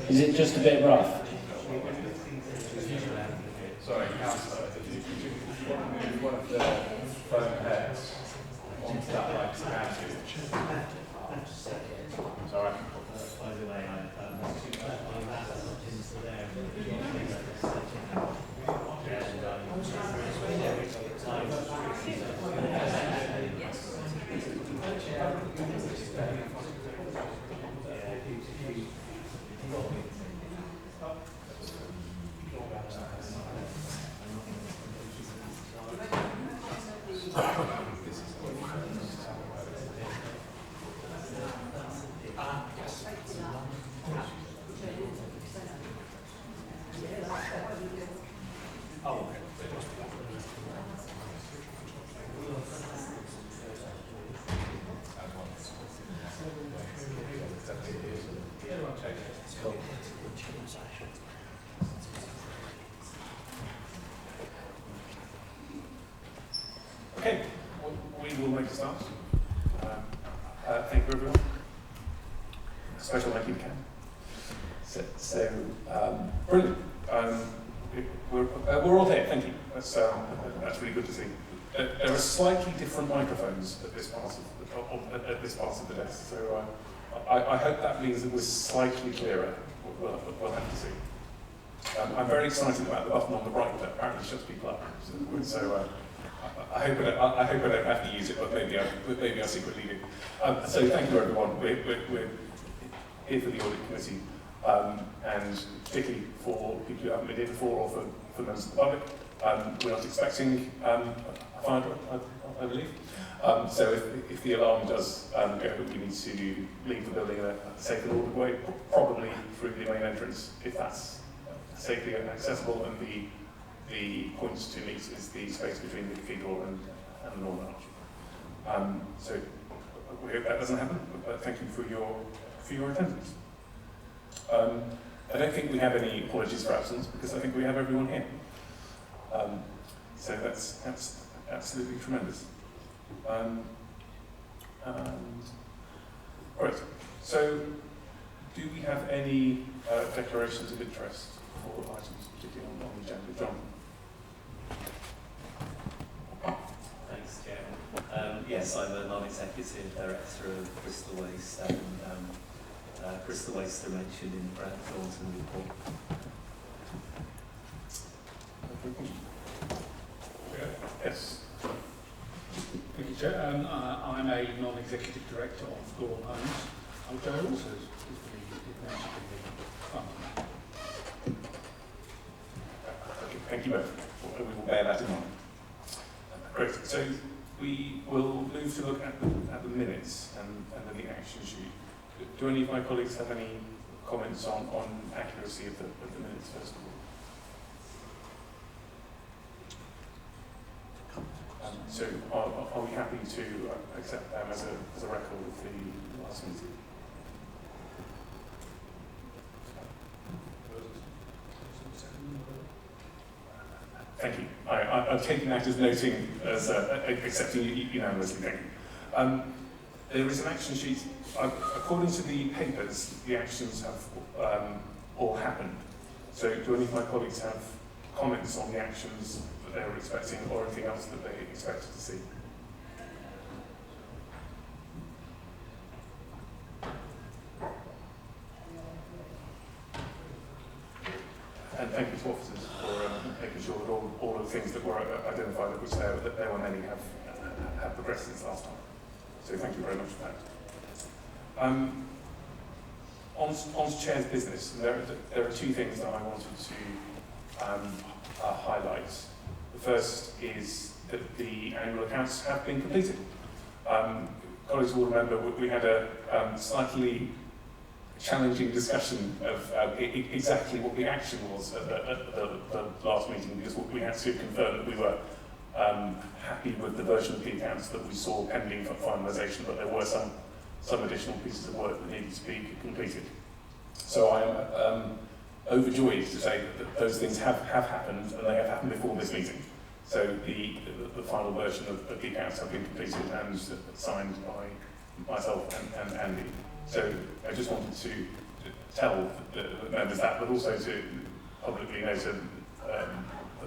Is it just a bit rough? Sorry, Councillor, if you move one of the phone heads onto that right passage. Sorry. By the way, Okay, we will make a start. Thank you, everyone. Special thank you, Ken. Brilliant. We're all here. Thank you. That's really good to see. There are slightly different microphones at this part of the desk, so I hope that means that we're slightly clearer. We'll have to see. I'm very excited about the button on the right that apparently shuts people up. So I hope I don't have to use it, but maybe I secretly do. So thank you, everyone. We're here for the Audit Committee, and particularly for people who haven't been here before, or for members of the public. We're not expecting a fire drill, I believe. So if the alarm does go, we need to leave the building in a safe and ordered way, probably through the main entrance, if that's safely accessible, and the points to meet is the space between the cathedral and the Northern Arch. So we hope that doesn't happen, but thank you for your attendance. I don't think we have any apologies for absence, because I think we have everyone here. So that's absolutely tremendous. Right, so do we have any declarations of interest for items, particularly on the agenda? John? Thanks, Chairman. Yes, I'm a non-executive director of Bristol Waste, and Bristol Waste are mentioned in the Brad Thornton report. Yes. Thank you, Chair. I'm a non-executive director of Gorham Homes, which I also did mention in the fund. Okay, thank you both. We will bear that in mind. Great. So we will move to look at the minutes and then the action sheet. Do any of my colleagues have any comments on accuracy of the minutes first of all? So are we happy to accept them as a record of the last meeting? Thank you. I'm taking that as noting, as accepting unanimously. Thank you. There is an action sheet. According to the papers, the actions have all happened. So do any of my colleagues have comments on the actions that they were expecting or anything else that they expected to see? And thank you to officers for making sure that all of the things that were identified that was there, that there were many, have progressed since last time. So thank you very much for that. On to Chair's business, there are two things that I wanted to highlight. The first is that the annual accounts have been completed. Colleagues will remember we had a slightly challenging discussion of exactly what the action was at the last meeting, because we had to confirm that we were happy with the version of the accounts that we saw pending for finalisation, but there were some additional pieces of work that needed to be completed. So I am overjoyed to say that those things have happened, and they have happened before this meeting. So the final version of the accounts have been completed and signed by myself and Andy. So I just wanted to tell the members that, but also to publicly note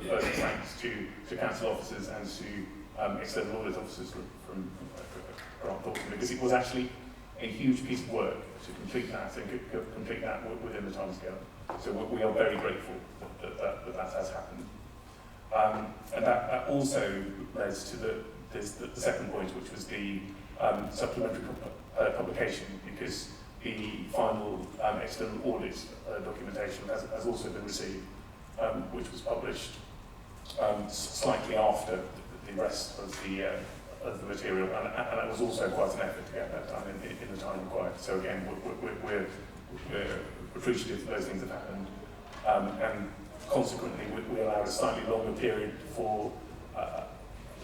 thanks to council officers and to external audit officers from Grant Thornton, because it was actually a huge piece of work to complete that and complete that within the timescale. So we are very grateful that has happened. And that also led to the second point, which was the supplementary publication, because the final external audit documentation has also been received, which was published slightly after the rest of the material, and that was also quite an effort to get that done in the time required. So again, we're appreciative that those things have happened, and consequently we allowed a slightly longer period for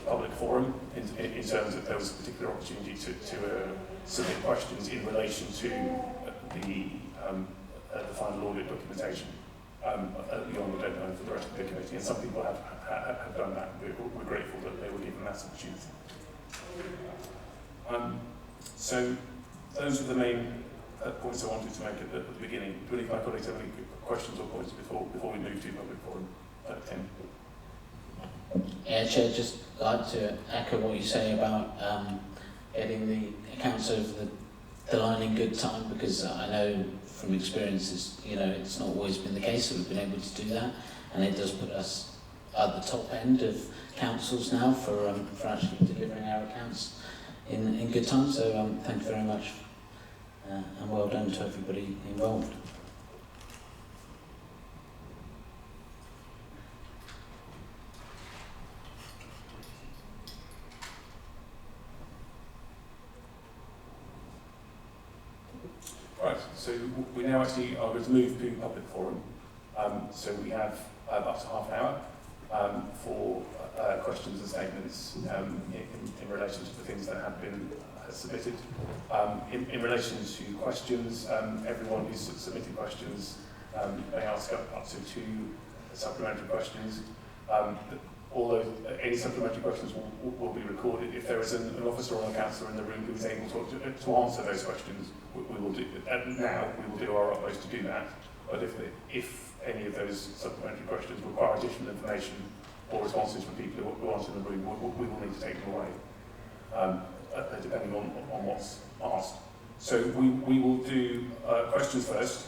public forum in terms of there was a particular opportunity to submit questions in relation to the final audit documentation beyond the deadline for the rest of the committee, and some people have done that. We're grateful that they were given that opportunity. So those are the main points I wanted to make at the beginning. Do any of my colleagues have any questions or points before we move to public forum? Tim? Yeah, Chair, just like to echo what you say about getting the accounts over the line in good time, because I know from experiences, it's not always been the case that we've been able to do that, and it does put us at the top end of councils now for actually delivering our accounts in good time. So thank you very much, and well done to everybody involved. Right, so we now actually are going to move to public forum. So we have up to half an hour for questions and statements in relation to the things that have been submitted. In relation to questions, everyone who's submitted questions may ask up to 2 supplementary questions. Although any supplementary questions will be recorded, if there is an officer or a councillor in the room who is able to answer those questions, we will do our utmost to do that. But if any of those supplementary questions require additional information or responses from people who aren't in the room, we will need to take them away, depending on what's asked. So we will do questions first.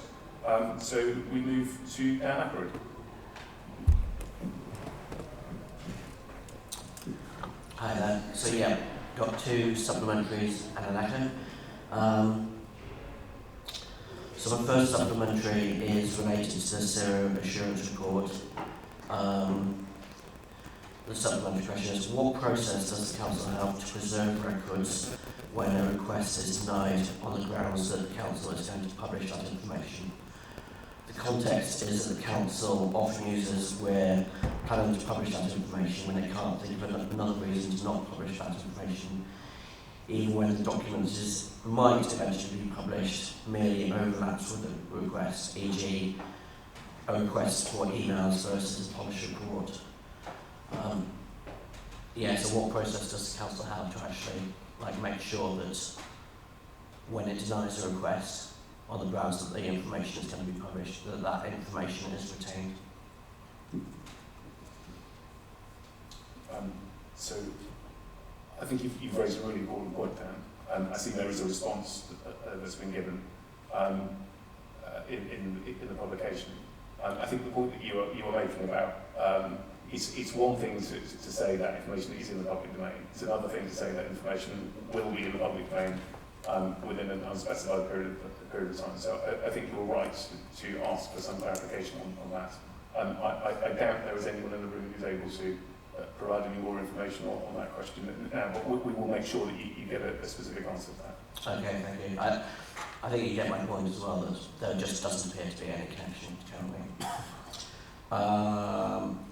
So we move to Dan Ackroyd. Hi there. So yeah, got 2 supplementaries and an echo. So my first supplementary is related to the SIRO assurance report. The supplementary question is, what process does the council have to preserve records when a request is denied on the grounds that the council is going to publish that information? The context is that the council often uses we're planning to publish that information when they can't think of another reason to not publish that information, even when the document might eventually be published, merely overlaps with the request, e.g. a request for emails versus a polished report. So what process does the council have to actually make sure that when it denies a request on the grounds that the information is going to be published, that information is retained? So I think you've raised a really important point, Dan. I see there is a response that's been given in the publication. I think the point that you were making about it's one thing to say that information is in the public domain. It's another thing to say that information will be in the public domain within an unspecified period of time. So I think you're right to ask for some clarification on that. I doubt there is anyone in the room who's able to provide any more information on that question now, but we will make sure that you get a specific answer to that. Okay, thank you. I think you get my point as well, that there just doesn't appear to be any connection currently.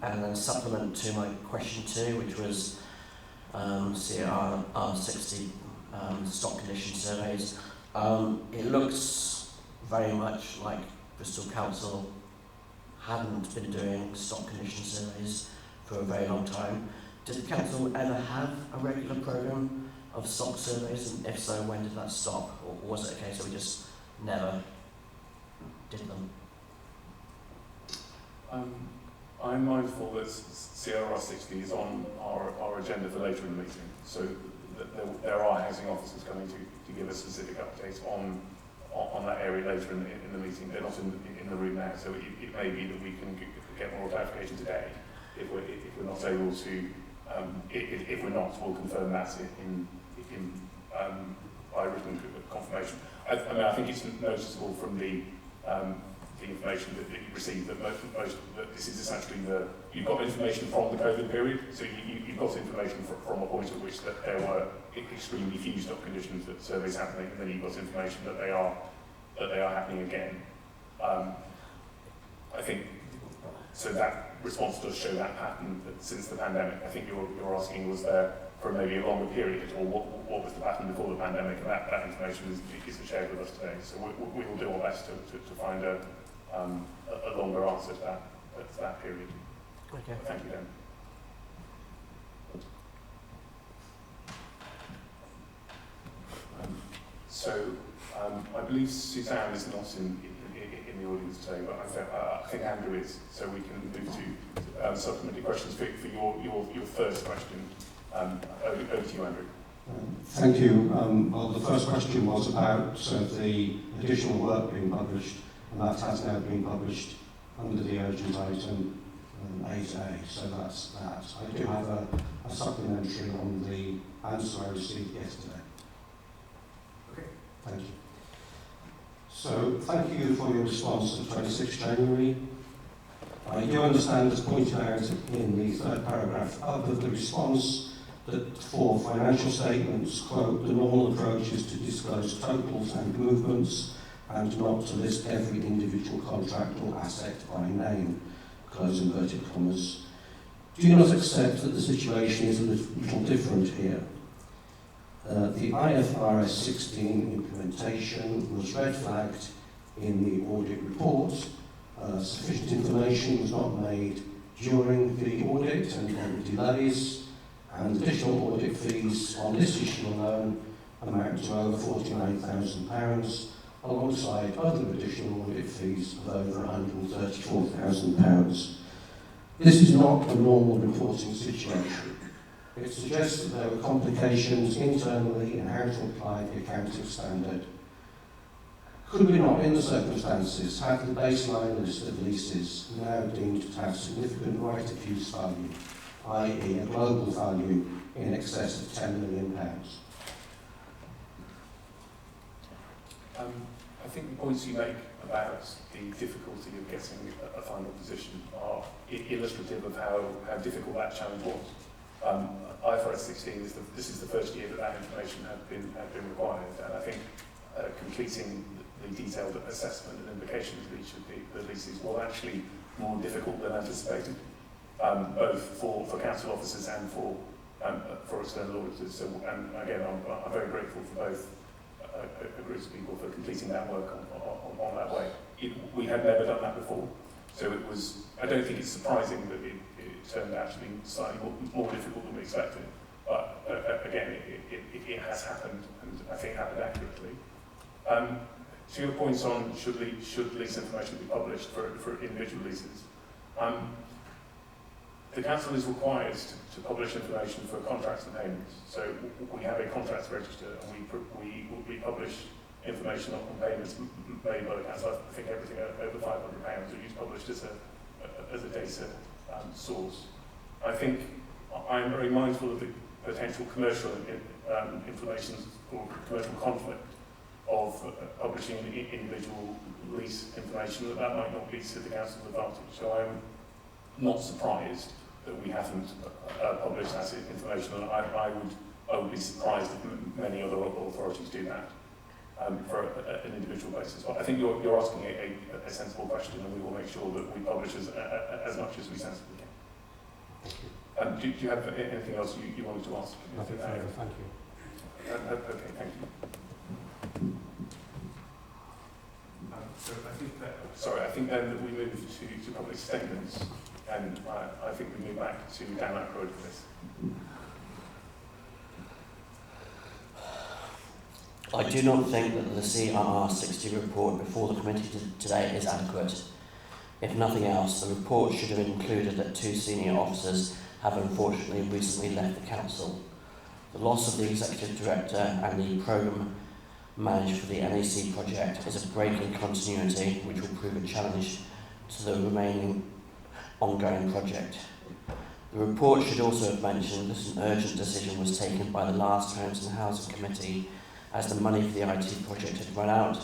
And then supplement to my question 2, which was CR60 stock condition surveys. It looks very much like Bristol Council hadn't been doing stock condition surveys for a very long time. Did the council ever have a regular programme of stock surveys, and if so, when did that stop? Or was it a case that we just never did them? I'm mindful that CR60 is on our agenda for later in the meeting, so there are housing officers coming to give a specific update on that area later in the meeting. They're not in the room now, so it may be that we can get more clarification today. If we're not able to, if we're not, we'll confirm that by written confirmation. I think it's noticeable from the information that you received that that this is essentially you've got information from the COVID period, so you've got information from a point at which that there were extremely few stock conditions that surveys happening, and then you've got information that they are happening again. I think so that response does show that pattern that since the pandemic. I think you're asking, was there for maybe a longer period, or what was the pattern before the pandemic, and that information is shared with us today. So we will do our best to find a longer answer to that period. Okay. Thank you, Dan. I believe Suzanne is not in the audience today, but I think Andrew is, so we can move to supplementary questions for your first question. Over to you, Andrew. Thank you. Well, the first question was about the additional work being published, and that has now been published under the urgent item 8A, so that's that. I do have a supplementary on the answer I received yesterday. Okay. Thank you. So, thank you for your response to 26 January. I do understand, as pointed out in the third paragraph of the response, that for financial statements, quote, the normal approach is to disclose totals and movements and not to list every individual contract or asset by name, close inverted commas. Do you not accept that the situation is a little different here? The IFRS 16 implementation was red flagged in the audit report. Sufficient information was not made during the audit and there were delays, and additional audit fees on this issue alone amount to over £49,000, alongside other additional audit fees of over £134,000. This is not a normal reporting situation. It suggests that there were complications internally in how to apply the accounting standard. Could we not, in the circumstances, have the baseline list of leases now deemed to have significant right of use value, i.e. a global value in excess of £10 million? think the points you make about the difficulty of getting a final position are illustrative of how difficult that challenge was. IFRS 16 this is the first year that information had been required, and I think completing the detailed assessment and implications of each of the leases was actually more difficult than anticipated, both for council officers and for external auditors. So, and again, I'm very grateful for both groups of people for completing that work on that way. We had never done that before, so it was. I don't think it's surprising that it turned out to be slightly more difficult than we expected. But again, it has happened, and I think happened accurately. To your points on should lease information be published for individual leases, the council is required to publish information for contracts and payments. So we have a contracts register, and we publish information on payments made by the council. I think everything over £500 is published as a data source. I think I'm very mindful of the potential commercial implications or commercial conflict of publishing individual lease information, that might not be to the council's advantage. So I'm not surprised that we haven't published that information, and I would be surprised if many other authorities do that for an individual basis. But I think you're asking a sensible question, and we will make sure that we publish as much as we sensibly can. Do you have anything else you wanted to ask? Nothing further, thank you. Okay, thank you. So I think then that we move to public statements, and I think we move back to Dan Aykroyd for this. I do not think that the CRR 60 report before the committee today is adequate. If nothing else, the report should have included that 2 senior officers have unfortunately recently left the council. The loss of the executive director and the programme manager for the NAC project is a break in continuity which will prove a challenge to the remaining ongoing project. The report should also have mentioned that an urgent decision was taken by the last Homes and Housing Committee as the money for the IT project had run out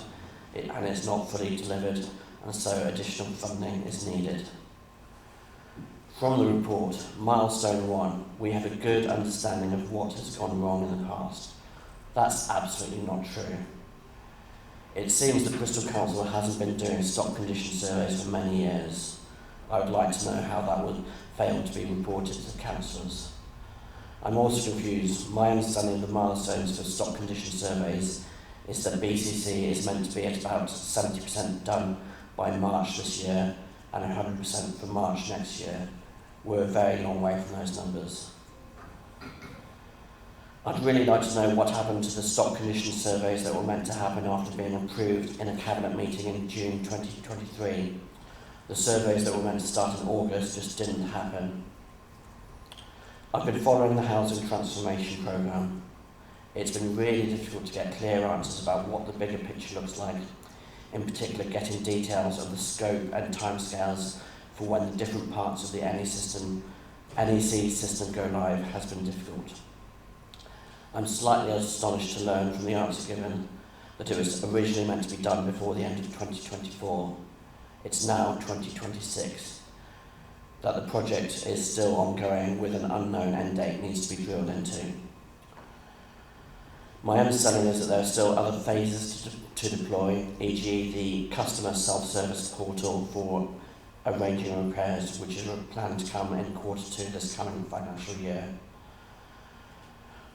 and it's not fully delivered, and so additional funding is needed. From the report, milestone 1, we have a good understanding of what has gone wrong in the past. That's absolutely not true. It seems that Bristol Council hasn't been doing stock condition surveys for many years. I would like to know how that would fail to be reported to the councillors. I'm also confused. My understanding of the milestones for stock condition surveys is that BCC is meant to be at about 70% done by March this year and 100% for March next year. We're a very long way from those numbers. I'd really like to know what happened to the stock condition surveys that were meant to happen after being approved in a cabinet meeting in June 2023. The surveys that were meant to start in August just didn't happen. I've been following the housing transformation programme. It's been really difficult to get clear answers about what the bigger picture looks like, in particular getting details of the scope and timescales for when the different parts of the NEC system go live has been difficult. I'm slightly astonished to learn from the answer given that it was originally meant to be done before the end of 2024. It's now 2026. That the project is still ongoing with an unknown end date needs to be drilled into. My understanding is that there are still other phases to deploy, e.g. the customer self-service portal for arranging repairs, which is planned to come in Q2 this coming financial year.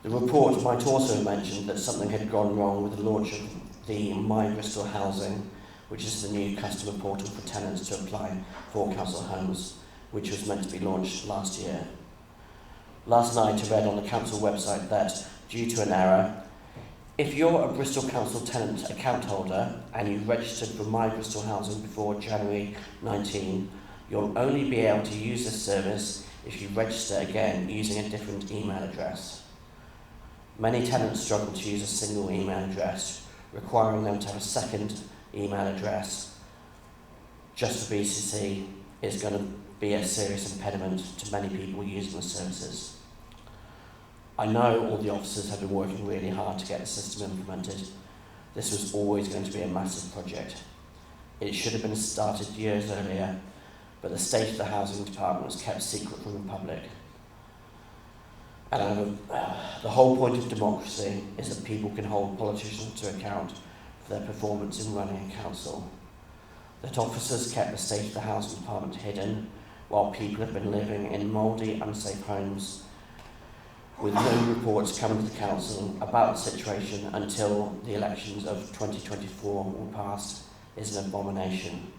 The report might also have mentioned that something had gone wrong with the launch of the My Bristol Housing, which is the new customer portal for tenants to apply for council homes, which was meant to be launched last year. Last night I read on the council website that, due to an error, if you're a Bristol Council tenant account holder and you registered for My Bristol Housing before January 19, you'll only be able to use this service if you register again using a different email address. Many tenants struggle to use a single email address, requiring them to have a second email address just for BCC is going to be a serious impediment to many people using the services. I know all the officers have been working really hard to get the system implemented, This was always going to be a massive project. It should have been started years earlier, but the state of the housing department was kept secret from the public. And the whole point of democracy is that people can hold politicians to account for their performance in running a council. That officers kept the state of the housing department hidden while people have been living in mouldy, unsafe homes with no reports coming to the council about the situation until the elections of 2024 were passed is an abomination.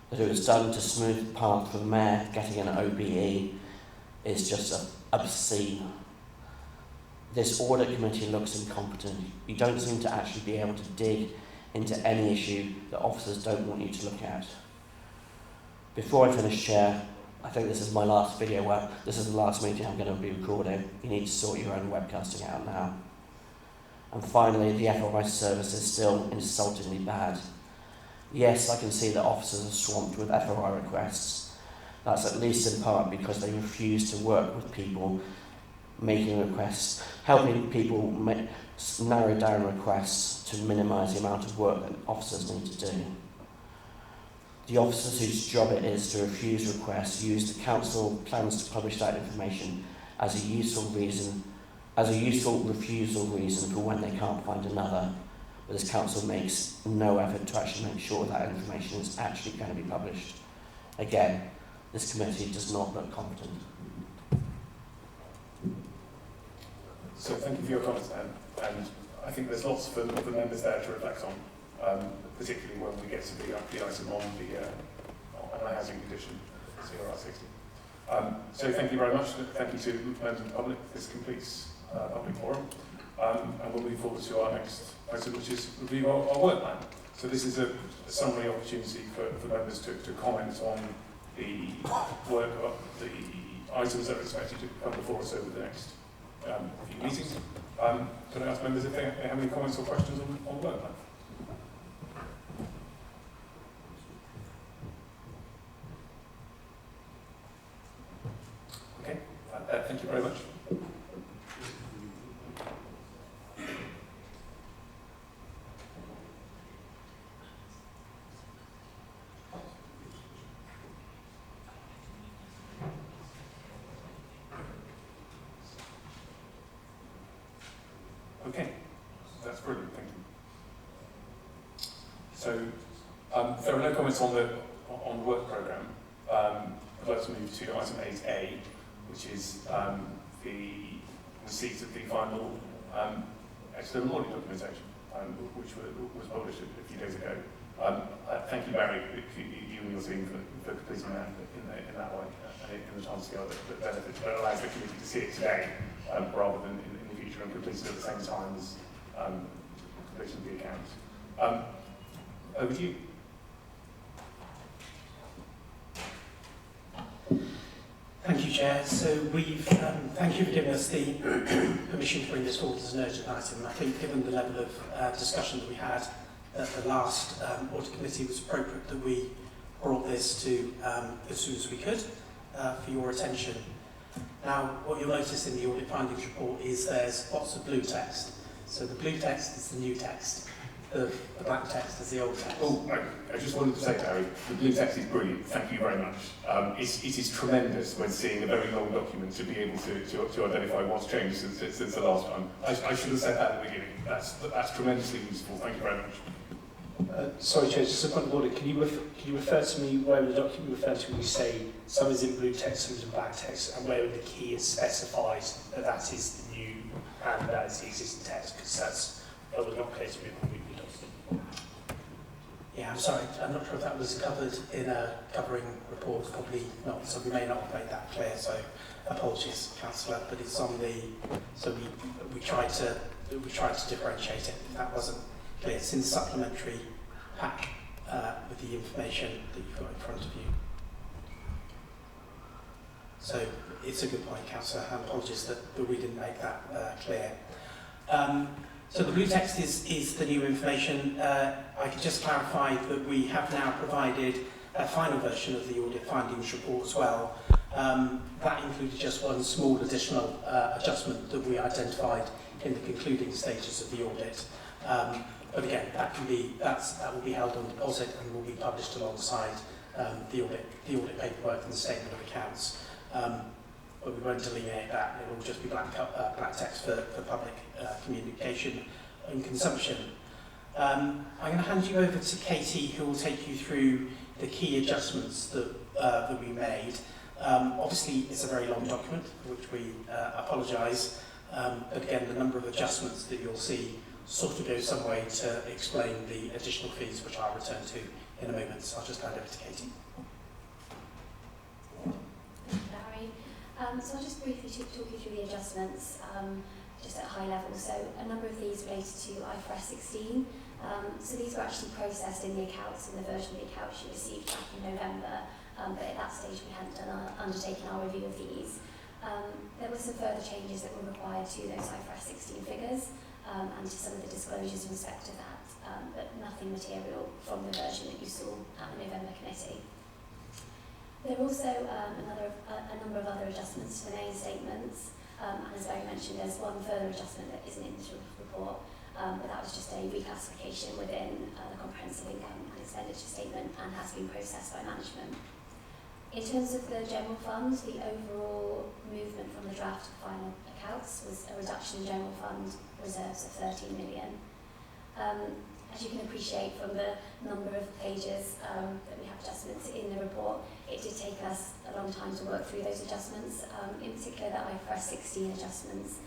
That it was done to smooth the path for the mayor getting an OBE is just obscene. This audit committee looks incompetent. You don't seem to actually be able to dig into any issue that officers don't want you to look at. Before I finish, Chair, I think this is my last video where this is the last meeting I'm going to be recording. You need to sort your own webcasting out now. And finally, the FRI service is still insultingly bad. Yes, I can see that officers are swamped with FRI requests. That's at least in part because they refuse to work with people making requests, helping people narrow down requests to minimise the amount of work that officers need to do. The officers whose job it is to refuse requests use the council plans to publish that information as a useful refusal reason for when they can't find another. But this council makes no effort to actually make sure that information is actually going to be published. Again, this committee does not look competent. So thank you for your comments, Dan. And I think there's lots for the members there to reflect on, particularly when we get to the item on the housing condition, SIRO 60. So thank you very much. Thank you to members of the public. This completes public forum. And we'll move forward to our next item, which is review our work plan. So this is a summary opportunity for members to comment on the work of the items that are expected to come before us over the next few meetings. Can I ask members if they have any comments or questions on the work plan? Okay, thank you very much. Okay, that's brilliant, thank you. So, there are no comments on the work programme. I'd like to move to item 8A, which is the receipt of the final external audit documentation, which was published a few days ago. Thank you, Barry, you and your team for completing that in that way, and in the timescale that allows the committee to see it today, rather than in the future, and complete it at the same time as completion of the accounts. Over to you. Thank you, Chair. So we've, thank you for giving us the permission to bring this forward as an urgent item. I think given the level of discussion that we had at the last audit committee, it was appropriate that we brought this to as soon as we could for your attention. Now, what you'll notice in the audit findings report is there's lots of blue text. So the blue text is the new text. The black text is the old text. Oh, I just wanted to say, Barry, the blue text is brilliant. Thank you very much. It is tremendous when seeing a very long document to be able to identify what's changed since the last time. I should have said that at the beginning. That's tremendously useful. Thank you very much. Sorry, Chair, just a point of order. Can you refer to me where the document you refer to when you say some is in blue text, some is in black text, and where the key is specified that that is the new and that is the existing text, because that was not clear to me when we did it. Yeah, I'm sorry. I'm not sure if that was covered in a covering report. Probably not. So we may not have made that clear. So apologies, Councillor. But it's on the. So we tried to differentiate it. That wasn't clear. It's in the supplementary pack with the information that you've got in front of you. So it's a good point, Councillor. Apologies that we didn't make that clear. So the blue text is the new information. I can just clarify that we have now provided a final version of the audit findings report as well, That included just one small additional adjustment that we identified in the concluding stages of the audit. But again, that will be held on deposit and will be published alongside the audit paperwork and the statement of accounts. But we won't delineate that. It will just be black text for public communication and consumption. I'm going to hand you over to Katie, who will take you through the key adjustments that we made. Obviously, it's a very long document, for which we apologise. But again, the number of adjustments that you'll see sort of goes some way to explain the additional fees, which I'll return to in a moment. So I'll just hand over to Katie. Thank you, Barry. So I'll just briefly talk you through the adjustments, just at a high level. So a number of these related to IFRS 16. So these were actually processed in the accounts, in the version of the accounts you received back in November. But at that stage we hadn't undertaken our review of these. There were some further changes that were required to those IFRS 16 figures and to some of the disclosures in respect to that, but nothing material from the version that you saw at the November committee. There were also a number of other adjustments to the main statements, and as Barry mentioned, there's one further adjustment that isn't in the report, but that was just a reclassification within the comprehensive income and expenditure statement and has been processed by management. In terms of the general fund, the overall movement from the draft to the final accounts was a reduction in general fund reserves of 13 million. As you can appreciate from the number of pages that we have adjustments in the report, it did take us a long time to work through those adjustments, in particular the IFRS 16 adjustments,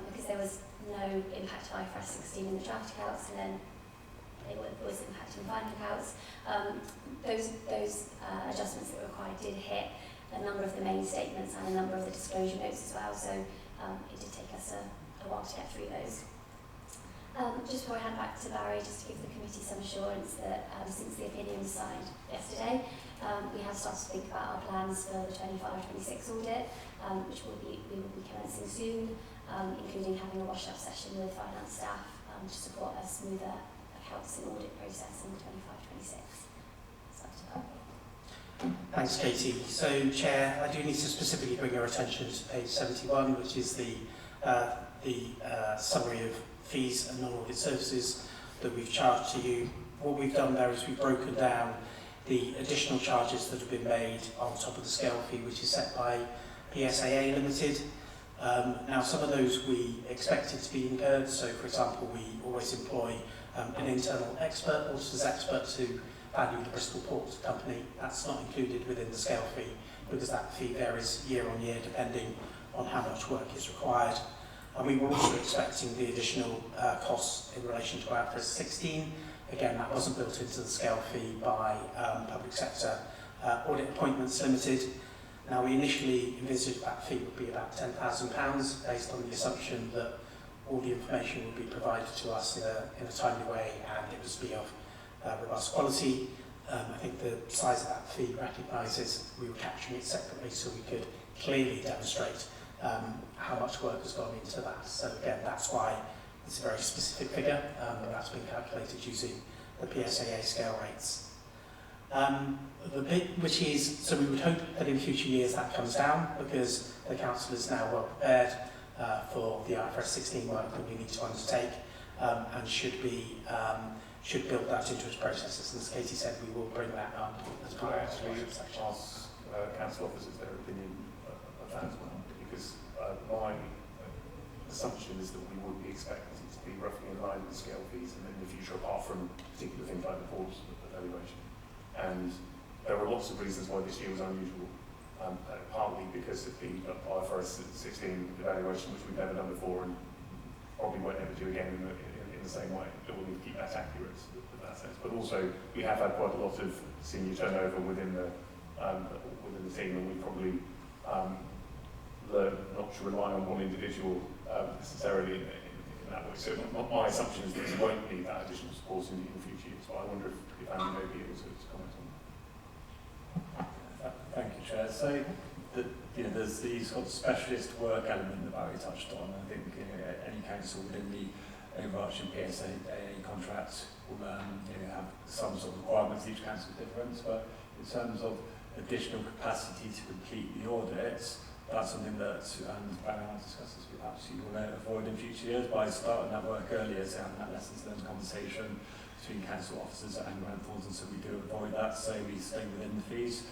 because there was no impact of IFRS 16 in the draft accounts, and then it was impacting final accounts. Those adjustments that were required did hit a number of the main statements and a number of the disclosure notes as well, so it did take us a while to get through those. Just before I hand back to Barry, just to give the committee some assurance that since the opinion was signed yesterday, we have started to think about our plans for the 25-26 audit, which we will be commencing soon, including having a wash-up session with finance staff to support a smoother accounts and audit process in the 25-26. Thanks, Katie. So, Chair, I do need to specifically bring your attention to page 71, which is the summary of fees and non-audit services that we've charged to you. What we've done there is we've broken down the additional charges that have been made on top of the scale fee, which is set by PSAA Limited. Now, some of those we expected to be incurred. So, for example, we always employ an internal expert, auditor's expert, to value the Bristol Port Company. That's not included within the scale fee because that fee varies year on year depending on how much work is required. And we were also expecting the additional costs in relation to IFRS 16. Again, that wasn't built into the scale fee by Public Sector Audit Appointments Limited. Now, we initially envisaged that fee would be about £10,000 based on the assumption that all the information would be provided to us in a timely way and it would be of robust quality. I think the size of that fee recognises we were capturing it separately so we could clearly demonstrate how much work has gone into that. So again, that's why it's a very specific figure, and that's been calculated using the PSAA scale rates. The bit which is, so we would hope that in future years that comes down because the Council is now well prepared for the IFRS 16 work that we need to undertake and should build that into its processes. And as Katie said, we will bring that up as part of the section. Ask Council officers their opinion of that as well, because my assumption is that we would be expecting it to be roughly in line with the scale fees and in the future, apart from particular things like the board's evaluation. And there were lots of reasons why this year was unusual, partly because of the IFRS 16 evaluation, which we've never done before and probably won't ever do again in the same way. It will need to keep that accurate in that sense. But also, we have had quite a lot of senior turnover within the team, and we probably learn not to rely on one individual necessarily in that way. So my assumption is that we won't need that additional support in the future years. But I wonder if Andy may be able to comment on that. Thank you, Chair. So, there's the sort of specialist work element that Barry touched on. I think any council within the overarching PSAA contract will have some sort of requirements. Each council is different, but in terms of additional capacity to complete the audit, that's something that, and Barrie and I discussed this, we absolutely want to avoid in future years by starting that work earlier, so having that lessons learned conversation between council officers and grantor's, and so we do avoid that, so we stay within the fees.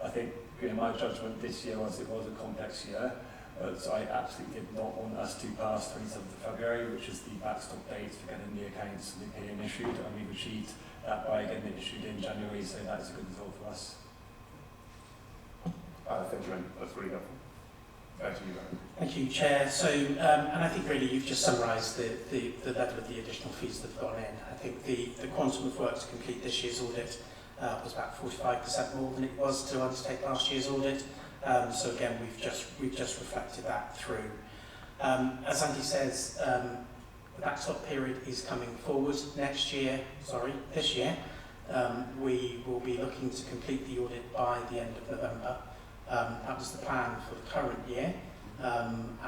I think, in my judgment, this year it was a complex year, but I absolutely did not want us to pass 27th of February, which is the backstop date for getting the accounts and the opinion issued, and we've achieved that by getting it issued in January, so that's a good result for us. Thank you, that's really helpful. Back to you, Barrie. Thank you, Chair. So, and I think really you've just summarised the level of the additional fees that have gone in. I think the quantum of work to complete this year's audit was about 45% more than it was to undertake last year's audit. So again, we've just reflected that through. As Andy says, the backstop period is coming forward this year. We will be looking to complete the audit by the end of November. That was the plan for the current year, and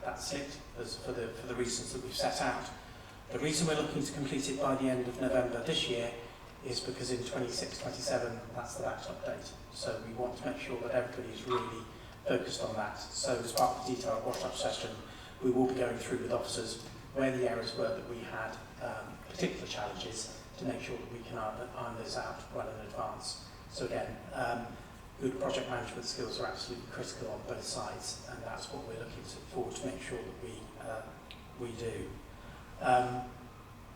that's it for the reasons that we've set out. The reason we're looking to complete it by the end of November this year is because in 26-27 that's the backstop date. So we want to make sure that everybody is really focused on that. So as part of the detailed wash-up session, we will be going through with officers where the areas were that we had particular challenges to make sure that we can iron those out well in advance. So again, good project management skills are absolutely critical on both sides, and that's what we're looking forward to make sure that we do.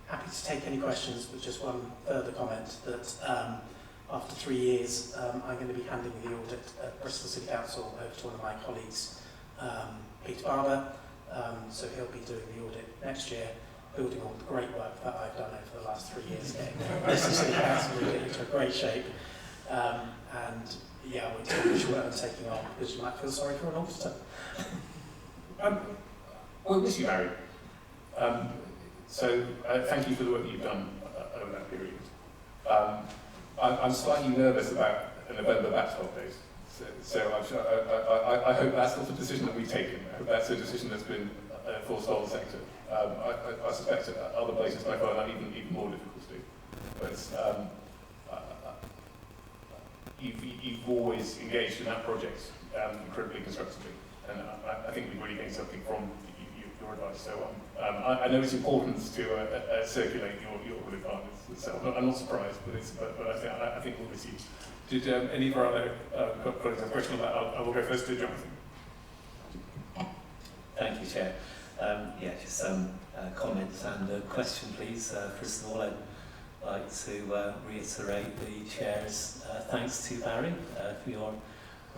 Happy to take any questions, but just one further comment that after 3 years, I'm going to be handing the audit at Bristol City Council over to one of my colleagues, Peter Barber. So he'll be doing the audit next year, building on the great work that I've done over the last 3 years, getting Bristol City Council into a great shape. And yeah, we're too sure I'm taking on because you might feel sorry for an auditor. We'll miss you, Barrie. So thank you for the work that you've done over that period. I'm slightly nervous about a November backstop date. So I hope that's not a decision that we've taken. I hope that's a decision that's been forced on the sector. I suspect other places might find that even more difficult to do. But you've always engaged in that project incredibly constructively, and I think we've really gained something from your advice. So I know it's important to circulate your audit partners. So I'm not surprised, but I think we'll miss you. Did any of our other colleagues have a question on that? I will go first to Jonathan. Thank you, Chair. Just some comments and a question, please. First of all, I'd like to reiterate the Chair's thanks to Barrie for your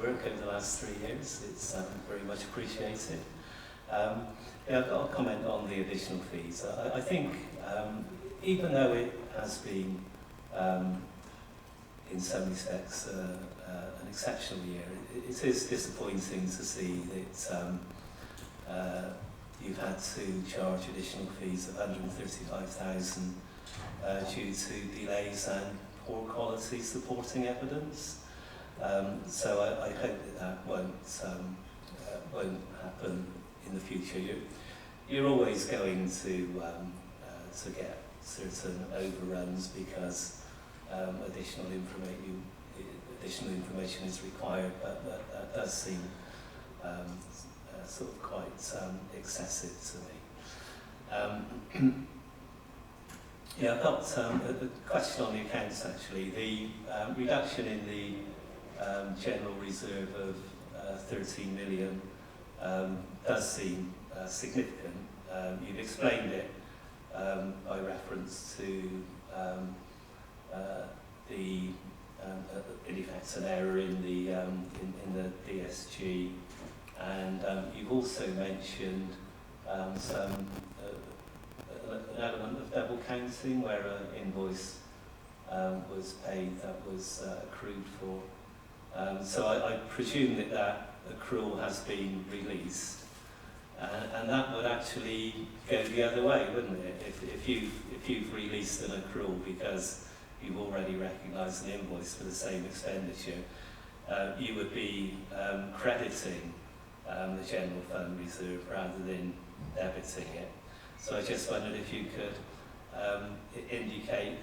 work over the last 3 years. It's very much appreciated. I've got a comment on the additional fees. I think even though it has been in some respects an exceptional year, it is disappointing to see that you've had to charge additional fees of £135,000 due to delays and poor quality supporting evidence. So I hope that won't happen in the future. You're always going to get certain overruns because additional information is required, but that does seem sort of quite excessive to me. I've got a question on the accounts actually. The reduction in the general reserve of 13 million does seem significant. You've explained it by reference to in effect an error in the DSG, and you've also mentioned an element of double counting where an invoice was paid that was accrued for. So I presume that accrual has been released, and that would actually go the other way, wouldn't it? If you've released an accrual because you've already recognised an invoice for the same expenditure, you would be crediting the general fund reserve rather than debiting it. So I just wondered if you could indicate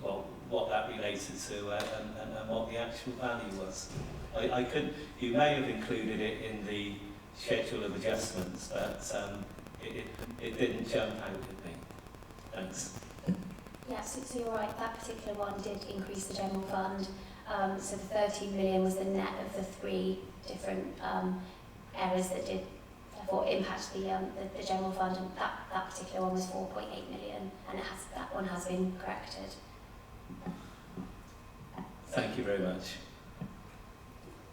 what that related to and what the actual value was. I could, you may have included it in the schedule of adjustments, but it didn't jump out at me. Thanks. Yeah, so you're right, that particular one did increase the general fund. So the 13 million was the net of the three different areas that did therefore impact the general fund, and that particular one was 4.8 million, and that one has been corrected. Thank you very much.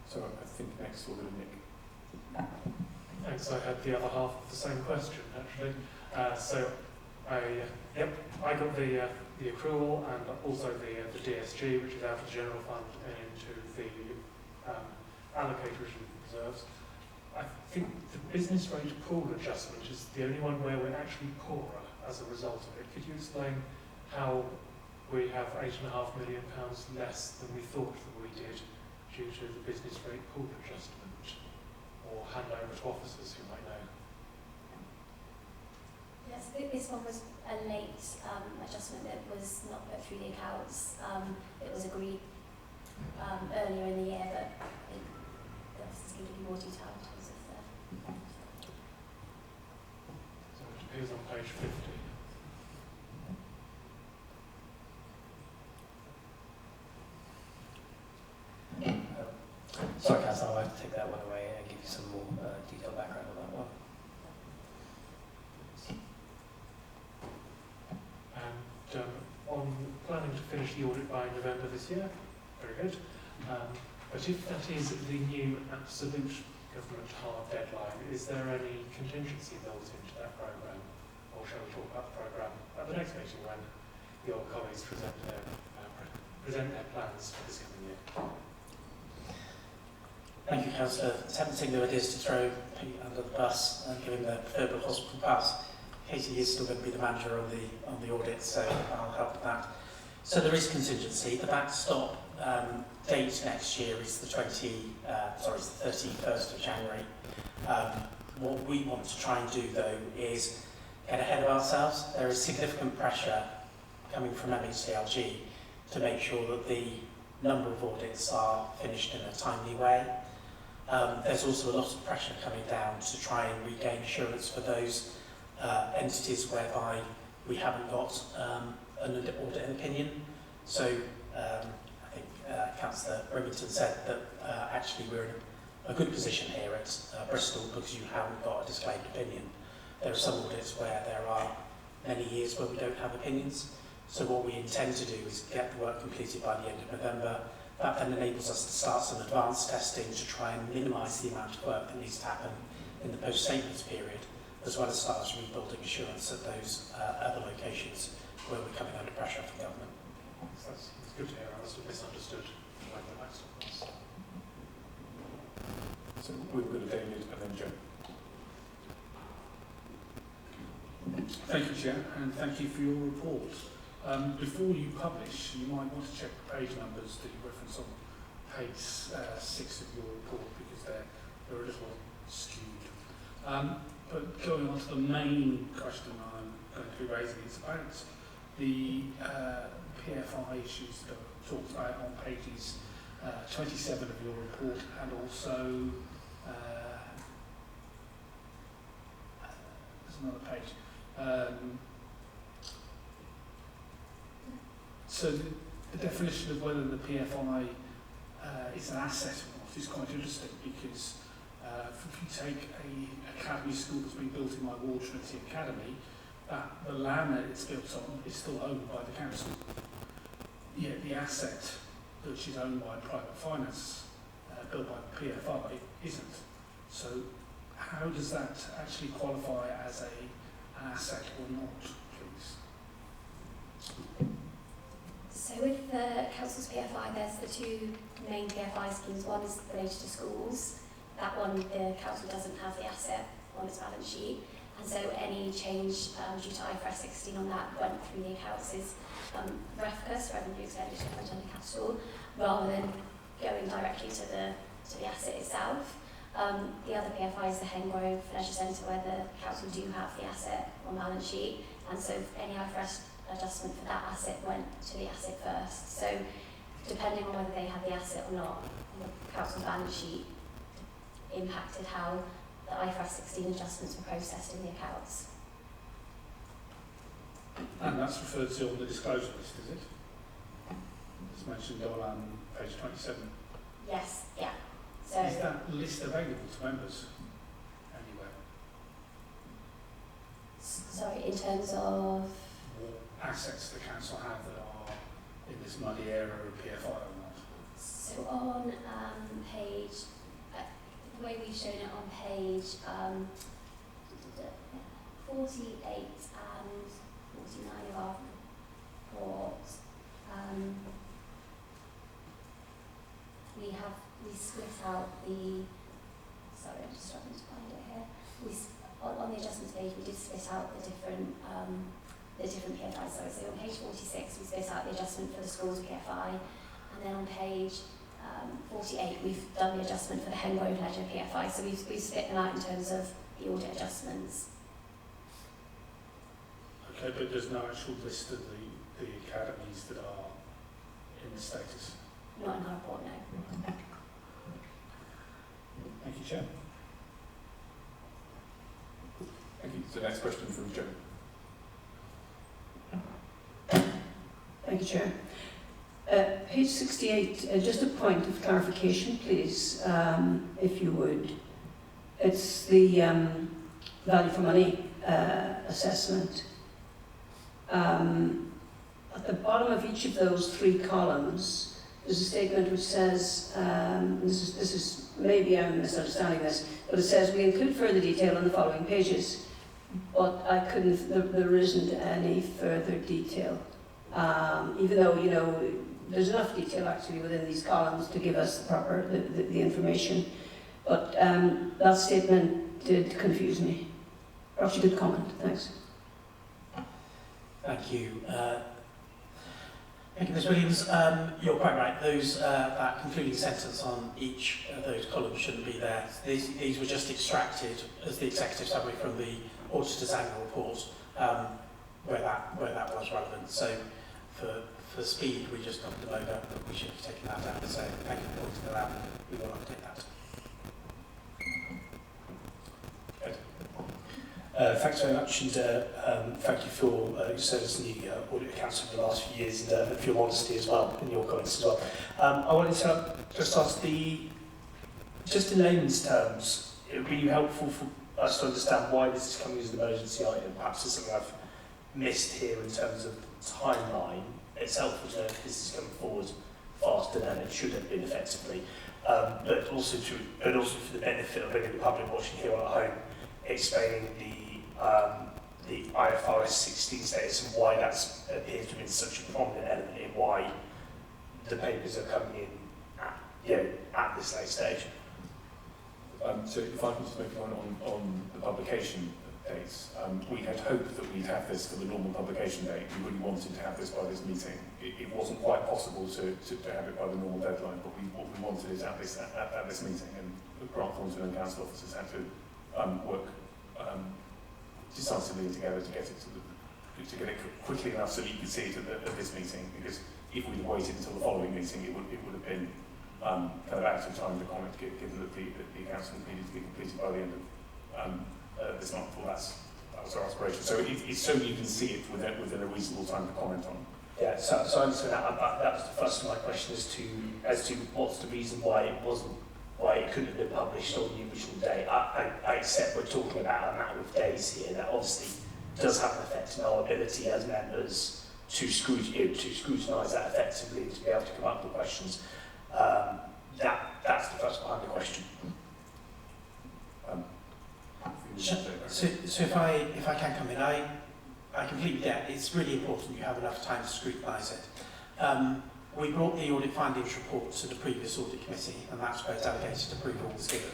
So I think next we'll go to Nick. Thanks, I had the other half of the same question actually. I got the accrual and also the DSG, which is out of the general fund and into the allocators and reserves. I think the business rate pool adjustment is the only one where we're actually poorer as a result of it. Could you explain how we have £8.5 million less than we thought that we did due to the business rate pool adjustment, or hand over to officers who might know? Yes, this one was a late adjustment that was not put through the accounts. It was agreed earlier in the year, but the officers can give you more detail in terms of the... So it appears on page 50. Sorry, Councillor, I'll have to take that one away and give you some more detailed background on that one. And on planning to finish the audit by November this year, very good. But if that is the new absolute government hard deadline, is there any contingency built into that programme? Or shall we talk about the programme at the next meeting when your colleagues present their plans for this coming year? Thank you, Councillor. Tempting though it is to throw Pete under the bus and give him the proverbial hospital pass, Katie is still going to be the manager on the audit, so I'll help with that. So there is contingency. The backstop date next year is the 31st of January. What we want to try and do though is get ahead of ourselves. There is significant pressure coming from MHCLG to make sure that the number of audits are finished in a timely way. There's also a lot of pressure coming down to try and regain assurance for those entities whereby we haven't got an audit opinion. So I think Councillor Remington said that actually we're in a good position here at Bristol because you haven't got a disclaimed opinion. There are some audits where there are many years where we don't have opinions. So what we intend to do is get the work completed by the end of November. That then enables us to start some advanced testing to try and minimise the amount of work that needs to happen in the post-statements period, as well as start rebuilding assurance at those other locations where we're coming under pressure from government. That's good to hear. I must have misunderstood why the backstop was. So we'll go to David and then Joe. Thank you, Chair, and thank you for your report. Before you publish, you might want to check the page numbers that you reference on page 6 of your report because they're a little skewed. But going on to the main question I'm going to be raising is about the PFI issues that are talked about on pages 27 of your report and also there's another page. So the definition of whether the PFI is an asset or not is quite interesting because if you take an academy school that's been built in my ward, Trinity Academy, the land that it's built on is still owned by the council. Yet the asset which is owned by private finance, built by the PFI, isn't. So how does that actually qualify as an asset or not, please? So with the council's PFI, there's the two main PFI schemes. One is related to schools. That one, the council doesn't have the asset on its balance sheet. And so any change due to IFRS 16 on that went through the accounts is REFCA, revenue expenditure fund under capital, rather than going directly to the asset itself. The other PFI is the Hengrove Leisure Centre, where the council do have the asset on balance sheet. And so any IFRS adjustment for that asset went to the asset first. So depending on whether they had the asset or not, the council's balance sheet impacted how the IFRS 16 adjustments were processed in the accounts. And that's referred to on the disclosure list, is it? It's mentioned on page 27. Yes, yeah. So Is that list available to members anywhere? sorry, in terms of What assets the council have that are in this muddy area of PFI or not? so on page, the way we've shown it on page 48 and 49 of our report, we split out the, sorry, I'm just struggling to find it here. On the adjustments page, we did split out the different PFIs. So on page 46, we split out the adjustment for the schools PFI, and then on page 48, we've done the adjustment for the Hengrove Ledger PFI. So we've split them out in terms of the audit adjustments. Okay, but there's no actual list of the academies that are in this status. Not in our report, no. Thank you, Chair. Thank you. So next question from Joe. Thank you, Chair. Page 68, just a point of clarification, please, if you would. It's the value for money assessment. At the bottom of each of those three columns, there's a statement which says, this is maybe I'm misunderstanding this, but it says we include further detail on the following pages, but I couldn't, there isn't any further detail. Even though, you know, there's enough detail actually within these columns to give us the proper, the information. But that statement did confuse me. Perhaps you could comment. Thanks. Thank you. Thank you, Ms Williams. You're quite right. Those that concluding sentence on each of those columns shouldn't be there. These were just extracted as the executive summary from the auditor's annual report, where that was relevant. So for speed, we just got them over, but we should have taken that out. So thank you for pointing that out. We will update that. Thanks very much, and thank you for your service in the Audit Council for the last few years, and for your honesty as well, and your comments as well. I wanted to just ask just in layman's terms, it would be helpful for us to understand why this is coming as an emergency item. Perhaps there's something I've missed here in terms of timeline. It's helpful to know if this is coming forward faster than it should have been effectively, but also for the benefit of any of the public watching here at home, explaining the IFRS 16 status and why that's appears to have been such a prominent element in why the papers are coming in at this late stage. So if I can just make a point on the publication dates, we had hoped that we'd have this for the normal publication date. We really wanted to have this by this meeting. It wasn't quite possible to have it by the normal deadline, but we wanted it at this meeting, and Grant Thornton and council officers had to work decisively together to get it quickly enough so that you could see it at this meeting. Because if we'd waited until the following meeting, it would have been kind of out of time to comment, given that the accounts needed to be completed by the end of this month. Well, that was our aspiration. So it's so you can see it within a reasonable time to comment on. Yeah, so I understand that was the first of my question as to what's the reason why it couldn't have been published on the original date. I accept we're talking about a matter of days here. That obviously does have an effect on our ability as members to scrutinise that effectively and to be able to come up with questions. That's the first part of the question. So if I can come in, I completely get it. It's really important you have enough time to scrutinise it. We brought the audit findings report to the previous audit committee, and that's where delegated approval was given.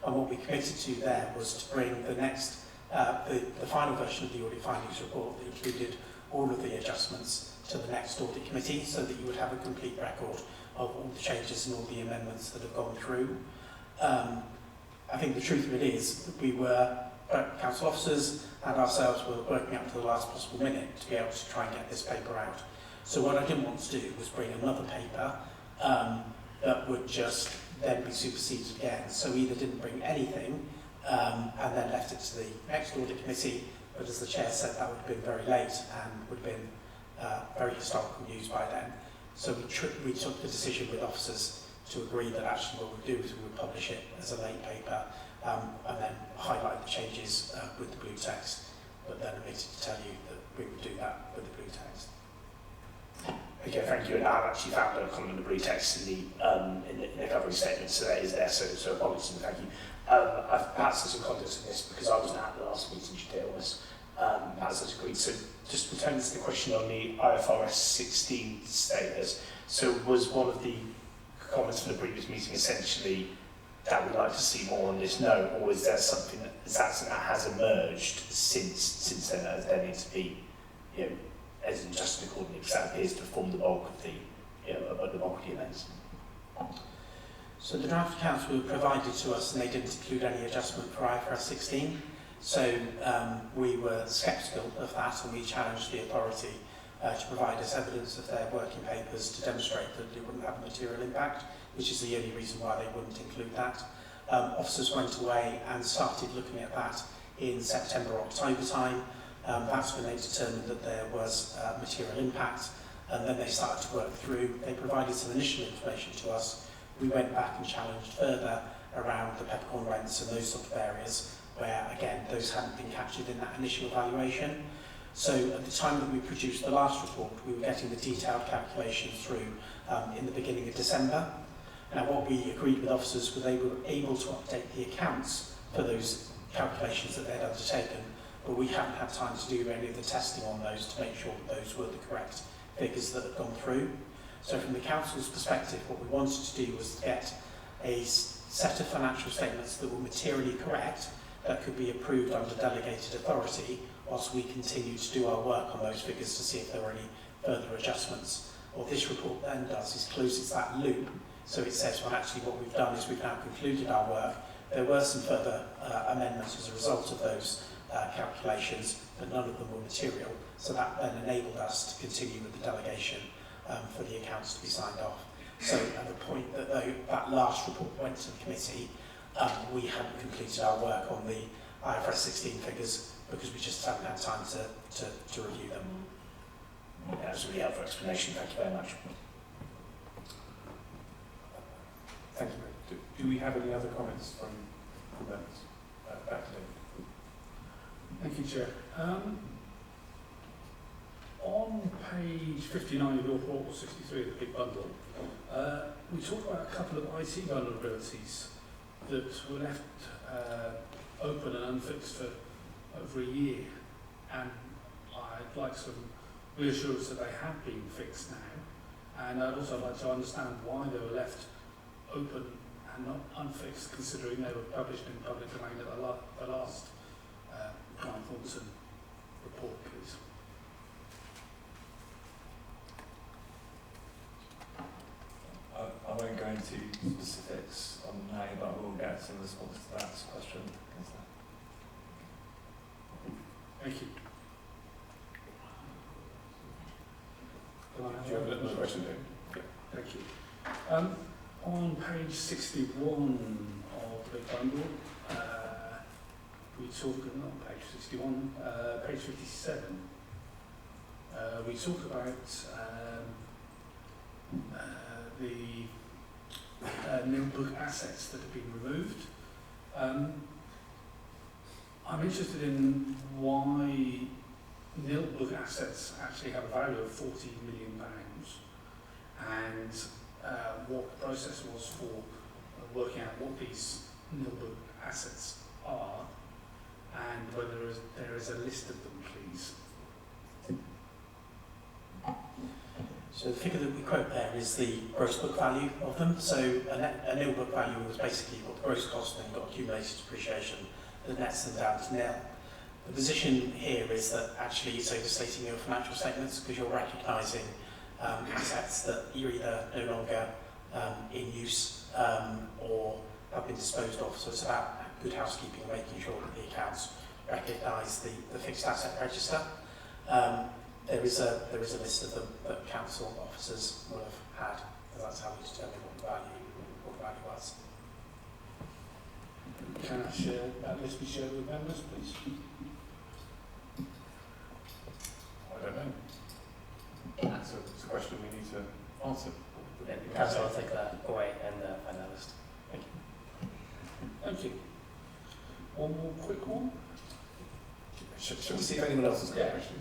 And what we committed to there was to bring the next, the final version of the audit findings report that included all of the adjustments to the next audit committee, so that you would have a complete record of all the changes and all the amendments that have gone through. I think the truth of it is that we were, council officers and ourselves were working up to the last possible minute to be able to try and get this paper out. So what I didn't want to do was bring another paper that would just then be superseded again. So we either didn't bring anything and then left it to the next audit committee, but as the chair said, that would have been very late and would have been very historical news by then. So we took the decision with officers to agree that actually what we'd do is we would publish it as a late paper and then highlight the changes with the blue text, but then omitted to tell you that we would do that with the blue text. Okay, thank you. And I've actually found a comment in the blue text in the covering statement, so that is there. So apologies and thank you. I've perhaps there's some context in this because I wasn't at the last meeting to deal with this. As I agreed. So just returning to the question on the IFRS 16 status. So was one of the comments from the previous meeting essentially that we'd like to see more on this note, or is there something that has emerged since then that there needs to be, as in just accordingly, because that appears to form the bulk of the, the bulk of the events. So the draft accounts were provided to us and they didn't include any adjustment for IFRS 16. So we were sceptical of that and we challenged the authority to provide us evidence of their working papers to demonstrate that it wouldn't have a material impact, which is the only reason why they wouldn't include that. Officers went away and started looking at that in September, October time. That's when they determined that there was material impact, and then they started to work through. They provided some initial information to us. We went back and challenged further around the peppercorn rents and those sort of areas where, again, those hadn't been captured in that initial evaluation. So at the time that we produced the last report, we were getting the detailed calculations through in the beginning of December. Now what we agreed with officers was they were able to update the accounts for those calculations that they had undertaken, but we hadn't had time to do any of the testing on those to make sure that those were the correct figures that had gone through. So from the council's perspective, what we wanted to do was to get a set of financial statements that were materially correct, that could be approved under delegated authority, whilst we continue to do our work on those figures to see if there were any further adjustments. What this report then does is closes that loop, so it says, well, actually what we've done is we've now concluded our work. There were some further amendments as a result of those calculations, but none of them were material, so that then enabled us to continue with the delegation for the accounts to be signed off. So at the point that that last report went to the committee, we hadn't completed our work on the IFRS 16 figures because we just haven't had time to review them. Yeah, that's a really helpful explanation. Thank you very much. Thank you. Do we have any other comments from members? Back to David. Thank you, Chair. On page 59 of your report, or 63 of the big bundle, we talked about a couple of IT vulnerabilities that were left open and unfixed for over a year, and I'd like some reassurance that they have been fixed now, and I'd also like to understand why they were left open and not unfixed, considering they were published in public domain at the last Brian Thornton report, please. I won't go into specifics on now, but we'll get some response to that question. Thank you. Do you have another question, David? Thank you. On page 61 of the bundle, we talk, not page 61, page 57, we talk about the notebook assets that have been removed. I'm interested in why notebook assets actually have a value of £40 million and what the process was for working out what these notebook assets are and whether there is a list of them, please. So the figure that we quote there is the gross book value of them. So a nil book value was basically what the gross cost and then got accumulated depreciation that nets them down to nil. The position here is that actually it's overstating your financial statements because you're recognising assets that you're either no longer in use or have been disposed of. So it's about good housekeeping, making sure that the accounts recognise the fixed asset register. There is a list of them that council officers will have had, because that's how we determine what the value was. Can I share that list be shared with members, please? I don't know. It's a question we need to answer. Council, I'll take that away and find that list. Thank you. Thank you. One more quick one. Shall we see if anyone else has got a question?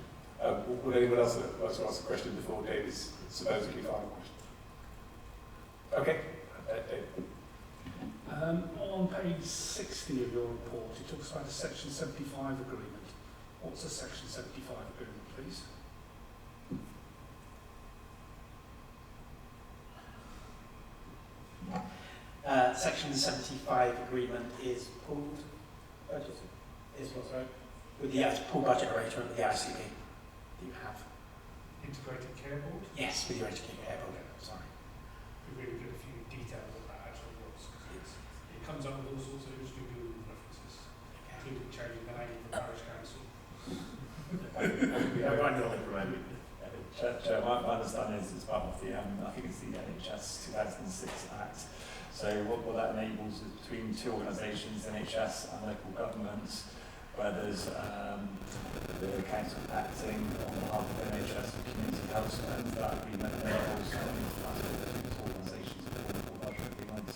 Would anyone else like to ask a question before David's supposedly final question? Okay. On page 60 of your report, it talks about a Section 75 agreement. What's a Section 75 agreement, please? Section 75 agreement is pooled budget. Is what, sorry? With the pool budget arrangement with the ICB that you have. Integrated care board? Yes, with your integrated care board. Sorry. We really get a few details of that actually works. It comes up with all sorts of industry Google references, including changing the name of the parish council. Chair, my understanding is it's part of the, I think it's the NHS 2006 Act. So what that enables is between two organisations, NHS and local governments, where there's the council acting on behalf of NHS and community health spend. That agreement enables between two organisations to pool budget agreements.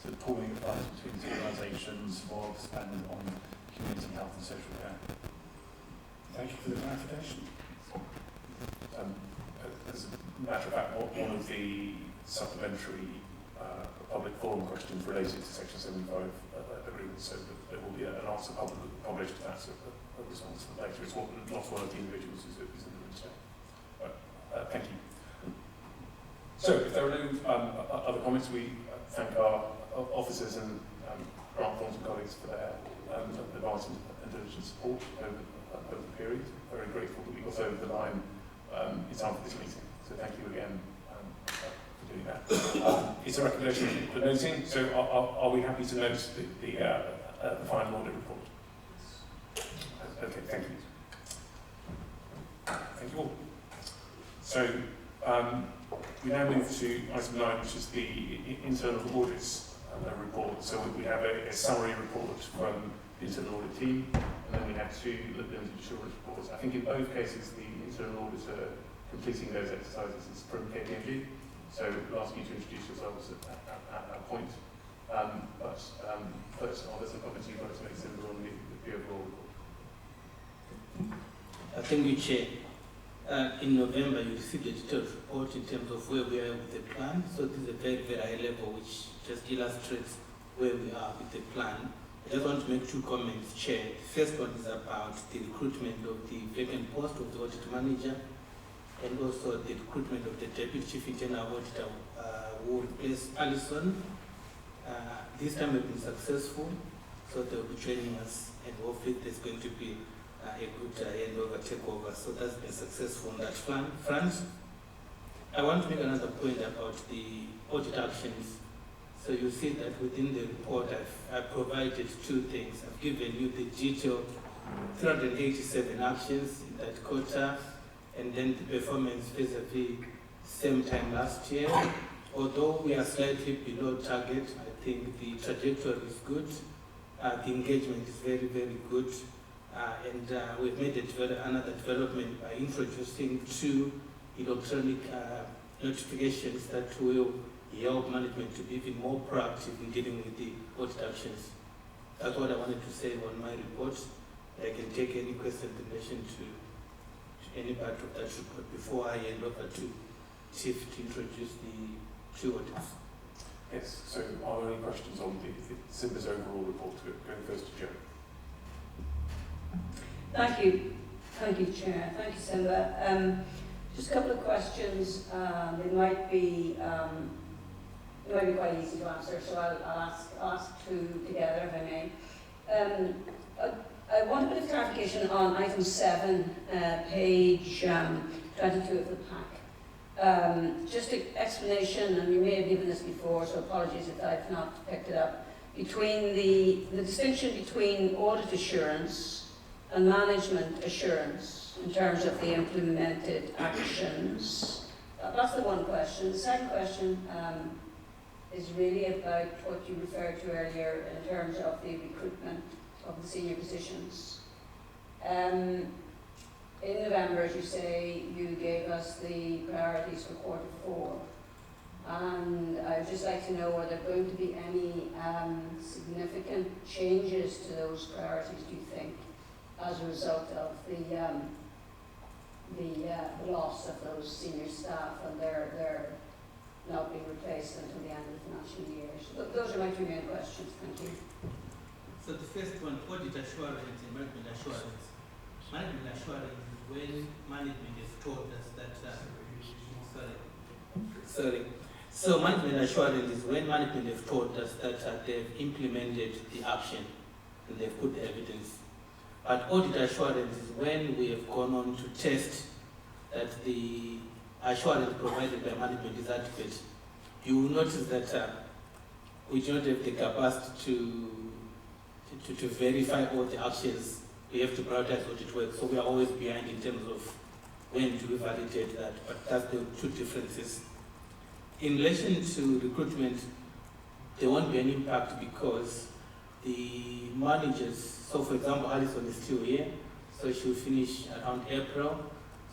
So pooling of funds between two organisations for spend on community health and social care. Thank you for the clarification. As a matter of fact, one of the supplementary public forum questions related to Section 75 agreement, so that there will be an answer published to that, so a response later. It's not one of the individuals who's in the room today. Thank you. So, if there are no other comments, we thank our officers and Grant Thornton colleagues for their advice and diligent support over the period. Very grateful that we got over the line in time for this meeting. So thank you again for doing that. It's a recommendation for noting, so are we happy to note the final audit report? Okay, thank you. Thank you all. So we now move to item 9, which is the internal audits report. So we have a summary report from the internal audit team, and then we have 2 limited assurance reports. I think in both cases the internal auditor completing those exercises is from KPMG. So we'll ask you to introduce yourselves at that point. But first, I'll let some comments you'd like to make similar on the overall report. Thank you, Chair. In November, you received a detailed report in terms of where we are with the plan. So this is a very, very high level, which just illustrates where we are with the plan. I just want to make 2 comments, Chair. The first one is about the recruitment of the vacant post of the audit manager, and also the recruitment of the Deputy Chief Internal Auditor who will replace Alison. This time we've been successful, so they'll be training us, and hopefully there's going to be a good handover, takeover. So that's been successful on that front. I want to make another point about the audit actions. So you see that within the report I've provided 2 things. I've given you the detailed 387 actions in that quarter, and then the performance vis-a-vis same time last year. Although we are slightly below target, I think the trajectory is good. The engagement is very, very good. And we've made another development by introducing 2 electronic notifications that will help management to be even more proactive in dealing with the audit actions. That's what I wanted to say on my report. I can take any questions in relation to any part of that report before I hand over to Chief to introduce the 2 audits. Yes, so are there any questions on the SIMBA's overall report? Going first to Joe. Thank you. Thank you, Chair. Thank you, Simba. Just a couple of questions. They might be quite easy to answer, so I'll ask 2 together, if I may. I want a bit of clarification on item 7, page 22 of the pack. Just an explanation, and you may have given this before, so apologies if I've not picked it up. between the distinction between audit assurance and management assurance in terms of the implemented actions. That's the one question. The second question is really about what you referred to earlier in terms of the recruitment of the senior positions. In November, as you say, you gave us the priorities for Q4. And I'd just like to know, are there going to be any significant changes to those priorities, do you think, as a result of the loss of those senior staff and their not being replaced until the end of the financial year? So those are my two main questions. Thank you. So the first one, audit assurance and management assurance. Management assurance is when management has told us that, So management assurance is when management has told us that they've implemented the action and they've put the evidence. But audit assurance is when we have gone on to test that the assurance provided by management is adequate. You will notice that we do not have the capacity to verify all the actions. We have to prioritize audit work, so we are always behind in terms of when do we validate that, but that's the two differences. In relation to recruitment, there won't be an impact because the managers, so for example, Alison is still here, so she'll finish around April,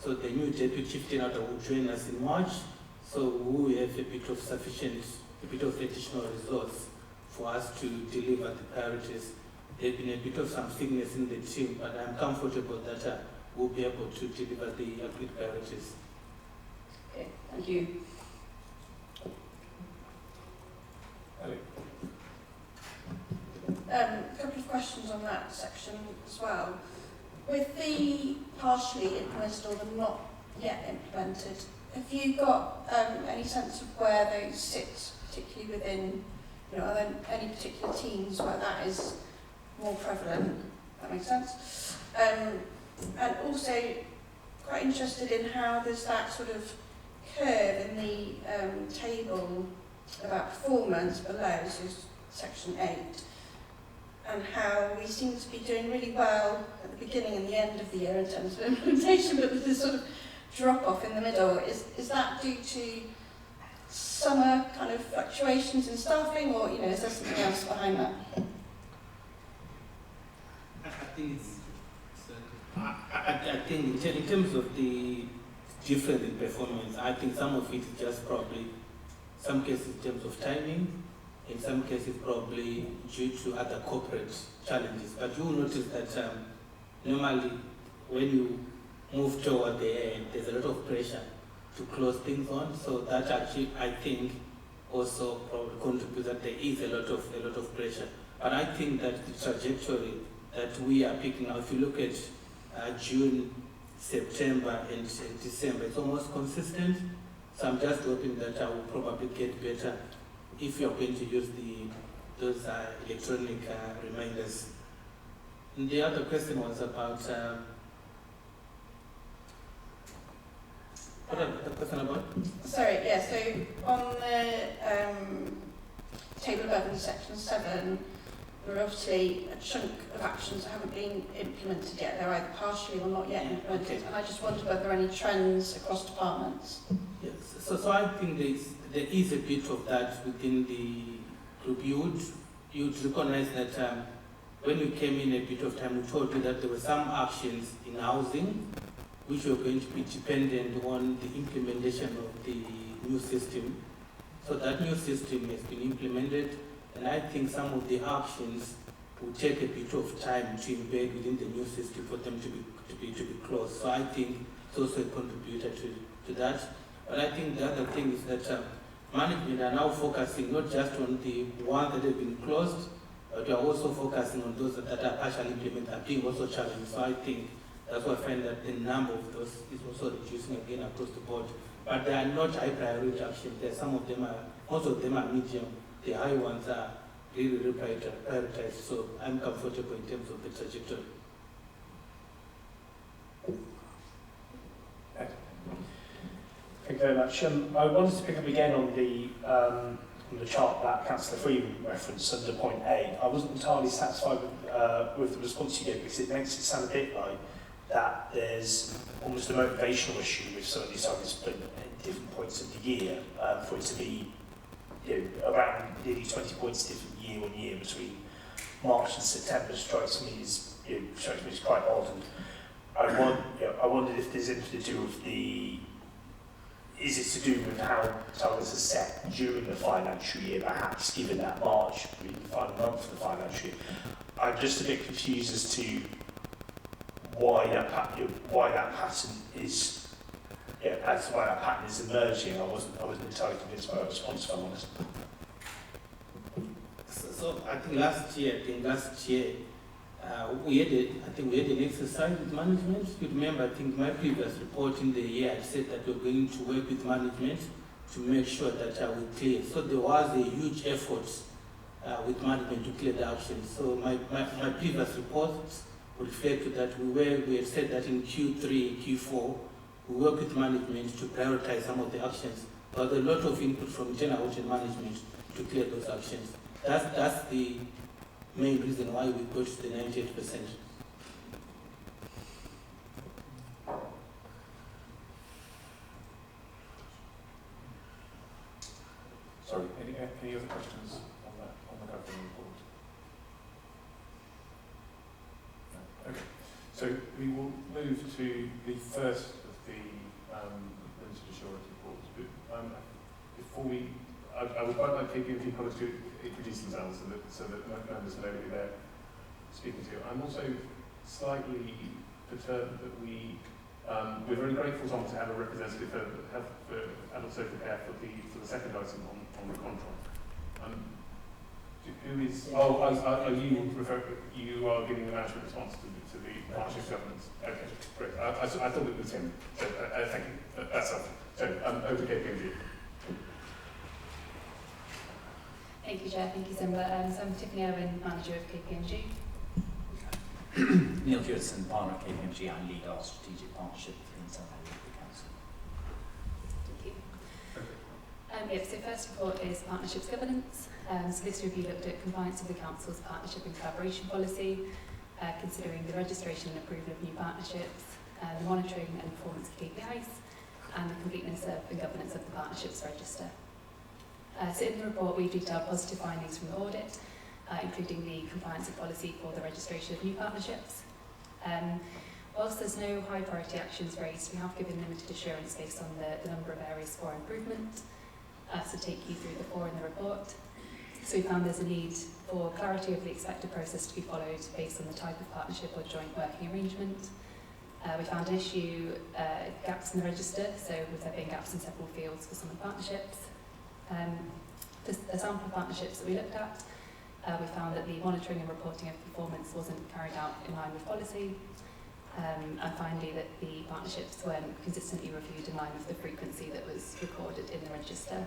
so the new deputy chief tenant will join us in March, so we will have a bit of additional resource for us to deliver the priorities. There's been a bit of some sickness in the team, but I'm comfortable that we'll be able to deliver the agreed priorities. Okay, thank you. A couple of questions on that section as well. With the partially implemented or the not yet implemented, have you got any sense of where those sit, particularly within, are there any particular teams where that is more prevalent? That makes sense. And also, quite interested in how there's that sort of curve in the table about performance below, so section 8, and how we seem to be doing really well at the beginning and the end of the year in terms of implementation, but with this sort of drop-off in the middle. Is that due to summer kind of fluctuations in staffing, or is there something else behind that? I think in terms of the difference in performance, I think some of it is just probably, some cases in terms of timing, in some cases probably due to other corporate challenges. But you will notice that normally when you move toward the end, there's a lot of pressure to close things on. So that actually, I think, also probably contributes that there is a lot of pressure. But I think that the trajectory that we are picking up, if you look at June, September, and December, it's almost consistent. So I'm just hoping that I will probably get better if you're going to use those electronic reminders. And the other question was about what was the question about? Sorry, yeah, so on the table above in section 7, there are obviously a chunk of actions that haven't been implemented yet. They're either partially or not yet implemented. Okay. And I just wondered whether there are any trends across departments. Yes, so I think there is a bit of that within the group. You'd recognize that when you came in a bit of time, we told you that there were some actions in housing which were going to be dependent on the implementation of the new system. So that new system has been implemented, and I think some of the actions will take a bit of time to embed within the new system for them to be closed. So I think it's also a contributor to that. But I think the other thing is that management are now focusing not just on the ones that have been closed, but we are also focusing on those that are partially implemented, are being also challenged. So I think that's why I find that the number of those is also reducing again across the board. But they are not high priority actions. Most of them are medium. The high ones are really prioritized. So I'm comfortable in terms of the trajectory. Thank you very much. I wanted to pick up again on the on the chart that Councillor Freeman referenced under point A, I wasn't entirely satisfied with the response you gave, because it makes it sound a bit like that there's almost a motivational issue with some of these targets at different points of the year, for it to be around nearly 20 points different year on year between March and September strikes me as quite odd. And I wondered if there's anything to do with is it to do with how targets are set during the financial year, perhaps, given that March being the final month of the financial year? I'm just a bit confused as to why that pattern is emerging. I wasn't entirely convinced by that response, if I'm honest. So I think last year, we had an exercise with management. You remember, I think my previous report in the year had said that we're going to work with management to make sure that we clear. So there was a huge effort with management to clear the actions. So my previous reports reflect that we had said that in Q3, Q4, we work with management to prioritize some of the actions. But a lot of input from general audit management to clear those actions. That's the main reason why we got to the 98%. Sorry, any other questions on the governing report? No. Okay, so we will move to the first of the limited assurance reports. But before we, I would quite like KPMG colleagues to introduce themselves so that members know who they're speaking to. I'm also slightly perturbed that we're very grateful, Tom, to have a representative for adult social care for the second item on the contract. Who is? Are you are giving the management response to the partnership governance? Okay, great. I thought it was him. So, thank you. That's helpful. So, over to KPMG. Thank you, Chair. Thank you, Simba. So I'm Tiffany Owen, manager of KPMG. Neil Jewison, partner at KPMG. I lead our strategic partnership internally with the council. Thank you. So first report is partnerships governance. So this review looked at compliance with the council's partnership and collaboration policy, considering the registration and approval of new partnerships, the monitoring and performance of KPIs, and the completeness of and governance of the partnerships register. So in the report, we detailed positive findings from the audit, including the compliance of policy for the registration of new partnerships. Whilst there's no high priority actions raised, we have given limited assurance based on the number of areas for improvement. So take you through the 4 in the report. So we found there's a need for clarity of the expected process to be followed based on the type of partnership or joint working arrangement. We found an issue, gaps in the register, so with there being gaps in several fields for some of the partnerships. The sample of partnerships that we looked at, we found that the monitoring and reporting of performance wasn't carried out in line with policy, and finally that the partnerships weren't consistently reviewed in line with the frequency that was recorded in the register.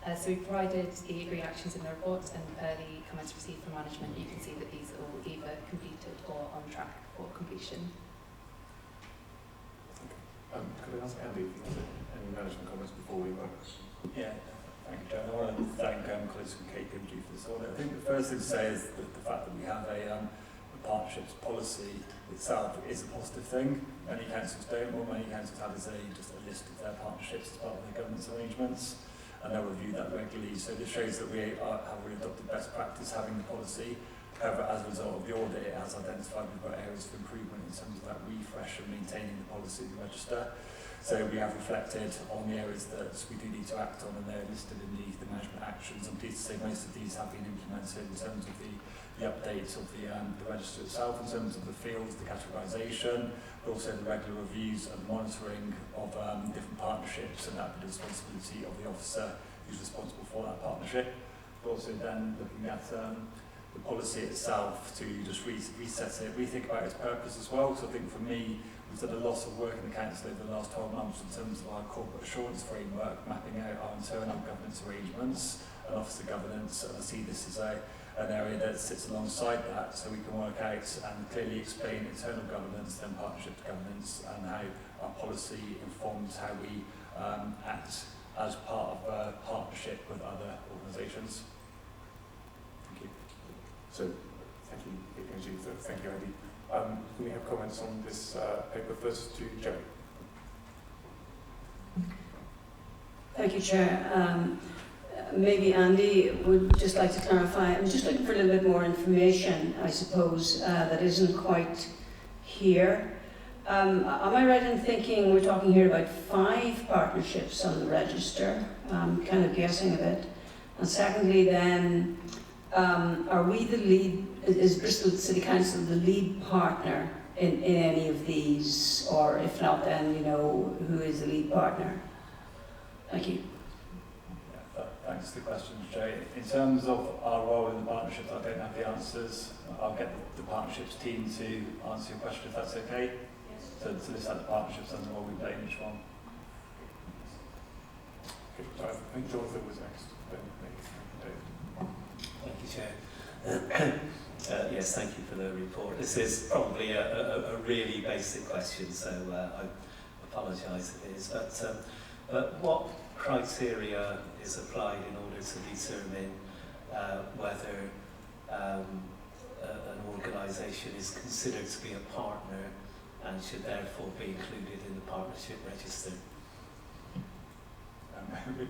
So we provided the agreed actions in the report, and per the comments received from management, you can see that these are all either completed or on track for completion. Could I ask Andy if you have any management comments before we work? Yeah, thank you, John. I want to thank colleagues from KPMG for this audit. I think the first thing to say is that the fact that we have a partnerships policy itself is a positive thing. Many councils don't, or many councils have just a list of their partnerships as part of their governance arrangements, and they'll review that regularly. So this shows that we have really adopted best practice having the policy. However, as a result of the audit, it has identified we've got areas of improvement in terms of that refresh and maintaining the policy of the register. So we have reflected on the areas that we do need to act on, and they're listed in the management actions. I'm pleased to say most of these have been implemented in terms of the update of the register itself, in terms of the fields, the categorisation, but also the regular reviews and monitoring of different partnerships, and that would be the responsibility of the officer who's responsible for that partnership. But also then looking at the policy itself to just reset it, rethink about its purpose as well. So I think for me, we've done a lot of work in the council over the last 12 months in terms of our corporate assurance framework, mapping out our internal governance arrangements and officer governance, and I see this as an area that sits alongside that, so we can work out and clearly explain internal governance, then partnership governance, and how our policy informs how we act as part of a partnership with other organisations. Thank you. So, thank you, Angie. Thank you, Andy. Can we have comments on this paper first to Joe? Thank you, Chair. Maybe Andy would just like to clarify. I'm just looking for a little bit more information, I suppose, that isn't quite here. Am I right in thinking we're talking here about 5 partnerships on the register? I'm kind of guessing a bit. And secondly then, are we the lead, is Bristol City Council the lead partner in any of these? Or if not, then, you know, who is the lead partner? Thank you. Yeah, thanks for the question, Jay. In terms of our role in the partnerships, I don't have the answers. I'll get the partnerships team to answer your question if that's okay. Yes. So list out the partnerships and the role we play in each one. Okay, so I think Jonathan was next. Then Thank you, Chair. Yes, thank you for the report. This is probably a really basic question, so I apologise if it is. But what criteria is applied in order to determine whether an organisation is considered to be a partner and should therefore be included in the partnership register?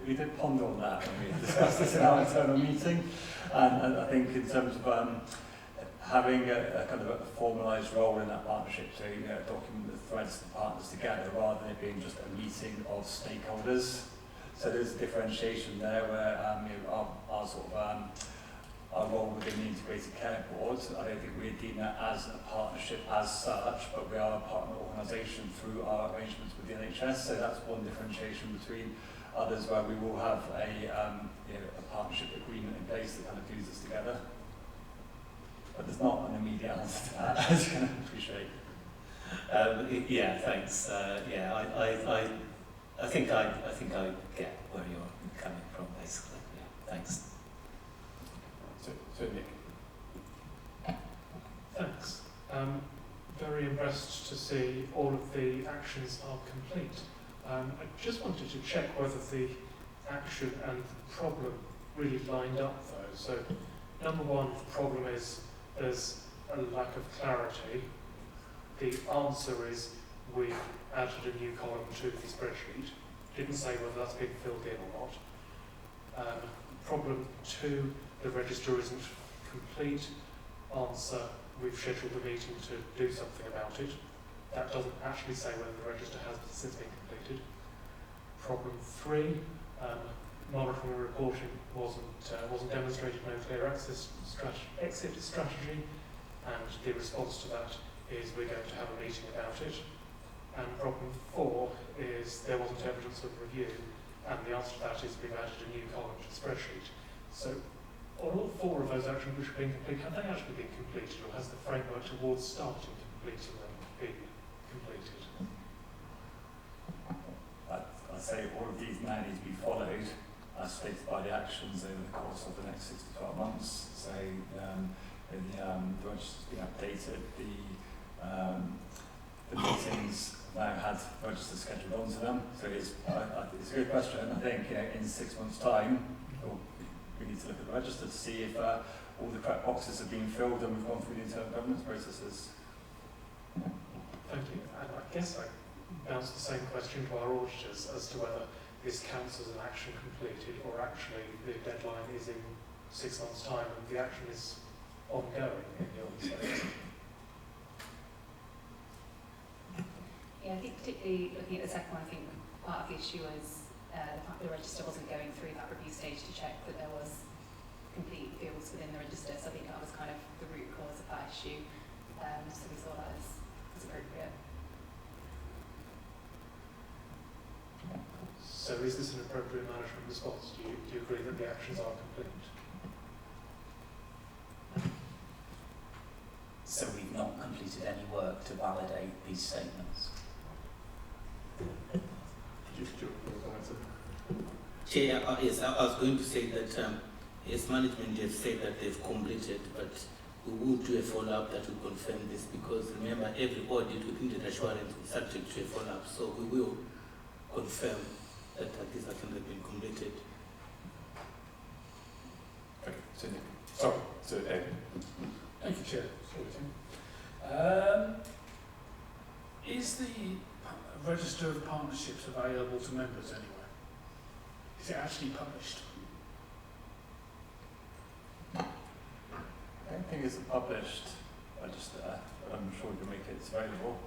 We did ponder on that when we discussed this in our internal meeting, and I think in terms of having a kind of a formalised role in that partnership to document the threads of the partners together rather than it being just a meeting of stakeholders. So there's a differentiation there where our sort of our role within the Integrated Care Board, I don't think we deem that as a partnership as such, but we are a partner organisation through our arrangements with the NHS, so that's one differentiation between others where we will have a partnership agreement in place that kind of glues us together. But there's not an immediate answer to that, as you can appreciate. Yeah, thanks. I think I get where you're coming from, basically. Yeah, thanks. So Nick. Thanks. Very impressed to see all of the actions are complete. I just wanted to check whether the action and the problem really lined up though. So number one, the problem is there's a lack of clarity. The answer is we've added a new column to the spreadsheet. Didn't say whether that's been filled in or not. Problem two, the register isn't complete. Answer, we've scheduled a meeting to do something about it. That doesn't actually say whether the register has since been completed. Problem three, monitoring and reporting wasn't demonstrated, no clear exit strategy, and the response to that is we're going to have a meeting about it. And problem four is there wasn't evidence of review, and the answer to that is we've added a new column to the spreadsheet. So on all four of those actions which have been complete, have they actually been completed, or has the framework towards starting completing them been completed? I'd say all of these now need to be followed as stated by the actions over the course of the next 6 to 12 months. So the register's been updated, the meetings now had registers scheduled onto them. So it's a good question. I think in 6 months' time, we need to look at the register to see if all the correct boxes have been filled and we've gone through the internal governance processes. Thank you. And I guess I bounce the same question to our auditors as to whether this counts as an action completed or actually the deadline is in 6 months' time and the action is ongoing in your inspection. Yeah, I think particularly looking at the second one, I think part of the issue was the fact the register wasn't going through that review stage to check that there was complete fields within the register. So I think that was kind of the root cause of that issue. So we saw that as appropriate. So is this an appropriate management response? Do you agree that the actions are complete? So we've not completed any work to validate these statements. Chair, yes, I was going to say that yes, management have said that they've completed, but we will do a follow-up that will confirm this because remember every audit within the assurance is subject to a follow-up, so we will confirm that these actions have been completed. Okay, Cindy. Sorry, so Ed. Thank you, Chair. Is the register of partnerships available to members anywhere? Is it actually published? I don't think it's published. I'm sure we can make it available.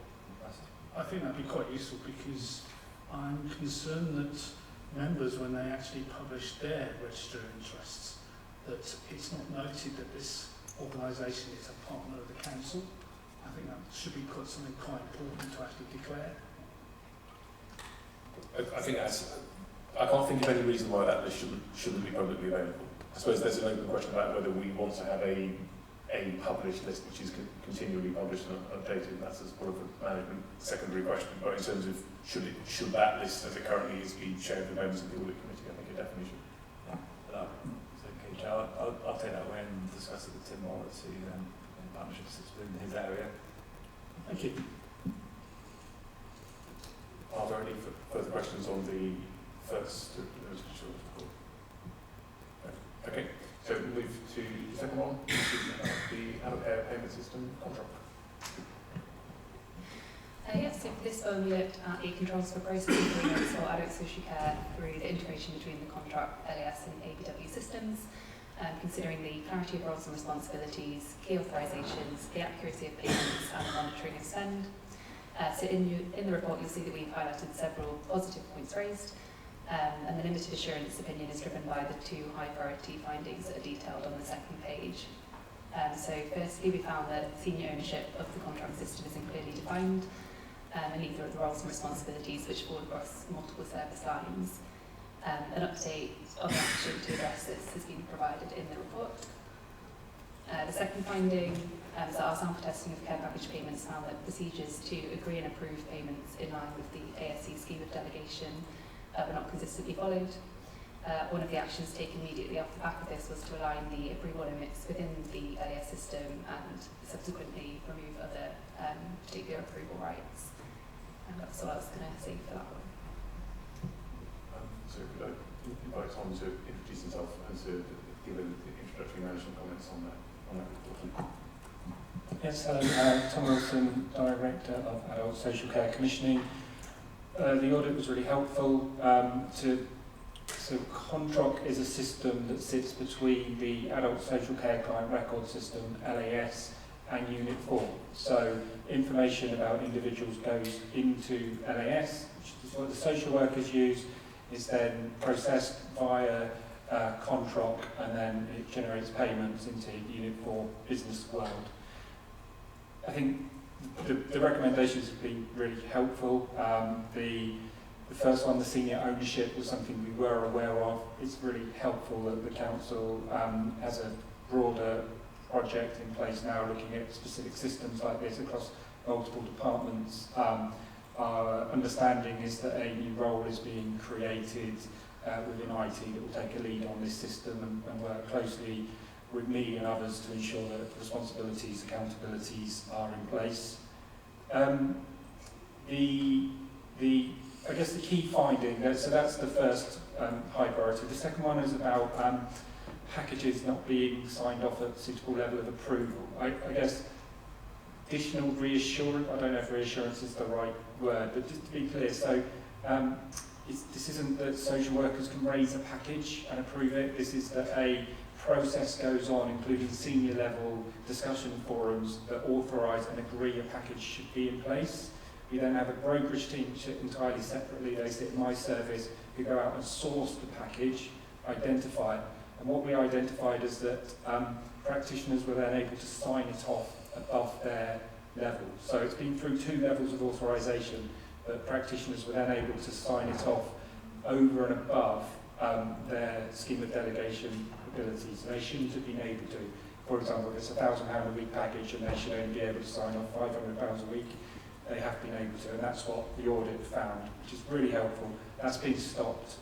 I think that'd be quite useful because I'm concerned that members, when they actually publish their register of interests, that it's not noted that this organisation is a partner of the council. I think that should be something quite important to actually declare. I think I can't think of any reason why that list shouldn't be publicly available. I suppose there's an open question about whether we want to have a published list which is continually published and updated. That's as part of a management secondary question. But in terms of should that list as it currently is be shared with members of the audit committee, I think it definitely should. Okay, Joe, I'll take that away and discuss it with Tim Morris, who in partnerships in his area. Thank you. Are there any further questions on the first resolution? Okay, so we'll move to the second one, which is the adult care payment system contract. Yes, so for this one we looked at the controls for processing payments for adult social care through the integration between the contract, LAS and ABW systems, considering the clarity of roles and responsibilities, key authorisations, the accuracy of payments and the monitoring of spend. So in the report you'll see that we've highlighted several positive points raised, and the limited assurance opinion is driven by the two high priority findings that are detailed on the second page. So firstly we found that senior ownership of the contract system isn't clearly defined, and neither are the roles and responsibilities which fall across multiple service lines. An update of action to address this has been provided in the report. The second finding is that our sample testing of care package payments found that procedures to agree and approve payments in line with the ASC scheme of delegation were not consistently followed. One of the actions taken immediately off the back of this was to align the approval limits within the LAS system and subsequently remove other particular approval rights. And that's all I was going to say for that one. So could I invite Tom to introduce himself and to give the introductory management comments on that report? Yes, hello, Tom Wilson, Director of Adult Social Care Commissioning. The audit was really helpful. So Controc is a system that sits between the Adult Social Care Client Record System, LAS, and Unit 4. So information about individuals goes into LAS, which is what the social workers use, is then processed via Controc, and then it generates payments into Unit 4 business world. I think the recommendations have been really helpful. The first one, the senior ownership, was something we were aware of. It's really helpful that the council has a broader project in place now looking at specific systems like this across multiple departments. Our understanding is that a new role is being created within IT that will take a lead on this system and work closely with me and others to ensure that responsibilities, accountabilities are in place. I guess the key finding, so that's the first high priority. The second one is about packages not being signed off at suitable level of approval. I guess additional reassurance, I don't know if reassurance is the right word, but just to be clear, so this isn't that social workers can raise a package and approve it. This is that a process goes on, including senior level discussion forums that authorise and agree a package should be in place. We then have a brokerage team entirely separately. They sit in my service, who go out and source the package, identify it. And what we identified is that practitioners were then able to sign it off above their level. So it's been through 2 levels of authorisation, but practitioners were then able to sign it off over and above their scheme of delegation abilities. They shouldn't have been able to. For example, if it's a £1,000 a week package and they should only be able to sign off £500 a week, they have been able to, and that's what the audit found, which is really helpful. That's been stopped.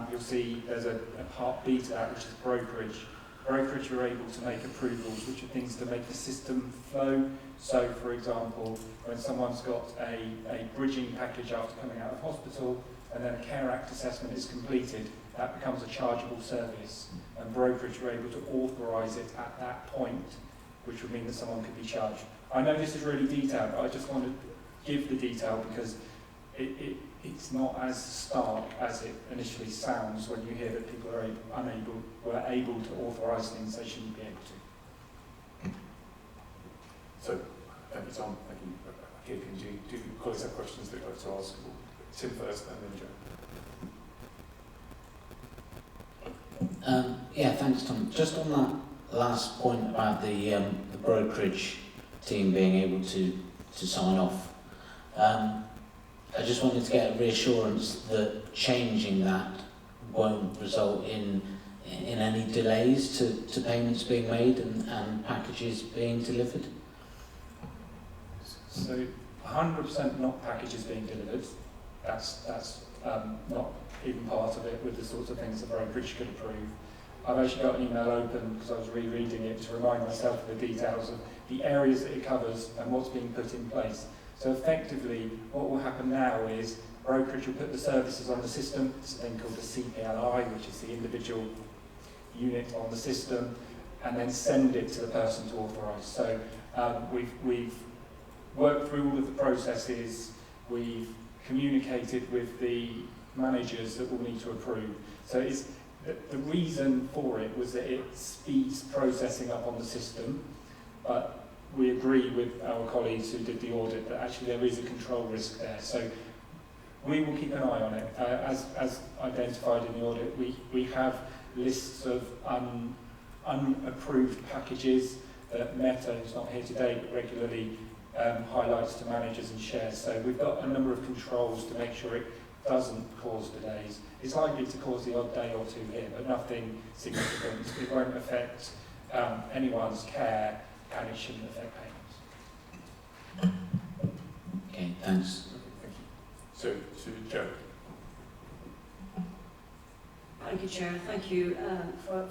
You'll see there's a part B to that, which is brokerage. Brokerage are able to make approvals, which are things to make the system flow. So, for example, when someone's got a bridging package after coming out of hospital, and then a Care Act assessment is completed, that becomes a chargeable service, and brokerage are able to authorise it at that point, which would mean that someone could be charged. I know this is really detailed, but I just want to give the detail because it's not as stark as it initially sounds when you hear that people are were able to authorise things they shouldn't be able to. So, thank you, Tom. Thank you, KPMG. Do colleagues have questions they'd like to ask? Tim first, and then Joe. Yeah, thanks, Tom. Just on that last point about the brokerage team being able to sign off, I just wanted to get a reassurance that changing that won't result in any delays to payments being made and packages being delivered. So 100% not packages being delivered. That's not even part of it with the sorts of things the brokerage could approve. I've actually got an email open because I was rereading it to remind myself of the details of the areas that it covers and what's being put in place. So effectively, what will happen now is brokerage will put the services on the system. It's a thing called the CPLI, which is the individual unit on the system, and then send it to the person to authorise. So we've worked through all of the processes. We've communicated with the managers that will need to approve. So it's, the reason for it was that it speeds processing up on the system, but we agree with our colleagues who did the audit that actually there is a control risk there. So we will keep an eye on it. As identified in the audit, we have lists of unapproved packages that Meta, who's not here today, but regularly highlights to managers and shares. So we've got a number of controls to make sure it doesn't cause delays. It's likely to cause the odd day or two here, but nothing significant. It won't affect anyone's care, and it shouldn't affect payments. Okay, thanks. Thank you. So, to Joe. Thank you, Chair. Thank you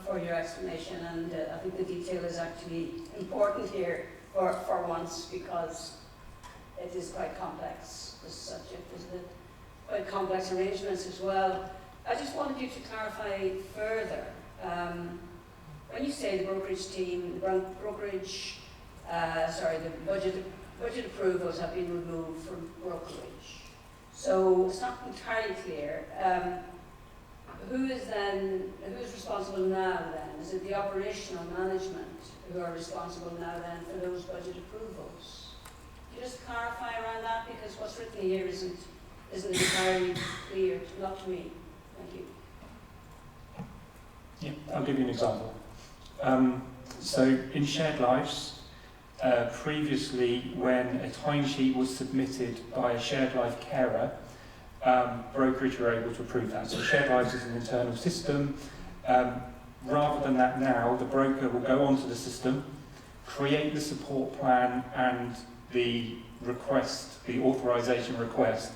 for your explanation, and I think the detail is actually important here for once, because it is quite complex, this subject, isn't it? Quite complex arrangements as well. I just wanted you to clarify further. When you say the brokerage team, the budget approvals have been removed from brokerage. So it's not entirely clear. Who's responsible now then? Is it the operational management who are responsible now then for those budget approvals? Can you just clarify around that, because what's written here isn't entirely clear, not to me. Thank you. Yeah, I'll give you an example. So in shared lives, previously when a timesheet was submitted by a shared life carer, brokerage were able to approve that. So shared lives is an internal system. Rather than that now, the broker will go onto the system, create the support plan and the request, the authorisation request.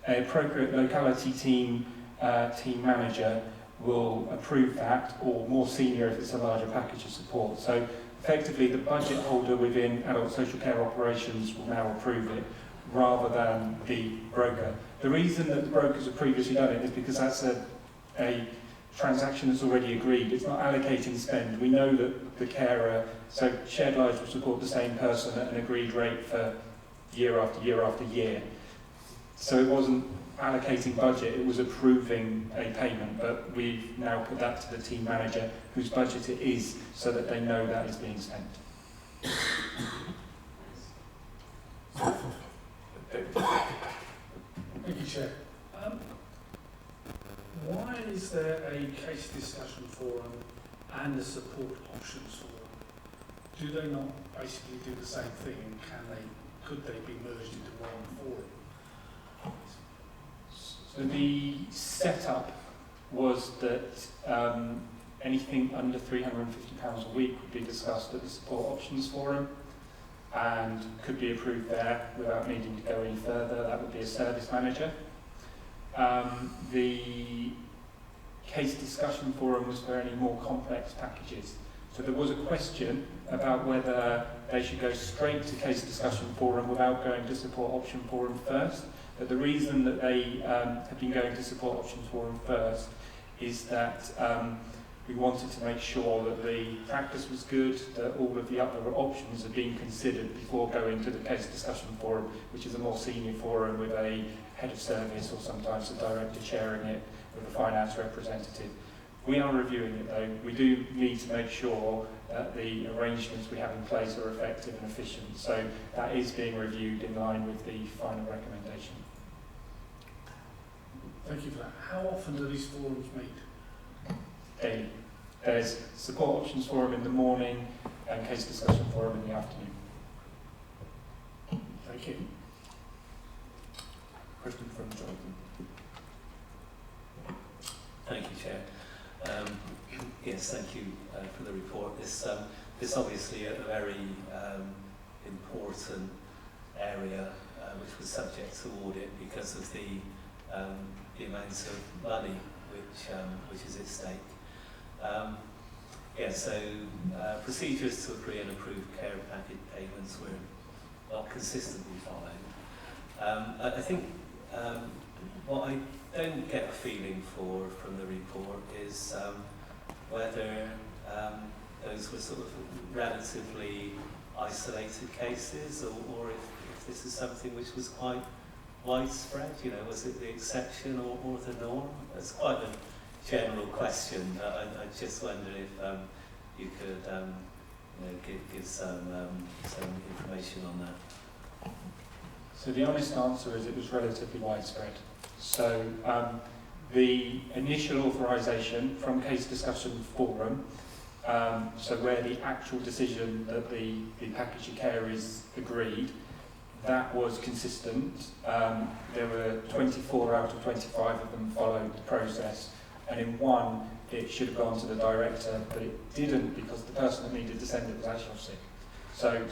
An appropriate locality team manager will approve that, or more senior if it's a larger package of support. So effectively the budget holder within adult social care operations will now approve it rather than the broker. The reason that the brokers have previously done it is because that's a transaction that's already agreed. It's not allocating spend. We know that the carer, so shared lives will support the same person at an agreed rate for year after year after year. So it wasn't allocating budget, it was approving a payment, but we've now put that to the team manager whose budget it is, so that they know that is being spent. Thank you, Chair. Why is there a case discussion forum and a support options forum? Do they not basically do the same thing, and could they be merged into one forum? So the setup was that anything under £350 a week would be discussed at the support options forum and could be approved there without needing to go any further. That would be a service manager. The case discussion forum was for any more complex packages. So there was a question about whether they should go straight to case discussion forum without going to support option forum first. But the reason that they have been going to support options forum first is that we wanted to make sure that the practice was good, that all of the other options are being considered before going to the case discussion forum, which is a more senior forum with a head of service or sometimes a director chairing it with a finance representative. We are reviewing it though. We do need to make sure that the arrangements we have in place are effective and efficient. So that is being reviewed in line with the final recommendation. Thank you for that. How often do these forums meet? Daily. There's support options forum in the morning and case discussion forum in the afternoon. Thank you. Question from Jonathan. Thank you, Chair. Yes, thank you for the report. This obviously a very important area which was subject to audit because of the amount of money which is at stake. So procedures to agree and approve care package payments were not consistently followed. I think what I don't get a feeling from the report is whether those were sort of relatively isolated cases or if this is something which was quite widespread, was it the exception or the norm? It's quite a general question. I just wonder if you could give some information on that. So the honest answer is it was relatively widespread. So the initial authorisation from case discussion forum, so where the actual decision that the package of care is agreed, that was consistent. There were 24 out of 25 of them followed the process, and in one it should have gone to the director, but it didn't because the person that needed to send it was actually off sick. So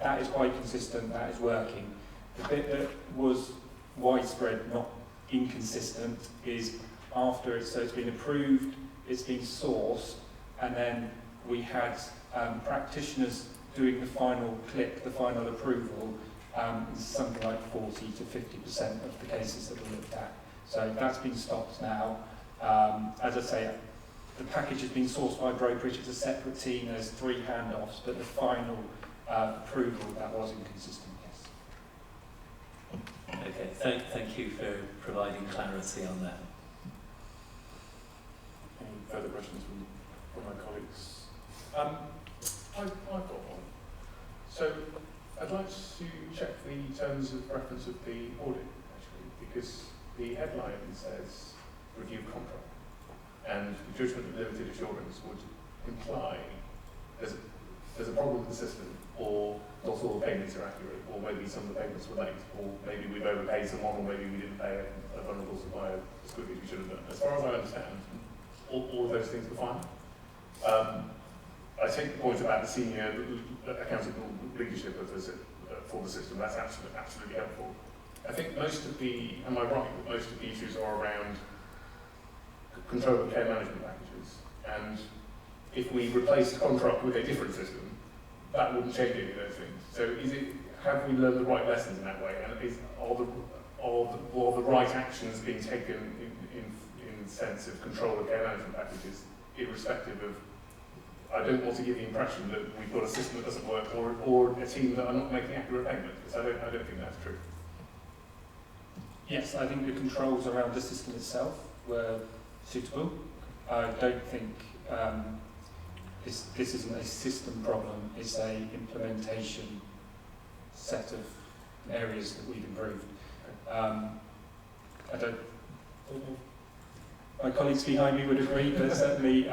that is quite consistent, that is working. The bit that was widespread, not inconsistent, is after it's been approved, it's been sourced, and then we had practitioners doing the final click, the final approval, something like 40 to 50% of the cases that were looked at. So that's been stopped now. As I say, the package has been sourced by brokerage, it's a separate team, there's 3 handoffs, but the final approval, that was inconsistent, yes. Okay, thank you for providing clarity on that. Any further questions from my colleagues? I've got one. So I'd like to check the terms of reference of the audit, actually, because the headline says review contract, and the judgment of limited assurance would imply there's a problem with the system, or not all the payments are accurate, or maybe some of the payments were late, or maybe we've overpaid someone, or maybe we didn't pay a vulnerable supplier as quickly as we should have done. As far as I understand, all of those things were fine. I take the point about the senior accountable leadership of for the system. That's absolutely helpful. I think most of the, am I right, that most of the issues are around control of care management packages, and if we replace the contract with a different system, that wouldn't change any of those things. So have we learned the right lessons in that way, and are the right actions being taken in the sense of control of care management packages, irrespective of, I don't want to give the impression that we've got a system that doesn't work, or a team that are not making accurate payment, because I don't think that's true. Yes, I think the controls around the system itself were suitable. I don't think this isn't a system problem, it's a implementation set of areas that we've improved. My colleagues behind me would agree, but certainly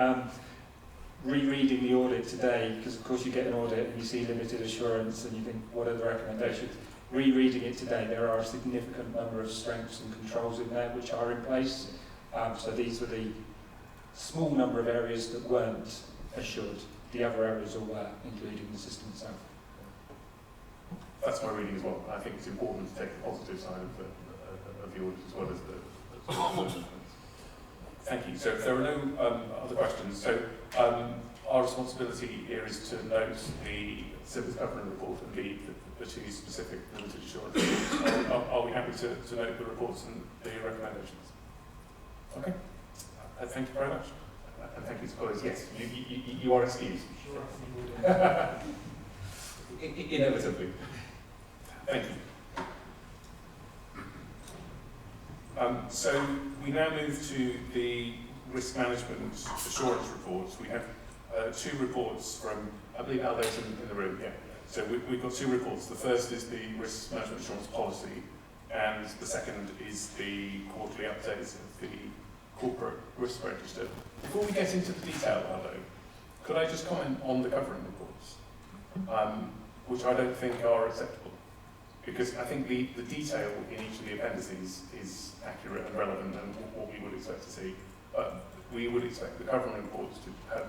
rereading the audit today, because of course you get an audit and you see limited assurance and you think, what are the recommendations? Rereading it today, there are a significant number of strengths and controls in there which are in place. So these were the small number of areas that weren't assured. The other areas all were, including the system itself. That's my reading as well. I think it's important to take the positive side of the audit as well as the Thank you. So if there are no other questions, so our responsibility here is to note the service covering report and the two specific limited assurance reports. Are we happy to note the reports and the recommendations? Okay. Thank you very much. And thank you to colleagues. Yes, you are excused. Inevitably. Thank you. So we now move to the risk management assurance reports. We have two reports from, I believe Aldo's in the room, yeah. So we've got two reports. The first is the risk management assurance policy, and the second is the quarterly updates of the corporate risk register. Before we get into the detail, Aldo, could I just comment on the covering reports, which I don't think are acceptable? Because I think the detail in each of the appendices is accurate and relevant and what we would expect to see. But we would expect the covering reports to have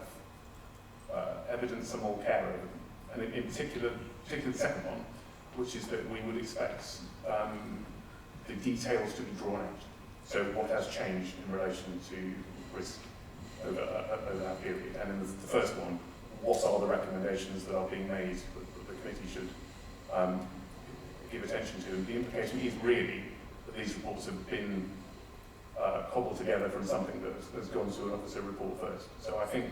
evidence and more care over them. And in particular the second one, which is that we would expect the details to be drawn out. So what has changed in relation to risk over that period. And in the first one, what are the recommendations that are being made that the committee should give attention to? And the implication is really that these reports have been cobbled together from something that has gone to an officer report first. So I think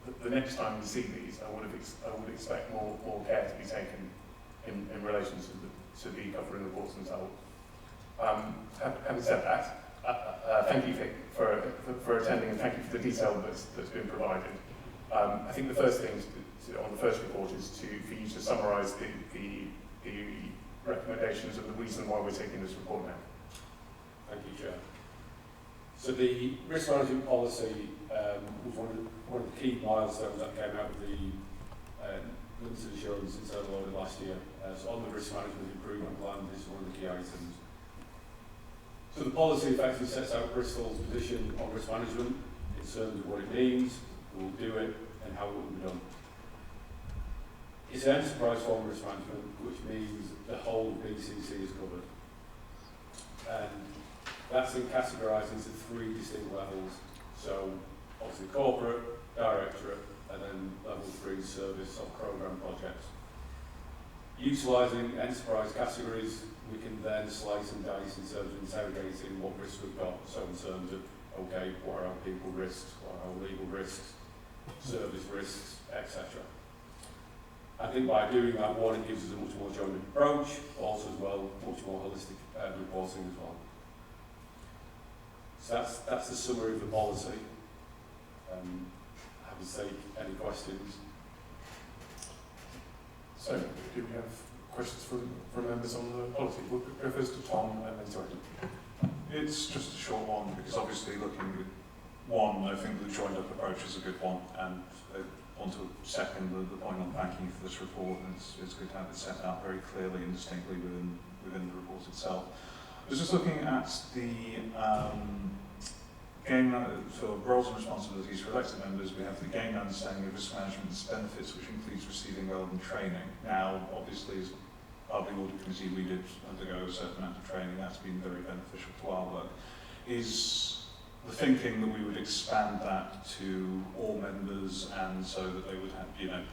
that the next time we see these, I would expect more care to be taken in relation to the covering reports themselves. Having said that, thank you for attending, and thank you for the detail that's been provided. I think the first thing on the first report is for you to summarise the recommendations and the reason why we're taking this report now. Thank you, Chair. So the risk management policy was one of the key milestones that came out of the limited assurance internal audit last year. So on the risk management improvement plan, this is one of the key items. So the policy effectively sets out Bristol's position on risk management in terms of what it means, who will do it, and how it will be done. It's an enterprise form of risk management, which means the whole BCC is covered. And that's been categorised into three distinct levels. So obviously corporate, directorate, and then level 3 service or programme projects. Utilising enterprise categories, we can then slice and dice in terms of interrogating what risks we've got. So in terms of, okay, what are our people risks, what are our legal risks, service risks, etc. I think by doing that, one, it gives us a much more joined approach, but also as well, much more holistic reporting as well. So that's the summary of the policy. Happy to take any questions. So, do we have questions from members on the policy? We'll go first to Tom and then to Adam. It's just a short one, because obviously looking at one, I think the joined up approach is a good one, and I want to second the point on thanking you for this report, and it's good to have it set out very clearly and distinctly within the report itself. I was just looking at the gain sort of roles and responsibilities for elected members. We have the gain understanding of risk management's benefits, which includes receiving relevant training. Now, obviously, as part of the audit committee, we did undergo a certain amount of training. That's been very beneficial to our work. Is the thinking that we would expand that to all members, and so that they would have,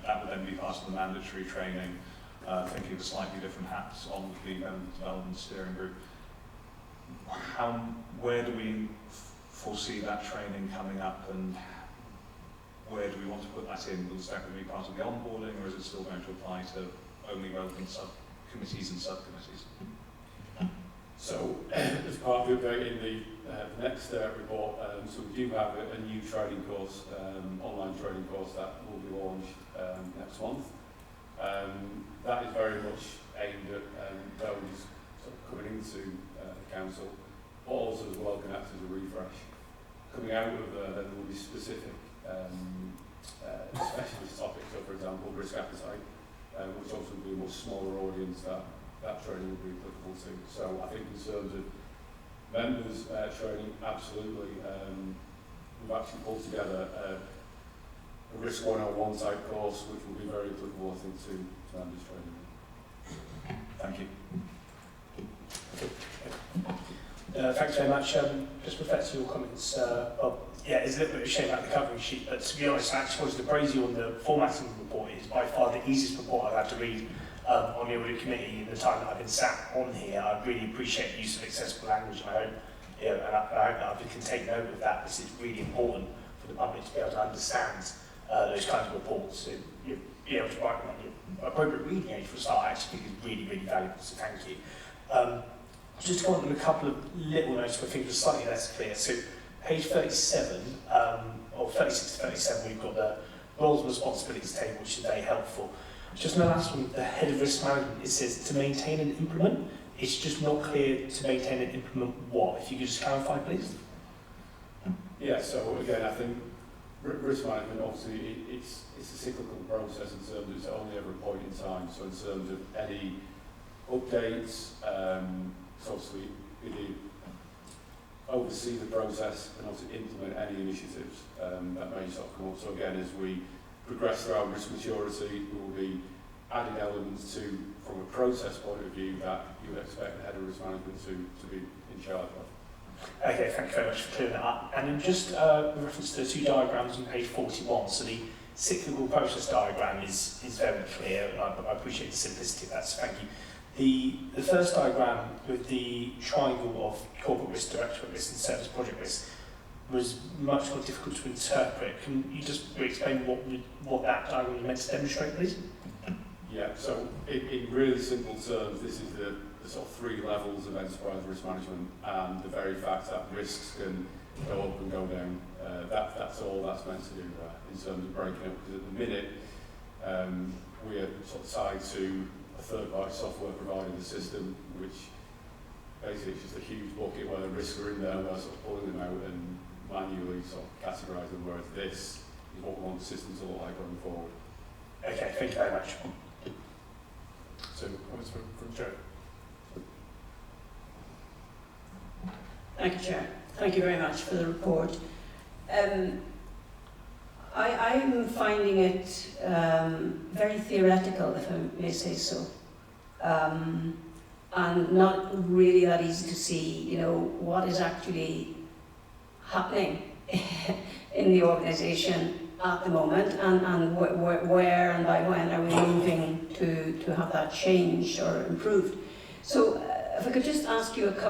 that would then be part of the mandatory training, thinking of a slightly different hats on the development steering group. Where do we foresee that training coming up, and where do we want to put that in? Is that going to be part of the onboarding, or is it still going to apply to only relevant subcommittees and subcommittees? So, as part of the update in the next report, so we do have a new training course, online training course that will be launched next month. That is very much aimed at those sort of coming into the council, but also as well can act as a refresh. Coming out of there, then there will be specific specialist topics, so for example, risk appetite, which also will be a much smaller audience that training will be applicable to. So I think in terms of members training, absolutely. We've actually pulled together a Risk 101 type course, which will be very applicable, I think, to members training. Thank you. Thanks very much. Just reflect to your comments. Yeah, it's a little bit of a shame about the covering sheet, but to be honest, I actually wanted to praise you on the formatting of the report. It's by far the easiest report I've had to read on the audit committee in the time that I've been sat on here. I really appreciate the use of accessible language, and I hope, you know, and I hope that I can take note of that, because it's really important for the public to be able to understand those kinds of reports. So you'll be able to write them at your appropriate reading age for a start. I actually think is really, really valuable, so thank you. Just to go on with a couple of little notes where things were slightly less clear. So page 37, or 36 to 37, we've got the roles and responsibilities table, which is very helpful. Just in the last one, the head of risk management, it says to maintain and implement. It's just not clear to maintain and implement what. If you could just clarify, please. Yeah, so again, I think risk management, obviously, it's a cyclical process in terms of it's only ever a point in time. So in terms of any updates, so obviously we do oversee the process and obviously implement any initiatives that may sort of come up. So again, as we progress through our risk maturity, we will be adding elements to, from a process point of view, that you would expect the head of risk management to be in charge of. Okay, thank you very much for clearing that up. And then just in reference to the two diagrams on page 41, so the cyclical process diagram is very clear, and I appreciate the simplicity of that, so thank you. The first diagram with the triangle of corporate risk, directorate risk and service project risk was much more difficult to interpret. Can you just explain what that diagram is meant to demonstrate, please? Yeah, so in really simple terms, this is the sort of three levels of enterprise risk management, and the very fact that risks can go up and go down. That's all that's meant to do in terms of breaking up, because at the minute we are sort of tied to a third-party software providing the system, which basically is just a huge bucket where the risks are in there, and we're sort of pulling them out and manually sort of categorise them, whereas this is what we want the system to look like going forward. Okay, thank you very much. So, comments from Joe. Thank you, Chair. Thank you very much for the report. I'm finding it very theoretical, if I may say so, and not really that easy to see, you know, what is actually happening in the organisation at the moment, and where and by when are we moving to have that changed or improved. So if I could just ask you for a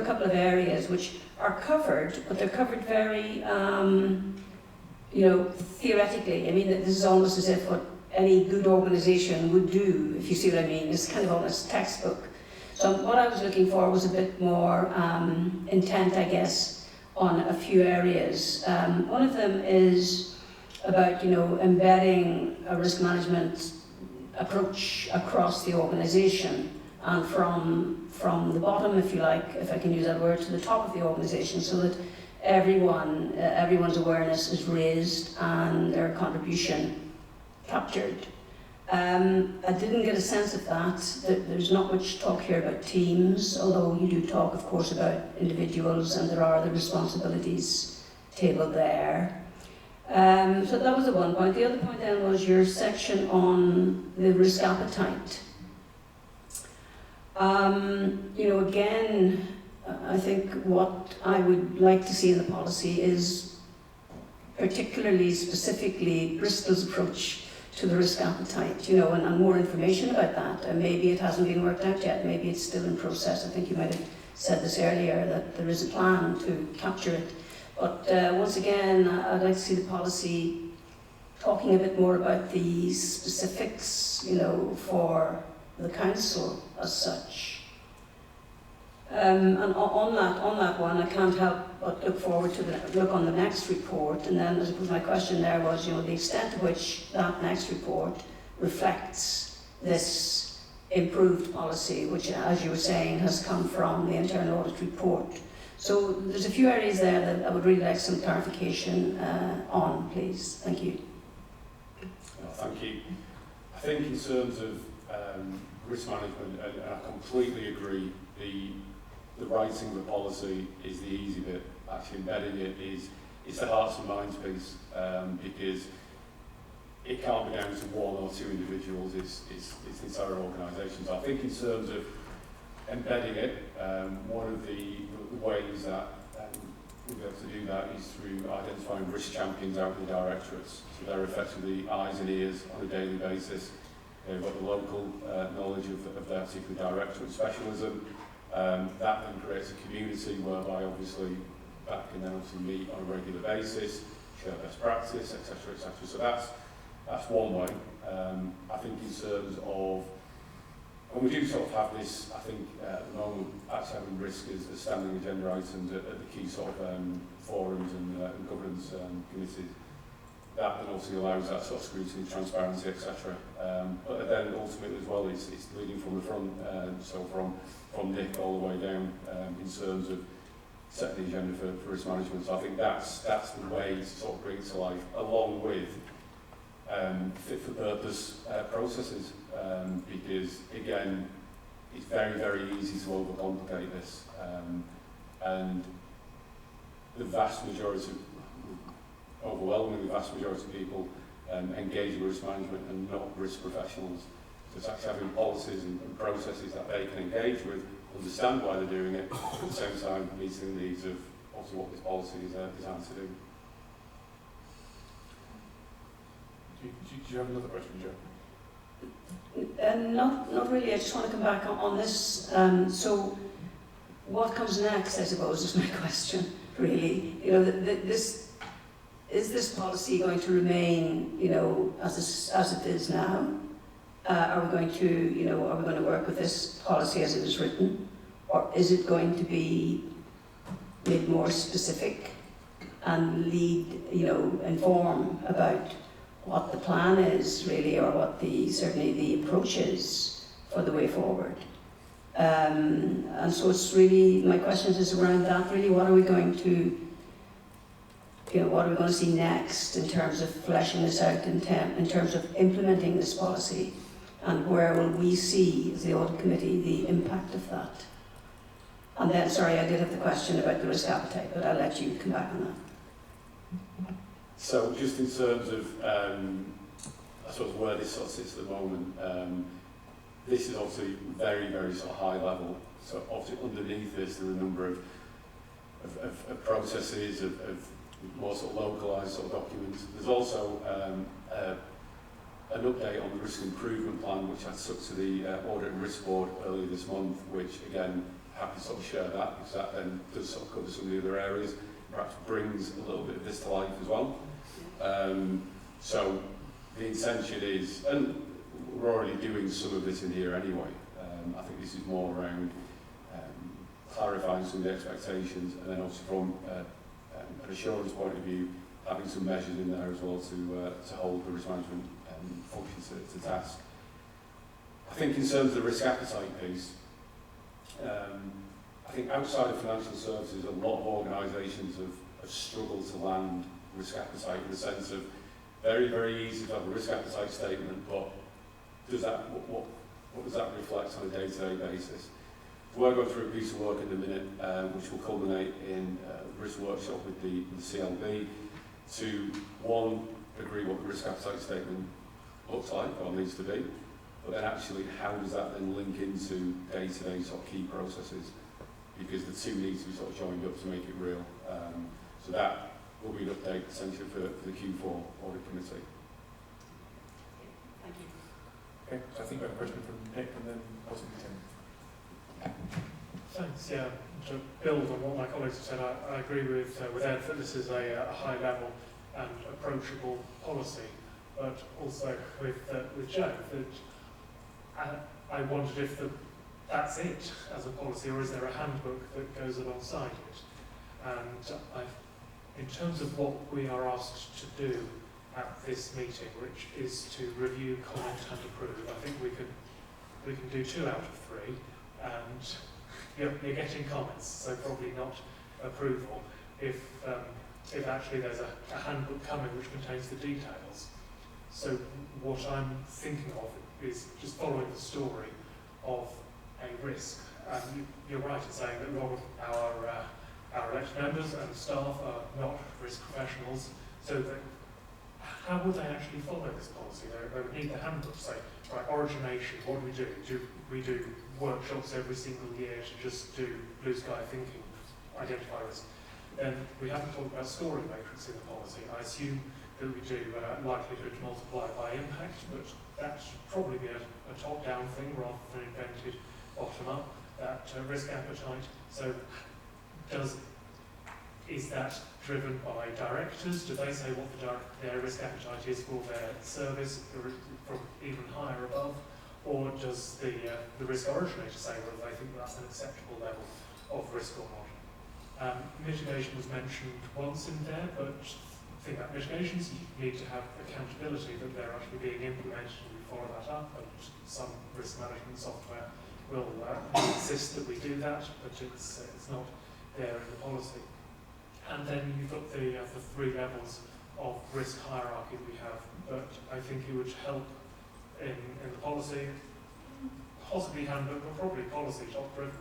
couple of areas which are covered, but they're covered very, you know, theoretically. I mean, this is almost as if what any good organisation would do, if you see what I mean. It's kind of almost textbook. So what I was looking for was a bit more intent, I guess, on a few areas. One of them is about, you know, embedding a risk management approach across the organisation, and from the bottom, if you like, if I can use that word, to the top of the organisation, so that everyone's awareness is raised and their contribution captured. I didn't get a sense of that. There's not much talk here about teams, although you do talk, of course, about individuals, and there are the responsibilities tabled there. So that was the one point. The other point then was your section on the risk appetite. You know, again, I think what I would like to see in the policy is particularly, specifically, Bristol's approach to the risk appetite, you know, and more information about that. And maybe it hasn't been worked out yet, maybe it's still in process. I think you might have said this earlier, that there is a plan to capture it. But once again, I'd like to see the policy talking a bit more about the specifics, you know, for the council as such. And on that one, I can't help but look forward to look on the next report. And then I suppose my question there was, you know, the extent to which that next report reflects this improved policy, which, as you were saying, has come from the internal audit report. So there's a few areas there that I would really like some clarification on, please. Thank you. Thank you. I think in terms of risk management, and I completely agree, the writing of the policy is the easy bit. Actually embedding it is the hearts and minds piece, because it can't be down to one or two individuals, it's the entire organisation. So I think in terms of embedding it. One of the ways that we'll be able to do that is through identifying risk champions out in the directorates. So they're effectively eyes and ears on a daily basis. They've got the local knowledge of their particular directorate specialism. That then creates a community whereby obviously that can then obviously meet on a regular basis, share best practice, etc., etc. So that's one way. I think in terms of, and we do sort of have this, I think at the moment, actually having risk as standing agenda items at the key sort of forums and governance committees. That then obviously allows that sort of scrutiny, transparency, etc. But then ultimately as well, it's leading from the front, so from Nick all the way down in terms of setting the agenda for risk management. So I think that's the way to sort of bring it to life, along with fit for purpose processes, because again, it's very, very easy to overcomplicate this, and the vast majority, overwhelmingly vast majority of people engage in risk management and not risk professionals. So it's actually having policies and processes that they can engage with, understand why they're doing it, at the same time meeting the needs of obviously what this policy is designed to do. Do you have another question, Jo? Not really. I just want to come back on this. So, what comes next, I suppose, is my question. Really, you know, is this policy going to remain, you know, as it is now? Are we going to work with this policy as it is written, or is it going to be made more specific and inform about what the plan is really, or what certainly the approach is for the way forward? And so it's really, my question is around that really. What are we going to see next in terms of fleshing this out, in terms of implementing this policy, and where will we see, as the Audit Committee, the impact of that? And then, sorry, I did have the question about the risk appetite, but I'll let you come back on that. So just in terms of, I suppose, where this sort of sits at the moment, this is obviously very, very sort of high level. So obviously underneath this there are a number of processes, of more sort of localised sort of documents. There's also an update on the risk improvement plan, which I took to the Audit and Risk Board earlier this month, which again, happy to sort of share that, because that then does sort of cover some of the other areas, perhaps brings a little bit of this to life as well. So the intention is, and we're already doing some of this in here anyway, I think this is more around clarifying some of the expectations, and then also from an assurance point of view, having some measures in there as well to hold the risk management function to task. I think in terms of the risk appetite piece, I think outside of financial services, a lot of organisations have struggled to land risk appetite in the sense of very, very easy to have a risk appetite statement, but does that, what does that reflect on a day-to-day basis? So we're going through a piece of work in a minute, which will culminate in a risk workshop with the CLB to, one, agree what the risk appetite statement looks like or needs to be, but then actually how does that then link into day-to-day sort of key processes, because the two need to be sort of joined up to make it real. So that will be an update essentially for the Q4 Audit Committee. Thank you. Okay, so I think we have a question from Nick and then possibly Tim. Thanks. Yeah, to build on what my colleagues have said, I agree with Ed that this is a high level and approachable policy, but also with Jo that I wondered if that's it as a policy, or is there a handbook that goes alongside it? And in terms of what we are asked to do at this meeting, which is to review, comment and approve, I think we can do 2 out of 3, and you're getting comments, so probably not approval, if actually there's a handbook coming which contains the details. So what I'm thinking of is just following the story of a risk. And you're right in saying that a lot of our elected members and staff are not risk professionals, so that how would they actually follow this policy? They would need the handbook to say, right, origination, what do? Do we do workshops every single year to just do blue sky thinking, identify risk. Then we haven't talked about scoring matrix in the policy. I assume that we do likelihood multiplied by impact, but that should probably be a top-down thing rather than invented bottom-up. That risk appetite. So, is that driven by directors? Do they say what their risk appetite is for their service from even higher above? Or does the risk originator say whether they think that's an acceptable level of risk or not? Mitigation was mentioned once in there, but the thing about mitigations, you need to have accountability that they're actually being implemented and we follow that up, and some risk management software will insist that we do that, but it's not there in the policy. And then you've got the 3 levels of risk hierarchy that we have, but I think it would help in the policy, possibly handbook, but probably policy top driven.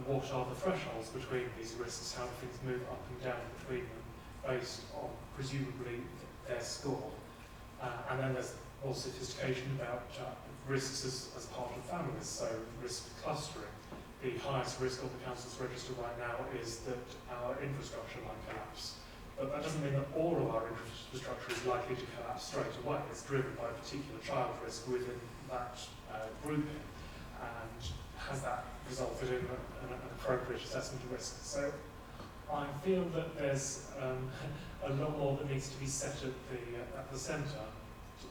What are the thresholds between these risks? How do things move up and down between them based on presumably their score? And then there's more sophistication about risks as part of families, so risk clustering. The highest risk on the council's register right now is that our infrastructure might collapse. But that doesn't mean that all of our infrastructure is likely to collapse straight away. It's driven by a particular child risk within that grouping. And has that resulted in an appropriate assessment of risk? So I feel that there's a lot more that needs to be set at the centre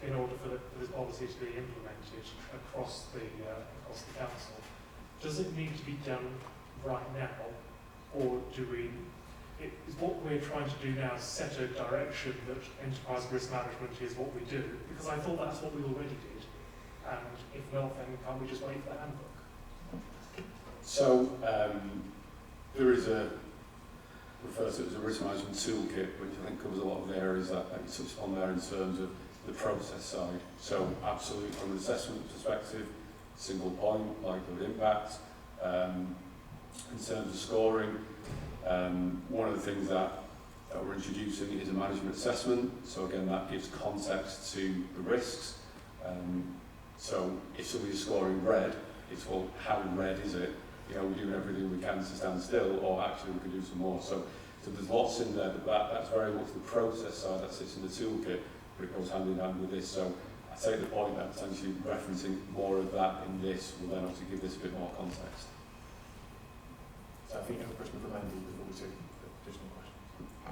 in order for this policy to be implemented across the council. Does it need to be done right now, or is what we're trying to do now set a direction that enterprise risk management is what we do? Because I thought that's what we already did, and if not, then can't we just wait for the handbook? So there is refers to it as a risk management toolkit, which I think covers a lot of the areas that you touched on there in terms of the process side. So absolutely from an assessment perspective, single point, likelihood impact. In terms of scoring, one of the things that we're introducing is a management assessment. So again, that gives context to the risks. So if somebody's scoring red, it's, well, how red is it? You know, we're doing everything we can to stand still, or actually we can do some more. So there's lots in there, that's very much the process side that sits in the toolkit, but it goes hand in hand with this. So I take the point that potentially referencing more of that in this will then obviously give this a bit more context. So I think you have a question for Mandy before we take additional questions.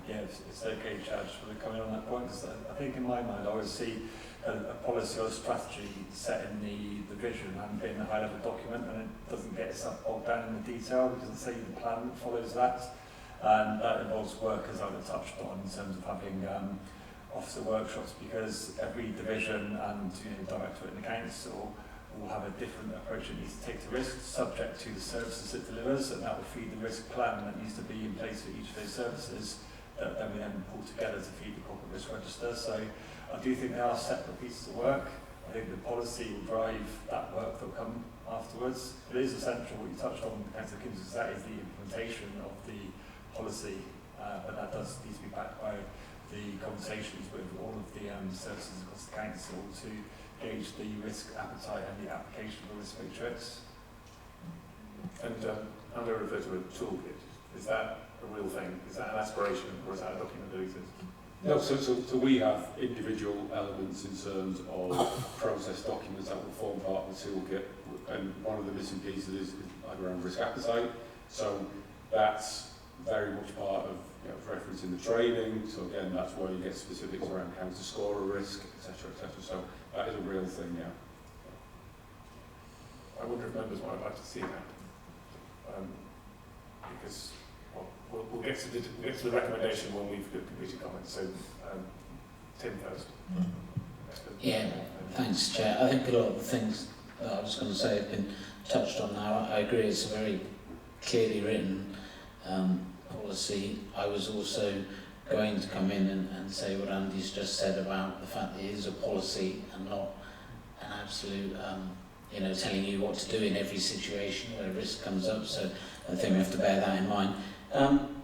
Yeah, it's okay, Chad, for coming on that point, because I think in my mind I always see a policy or a strategy set in the vision and being a high-level document, and it doesn't get itself bogged down in the detail. It doesn't say the plan that follows that, and that involves work, as I've touched on, in terms of having officer workshops, because every division and directorate in the council will have a different approach it needs to take to risk, subject to the services it delivers, and that will feed the risk plan that needs to be in place for each of those services that then we then pull together to feed the corporate risk register. So I do think they are separate pieces of work. I think the policy will drive that work that will come afterwards. It is essential what you touched on, Councillor Kimms, because that is the implementation of the policy, but that does need to be backed by the conversations with all of the services across the council to gauge the risk appetite and the application of the risk matrix. And I'm going to refer to a toolkit. Is that a real thing? Is that an aspiration, or is that a document that exists? No, so we have individual elements in terms of process documents that will form part of the toolkit, and one of the missing pieces is around risk appetite. So that's very much part of referencing the training. So again, that's where you get specifics around how to score a risk, etc., etc. So that is a real thing, yeah. I wonder if members might like to see that, because we'll get to the recommendation when we've completed comments. So Tim first. Yeah, thanks, Chair. I think a lot of the things that I was going to say have been touched on now. I agree it's a very clearly written policy. I was also going to come in and say what Andy's just said about the fact that it is a policy and not an absolute, telling you what to do in every situation where risk comes up. So I think we have to bear that in mind.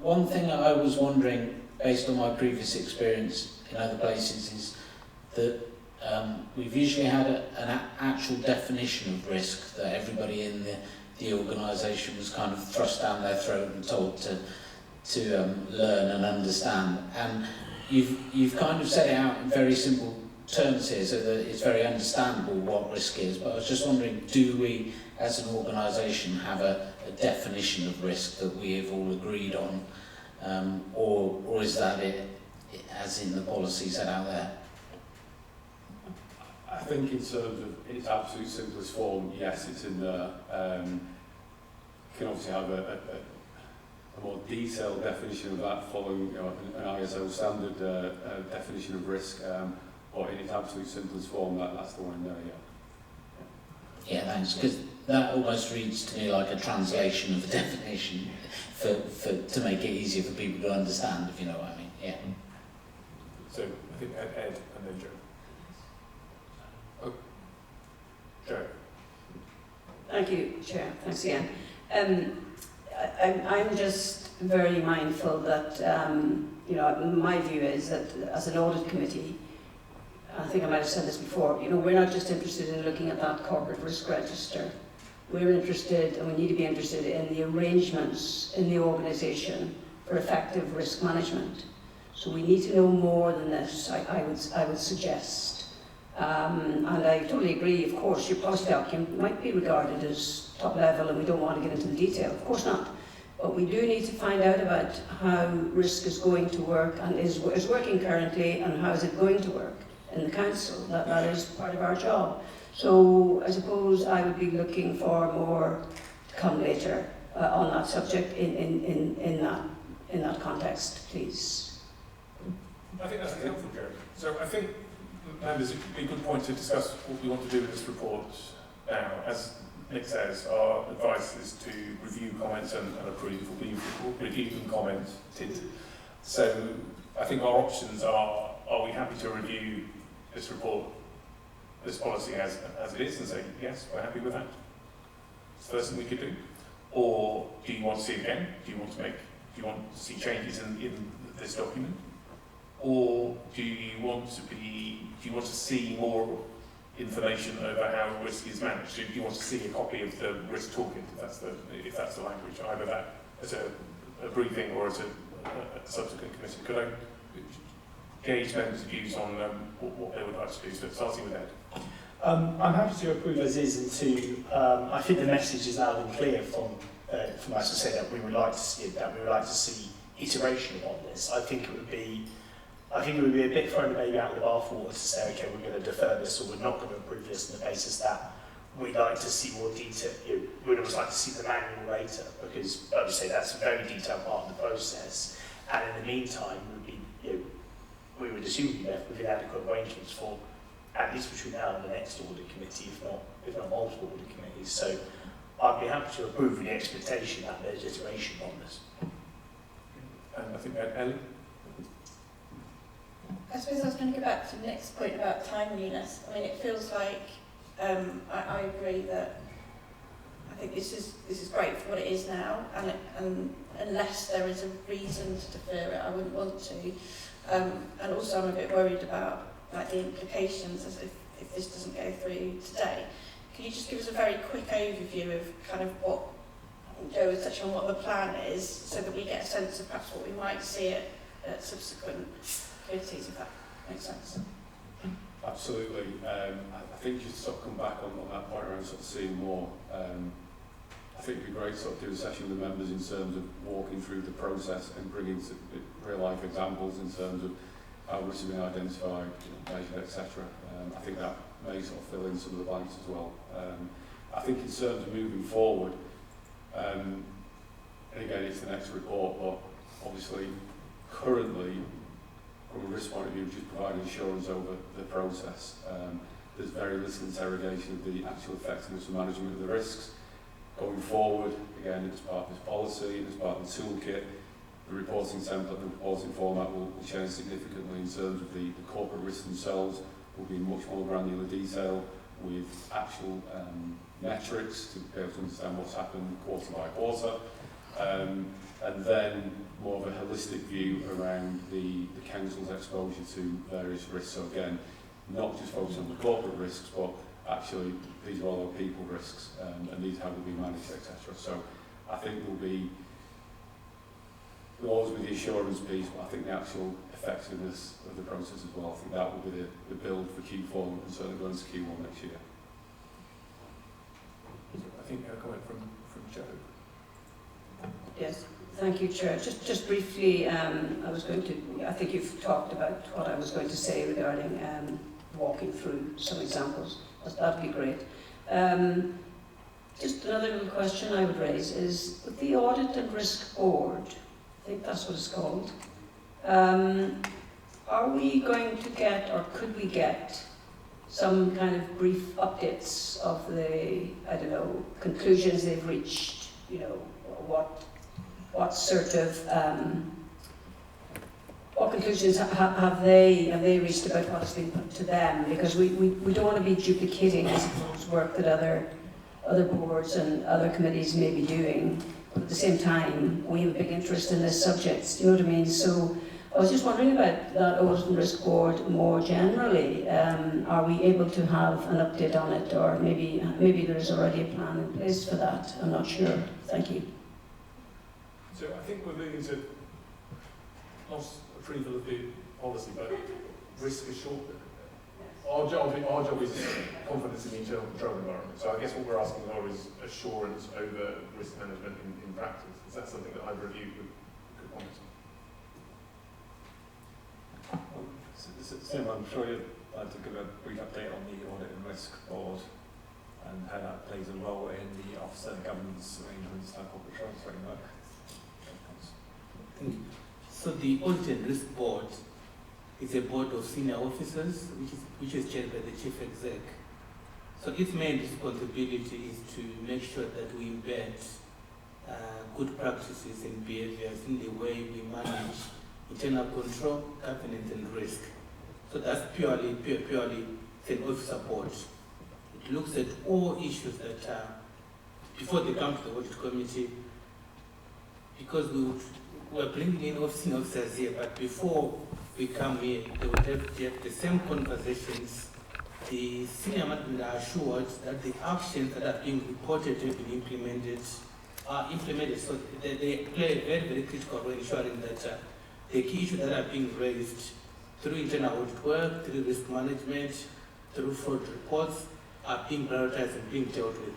One thing I was wondering, based on my previous experience in other places, is that we've usually had an actual definition of risk that everybody in the organisation was kind of thrust down their throat and told to learn and understand. And you've kind of set it out in very simple terms here so that it's very understandable what risk is. But I was just wondering, do we as an organisation have a definition of risk that we have all agreed on, or is that it as in the policy set out there? I think in terms of its absolute simplest form, yes, it's in there. You can obviously have a more detailed definition of that following an ISO standard definition of risk, but in its absolute simplest form, that's the one in there, yeah. Yeah, thanks, because that almost reads to me like a translation of the definition to make it easier for people to understand, if you know what I mean. Yeah. So I think Ed and then Joe. Oh, Joe. Thank you, Chair. Thanks again. I'm just very mindful that, my view is that as an audit committee, I think I might have said this before, we're not just interested in looking at that corporate risk register. We're interested, and we need to be interested in the arrangements in the organisation for effective risk management. So we need to know more than this, I would suggest. And I totally agree, of course, your policy document might be regarded as top level and we don't want to get into the detail, of course not. But we do need to find out about how risk is going to work and is working currently and how is it going to work in the council. That is part of our job. So I suppose I would be looking for more to come later on that subject in that context, please. I think that's helpful, Joe. So I think, members, it would be a good point to discuss what we want to do with this report now. As Nick says, our advice is to review comments and approve. We'll review and commented. So I think our options are we happy to review this report, this policy as it is, and say, yes, we're happy with that? It's the first thing we could do. Or do you want to see it again? Do you want to see changes in this document? Or do you want to see more information over how risk is managed? Do you want to see a copy of the risk toolkit, if that's the language, either that as a briefing or as a subsequent committee? Could I gauge members' views on what they would like to do? So starting with Ed. I'm happy to approve as is, and I think the message is loud and clear from us to say that we would like to see it, that we would like to see iteration on this. I think it would be a bit throwing the baby out with the bathwater to say, okay, we're going to defer this or we're not going to approve this on the basis that we'd like to see more detail. We'd always like to see the manual later, because, like I say, that's a very detailed part of the process. And in the meantime, we would assume we'd be left with inadequate arrangements for at least between now and the next audit committee, if not multiple audit committees. So I'd be happy to approve with the expectation that there's iteration on this. And I think Ellie? I suppose I was going to go back to Nick's point about timeliness. I mean, it feels like I agree that I think this is great for what it is now, and unless there is a reason to defer it, I wouldn't want to. And also, I'm a bit worried about the implications as if this doesn't go through today. Can you just give us a very quick overview of kind of what Joe was touching on, what the plan is, so that we get a sense of perhaps what we might see at subsequent committees, if that makes sense? Absolutely. I think just sort of come back on that point around sort of seeing more. I think it'd be great to sort of do a session with the members in terms of walking through the process and bringing real life examples in terms of how risks have been identified, measured, etc. I think that may sort of fill in some of the blanks as well. I think in terms of moving forward, and again it's the next report, but obviously currently from a risk point of view, just providing assurance over the process. There's very little interrogation of the actual effectiveness of management of the risks. Going forward, again, it's part of this policy, it's part of the toolkit. The reporting template and the reporting format will change significantly in terms of the corporate risks themselves. Will be in much more granular detail with actual metrics to be able to understand what's happened quarter by quarter. And then more of a holistic view around the council's exposure to various risks. So again, not just focus on the corporate risks, but actually these are all our people risks, and these how they'll be managed, etc. So I think there'll always be the assurance piece, but I think the actual effectiveness of the process as well, I think that will be the build for Q4 and certainly going into Q1 next year. I think a comment from Joe. Yes, thank you, Chair. Just briefly, I think you've talked about what I was going to say regarding walking through some examples. That would be great. Just another little question I would raise is, with the Audit and Risk Board, I think that's what it's called, are we going to get, or could we get, some kind of brief updates of the, I don't know, conclusions they've reached, you know, what sort of, what conclusions have they reached about what has been put to them? Because we don't want to be duplicating, I suppose, work that other boards and other committees may be doing. But at the same time, we have a big interest in this subject, do you know what I mean? So I was just wondering about that Audit and Risk Board more generally. Are we able to have an update on it, or maybe there's already a plan in place for that? I'm not sure. Thank you. So I think we're moving to not approval of the policy, but risk assurance. Our job is confidence in the internal control environment. So I guess what we're asking for is assurance over risk management in practice. Is that something that either of you could comment on? Sim, I'm sure you'd like to give a brief update on the Audit and Risk Board and how that plays a role in the officer governance arrangements and corporate assurance framework. So the Audit and Risk Board is a board of senior officers which is chaired by the Chief Exec. So its main responsibility is to make sure that we embed good practices and behaviors in the way we manage internal control, governance and risk. So that's purely an officer board. It looks at all issues that before they come to the audit committee, because we're bringing in senior officers here, but before we come here, they would have to have the same conversations. The senior management are assured that the actions that are being reported have been implemented are implemented. So they play a very, very critical role in ensuring that the key issues that are being raised through internal audit work, through risk management, through fraud reports are being prioritized and being dealt with.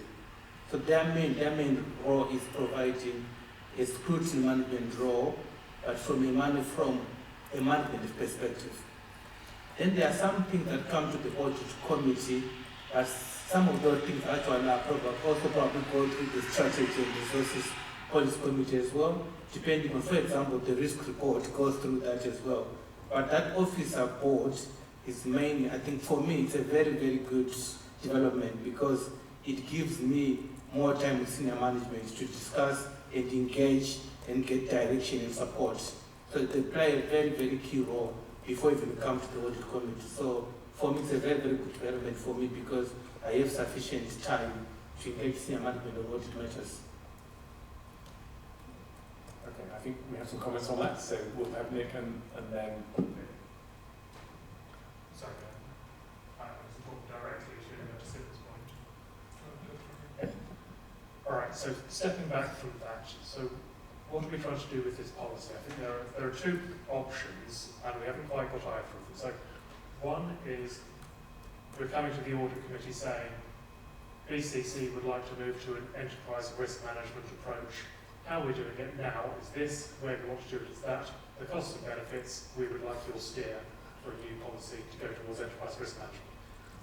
So their main role is providing a scrutiny management role, but from a management perspective. Then there are some things that come to the audit committee, but some of those things actually are probably go through the strategy and resources policy committee as well, depending on, for example, the risk report goes through that as well. But that officer board is mainly, I think for me, it's a very, very good development because it gives me more time with senior management to discuss and engage and get direction and support. So they play a very, very key role before even we come to the audit committee. So for me, it's a very, very good development for me because I have sufficient time to engage senior management on audit matters. Okay, I think we have some comments on that, so we'll have Nick and then... Sorry, I was talking directly to Sim's point. Alright, so stepping back from that, so what are we trying to do with this policy? I think there are two options, and we haven't quite got either of them. So one is we're coming to the audit committee saying BCC would like to move to an enterprise risk management approach. How we're doing it now is this, where we want to do it is that. The costs and benefits, we would like your steer for a new policy to go towards enterprise risk management.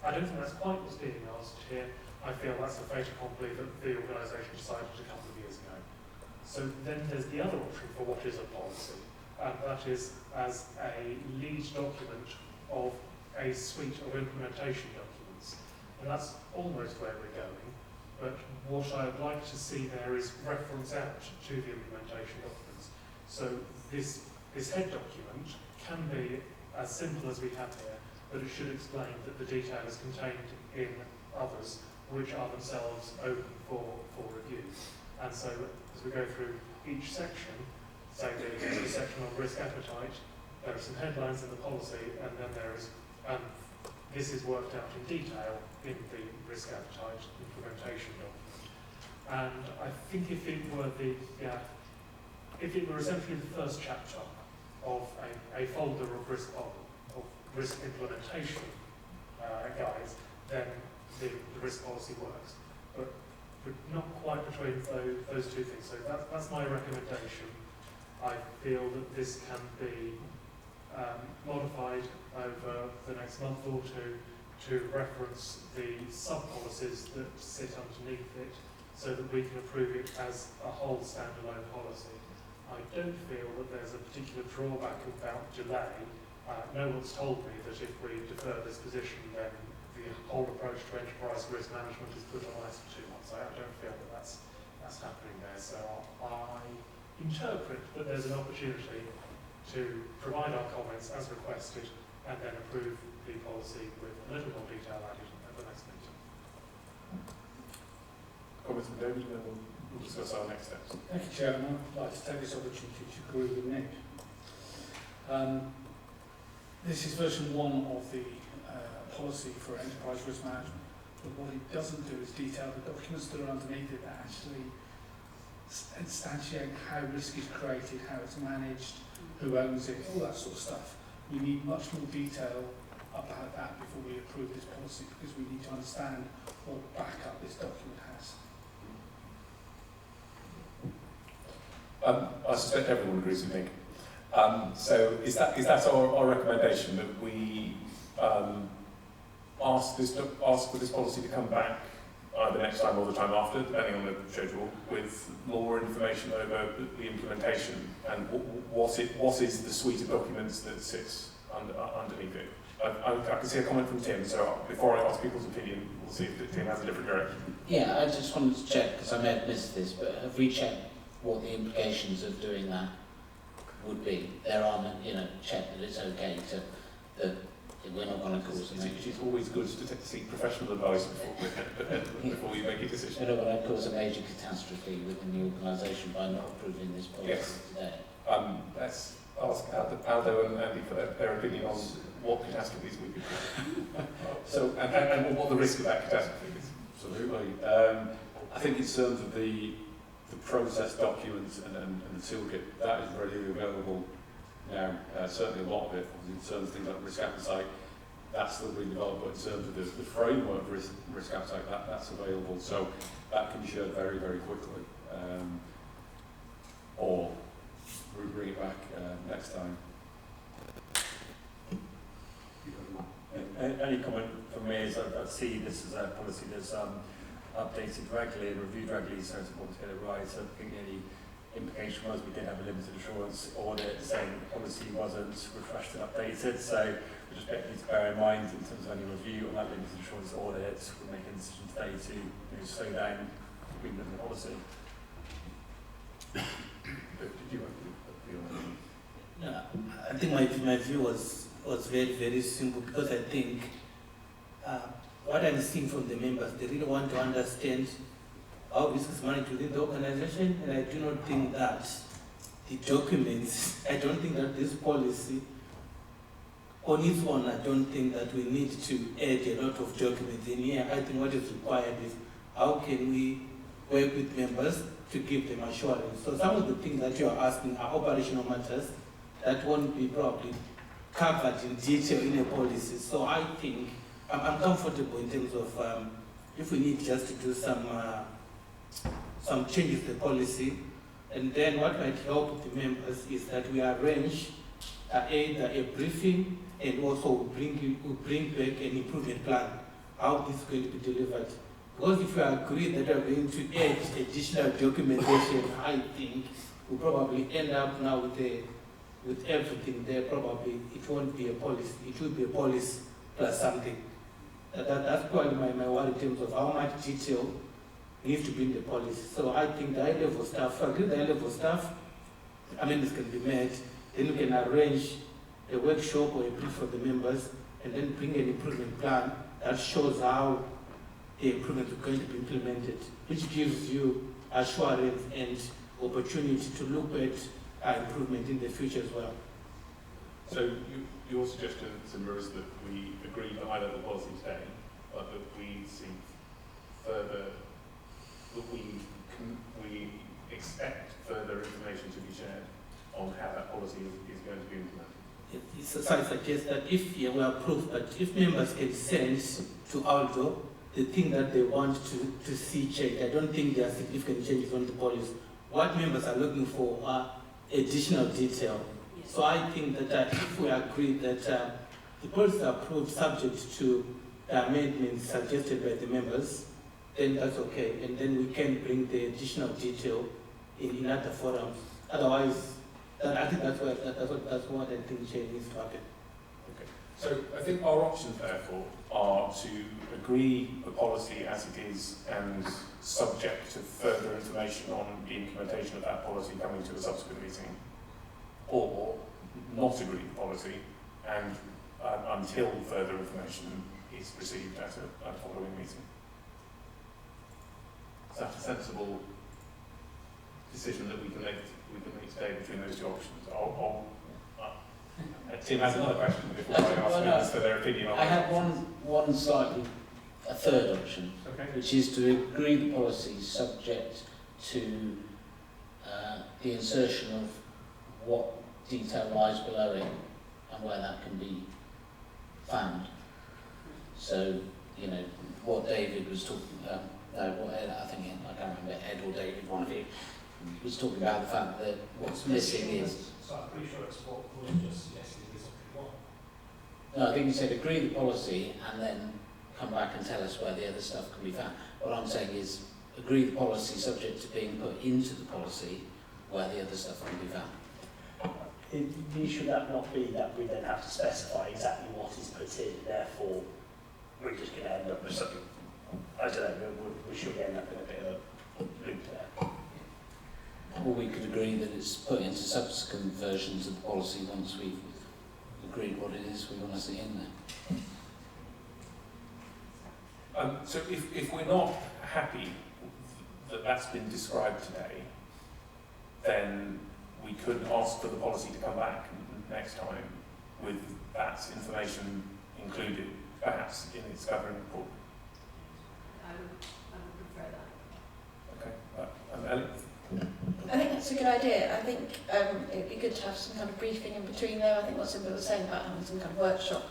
I don't think that's quite what's being asked here. I feel that's a fait accompli that the organisation decided a couple of years ago. So then there's the other option for what is a policy, and that is as a lead document of a suite of implementation documents. And that's almost where we're going. But what I would like to see there is reference out to the implementation documents. So this head document can be as simple as we have here, but it should explain that the detail is contained in others, which are themselves open for review. And so as we go through each section, say there's a section on risk appetite, there are some headlines in the policy, and then there is this is worked out in detail in the risk appetite implementation document. And I think if it were essentially the first chapter of a folder of risk implementation guides, then the risk policy works. But not quite between those two things. So that's my recommendation. I feel that this can be modified over the next month or two to reference the sub-policies that sit underneath it so that we can approve it as a whole standalone policy. I don't feel that there's a particular drawback about delay. No one's told me that if we defer this position, then the whole approach to enterprise risk management is put on ice for 2 months. I don't feel that that's happening there. So I interpret that there's an opportunity to provide our comments as requested and then approve the policy with a little more detail added at the next meeting. Comments from David, and then we'll discuss our next steps. Thank you, Chairman. I'd like to take this opportunity to agree with Nick. This is version 1 of the policy for enterprise risk management. But what it doesn't do is detail the documents that are underneath it that actually instantiate how risk is created, how it's managed, who owns it, all that sort of stuff. We need much more detail about that before we approve this policy, because we need to understand what backup this document has. I suspect everyone agrees with me. So is that our recommendation, that we ask for this policy to come back either next time or the time after, depending on the schedule, with more information over the implementation and what is the suite of documents that sits underneath it? I can see a comment from Tim, so before I ask people's opinion, we'll see if Tim has a different direction. Yeah, I just wanted to check, because I may have missed this, but have we checked what the implications of doing that would be? There are, check that it's okay that we're not going to cause It's always good to seek professional advice before you make a decision. We're not going to cause a major catastrophe within the organisation by not approving this policy today. Let's ask Aldo and Andy for their opinion on what catastrophes we could do. and what the risk of that catastrophe is. Absolutely. I think in terms of the process documents and the toolkit, that is readily available now. Certainly a lot of it, in terms of things like risk appetite, that's still being developed, but in terms of the framework for risk appetite, that's available. So that can be shared very, very quickly. Or we bring it back next time. Any comment from me is I see this as a policy that's updated regularly and reviewed regularly, so it's important to get it right. So I think any implication was we did have a limited assurance audit saying the policy wasn't refreshed and updated, so we just need to bear in mind in terms of any review on that limited assurance audit, we're making a decision today to slow down the agreement of the policy. Did you have a view on that? No, I think my view was very, very simple, because I think what I'm seeing from the members, they really want to understand how risk is managed within the organization, and I do not think that the documents, I don't think that this policy, on its own, I don't think that we need to add a lot of documents in here. I think what is required is how can we work with members to give them assurance. So some of the things that you are asking are operational matters that won't be probably covered in detail in a policy. So I think I'm comfortable in terms of if we need just to do some changes to the policy, and then what might help the members is that we arrange either a briefing and also bring back an improvement plan, how this is going to be delivered. Because if we agree that we are going to add additional documentation, I think we'll probably end up now with everything there. Probably it won't be a policy, it will be a policy plus something. That's probably my worry in terms of how much detail needs to be in the policy. So I think the high-level stuff, I agree the high-level stuff, amendments can be made, then we can arrange a workshop or a brief for the members, and then bring an improvement plan that shows how the improvements are going to be implemented, which gives you assurance and opportunity to look at improvement in the future as well. So your suggestion, Simba, is that we agree the high-level policy today, but that we seek further, that we expect further information to be shared on how that policy is going to be implemented. So I suggest that if we are approved, but if members can send to Aldo the thing that they want to see changed, I don't think there are significant changes on the policy. What members are looking for are additional detail. So I think that if we agree that the policy is approved subject to the amendments suggested by the members, then that's okay. And then we can bring the additional detail in other forums. Otherwise, I think that's what I think change needs to happen. Okay. So I think our options, therefore, are to agree the policy as it is and subject to further information on the implementation of that policy coming to a subsequent meeting, or not agree the policy and until further information is received at a following meeting. Is that a sensible decision that we can make today between those two options? Tim has another question before I ask members for their opinion on I have one slightly, a third option, okay, which is to agree the policy subject to the insertion of what detail lies below it and where that can be found. So, you know, what David was talking about, what Ed, I can't remember, Ed or David, one of you, was talking about the fact that what's missing is... So I'm pretty sure it's what we just suggested is what we want. No, I think you said agree the policy and then come back and tell us where the other stuff can be found. What I'm saying is agree the policy subject to being put into the policy where the other stuff can be found. The issue that not be that we then have to specify exactly what is put in, therefore we're just going to end up with something, I don't know, we should end up in a bit of a loop there. Or we could agree that it's put into subsequent versions of the policy once we've agreed what it is we want to see in there. So if we're not happy that that's been described today, then we could ask for the policy to come back next time with that information included, perhaps in its covering report. I would prefer that. Okay. Ellie? I think that's a good idea. I think it'd be good to have some kind of briefing in between there. I think what Simba was saying about having some kind of workshop,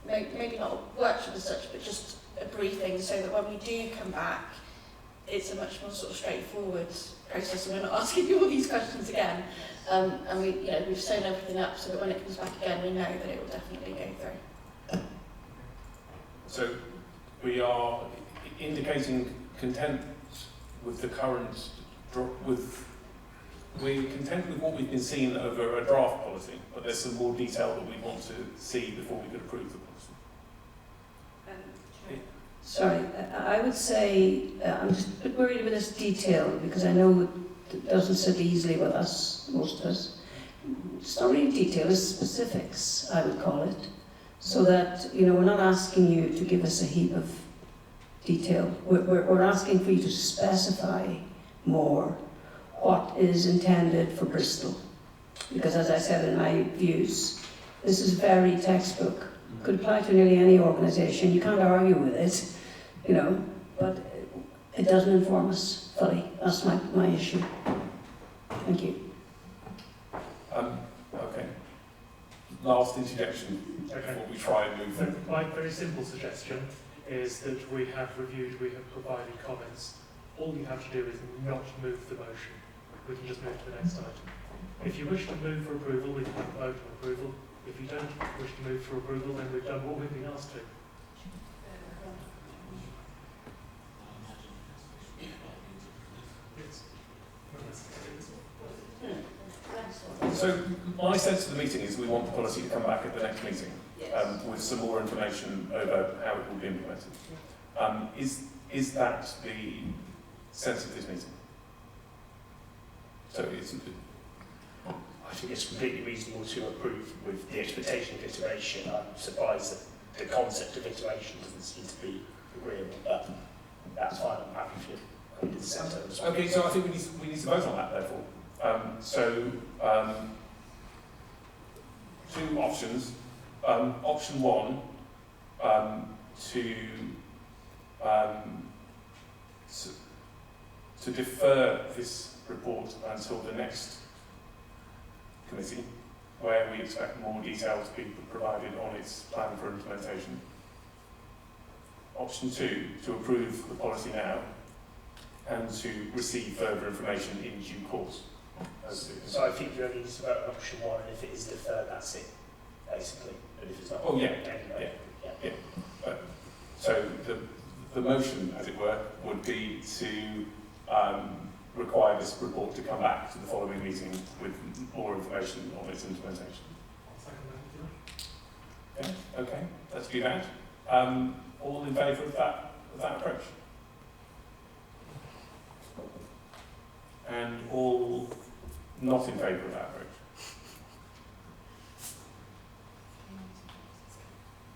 maybe not a workshop as such, but just a briefing so that when we do come back, it's a much more sort of straightforward process and we're not asking you all these questions again. And we've sewn everything up so that when it comes back again, we know that it will definitely go through. So we are indicating content with the current, we're content with what we've been seeing over a draft policy, but there's some more detail that we want to see before we could approve the policy. Sorry, I would say I'm just a bit worried about this detail because I know it doesn't sit easily with us, most of us. It's not really detail, it's specifics, I would call it. So that, we're not asking you to give us a heap of detail. We're asking for you to specify more what is intended for Bristol. Because as I said in my views, this is very textbook. Could apply to nearly any organisation. You can't argue with it, but it doesn't inform us fully. That's my issue. Thank you. Okay. Last interjection before we try and move on. My very simple suggestion is that we have reviewed, we have provided comments. All you have to do is not move the motion. We can just move to the next item. If you wish to move for approval, we can vote on approval. If you don't wish to move for approval, then we've done what we've been asked to. So my sense of the meeting is we want the policy to come back at the next meeting with some more information over how it will be implemented. Is that the sense of this meeting? So I think it's completely reasonable to approve with the expectation of iteration. I'm surprised that the concept of iteration doesn't seem to be agreeable, but that's fine. I'm happy for the centre as well. Okay, so I think we need to vote on that, therefore. two options. Option one, to defer this report until the next committee, where we expect more detail to be provided on its plan for implementation. Option two, to approve the policy now and to receive further information in due course. So I think you only need to vote on option one, and if it is deferred, that's it, basically. And if it's not, oh yeah, anyway. yeah. So the motion, as it were, would be to require this report to come back to the following meeting with more information on its implementation. Okay, let's do that. All in favour of that approach? And all not in favour of that approach?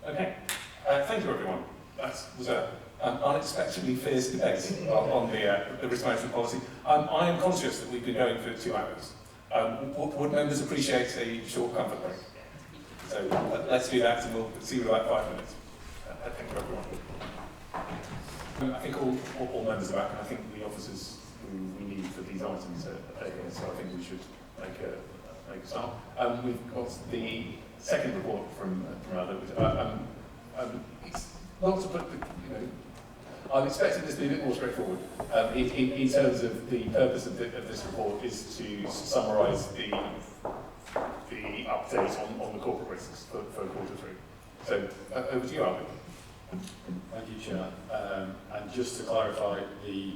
Okay, thank you everyone. That was an unexpectedly fierce debate on the risk management policy. I am conscious that we've been going for 2 hours. Would members appreciate a short comfort break? So let's do that and we'll see you in about 5 minutes. Thank you everyone. I think all members are back, and I think the officers who we need for these items are here, so I think we should make a start. We've got the second report from Audit. It's not to put I'm expecting this to be a bit more straightforward. In terms of the purpose of this report is to summarise the update on the corporate risks for quarter 3. So over to you, Albert. Thank you, Chair. And just to clarify, the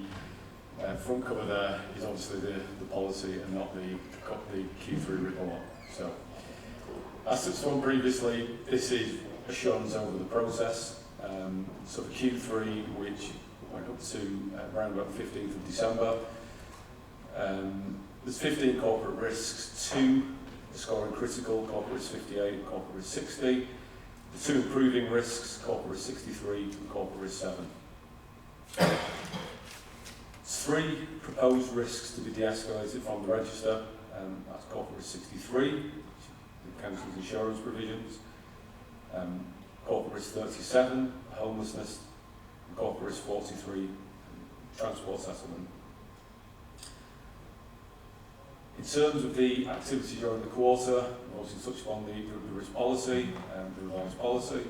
front cover there is obviously the policy and not the Q3 report. So, as touched on previously, this is assurance over the process. So for Q3, which went up to around about the 15th of December, there's 15 corporate risks, 2 scoring critical, corporate risk 58, corporate risk 60. The 2 improving risks, corporate risk 63 and corporate risk 7. 3 proposed risks to be de-escalated from the register, that's corporate risk 63, the council's insurance provisions, corporate risk 37, homelessness, and corporate risk 43, transport settlement. In terms of the activity during the quarter, we obviously touched upon the risk policy, the revised policy.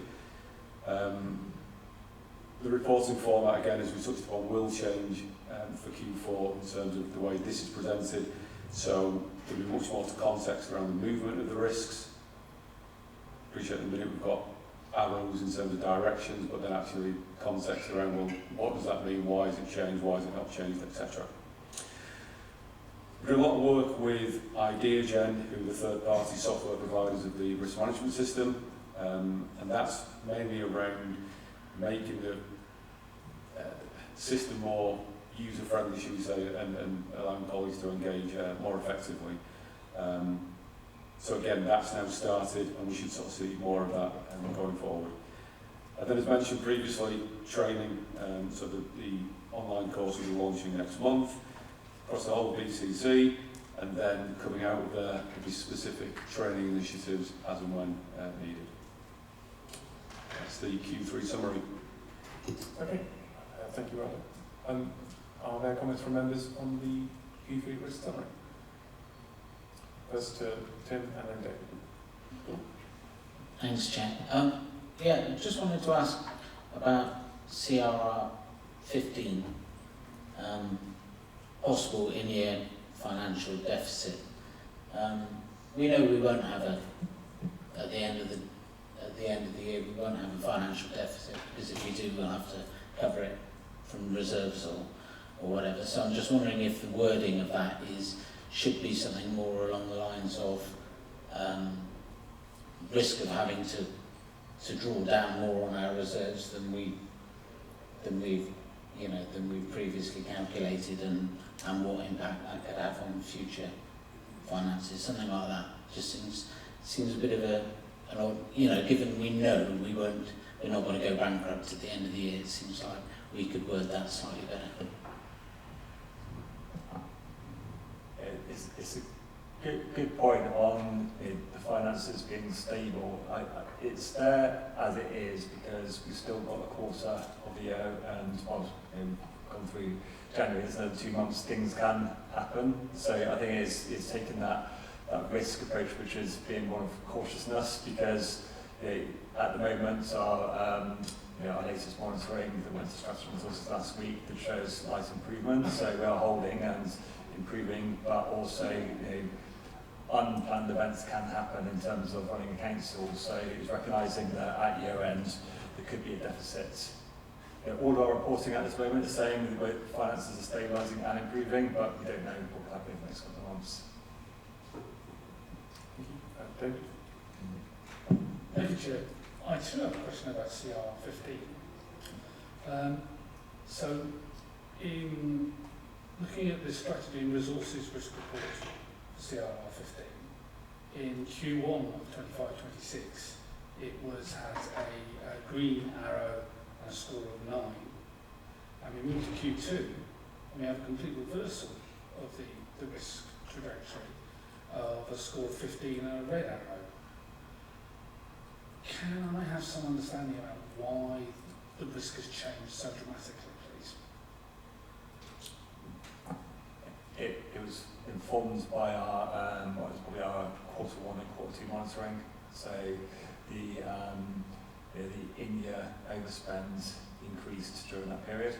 The reporting format, again, as we touched upon, will change for Q4 in terms of the way this is presented. So there'll be much more to context around the movement of the risks. Appreciate in a minute we've got arrows in terms of directions, but then actually context around, well, what does that mean, why is it changed, why is it not changed, etc. We do a lot of work with IdeaGen, who are the third-party software providers of the risk management system, and that's mainly around making the system more user-friendly, should we say, and allowing colleagues to engage more effectively. So again, that's now started, and we should sort of see more of that going forward. And then, as mentioned previously, training, so the online course will be launching next month across the whole of BCC, and then coming out with there will be specific training initiatives as and when needed. That's the Q3 summary. Okay, thank you, Robert. Are there comments from members on the Q3 risk summary? First to Tim and then David. Thanks, Chair. Yeah, just wanted to ask about CRR 15, possible in-year financial deficit. We know we won't have at the end of the year we won't have a financial deficit, because if we do, we'll have to cover it from reserves or whatever. So I'm just wondering if the wording of that should be something more along the lines of risk of having to draw down more on our reserves than we've previously calculated, and what impact that could have on future finances. Something like that just seems a bit of an odd, given we know we're not going to go bankrupt at the end of the year. It seems like we could word that slightly better. It's Good point on the finances being stable. It's there as it is because we've still got a quarter of the year and gone through January. It's another 2 months. Things can happen. So I think it's taken that risk approach, which is being one of cautiousness, because at the moment our latest monitoring that went to Strategy Resources last week that shows slight improvement. So we are holding and improving, but also unplanned events can happen in terms of running a council, so it's recognising that at year end there could be a deficit. All our reporting at this moment is saying that finances are stabilising and improving, but we don't know what will happen in the next couple of months. David? Thank you, Chair. I too have a question about CR 15. So, in looking at the Strategy and Resources Risk Report, CR 15, in Q1 of 25-26, it has a green arrow and a score of 9. And we move to Q2, and we have a complete reversal of the risk trajectory of a score of 15 and a red arrow. Can I have some understanding about why the risk has changed so dramatically, please? It was informed by our what is probably our Q1 and Q2 monitoring. So the in-year overspend increased during that period.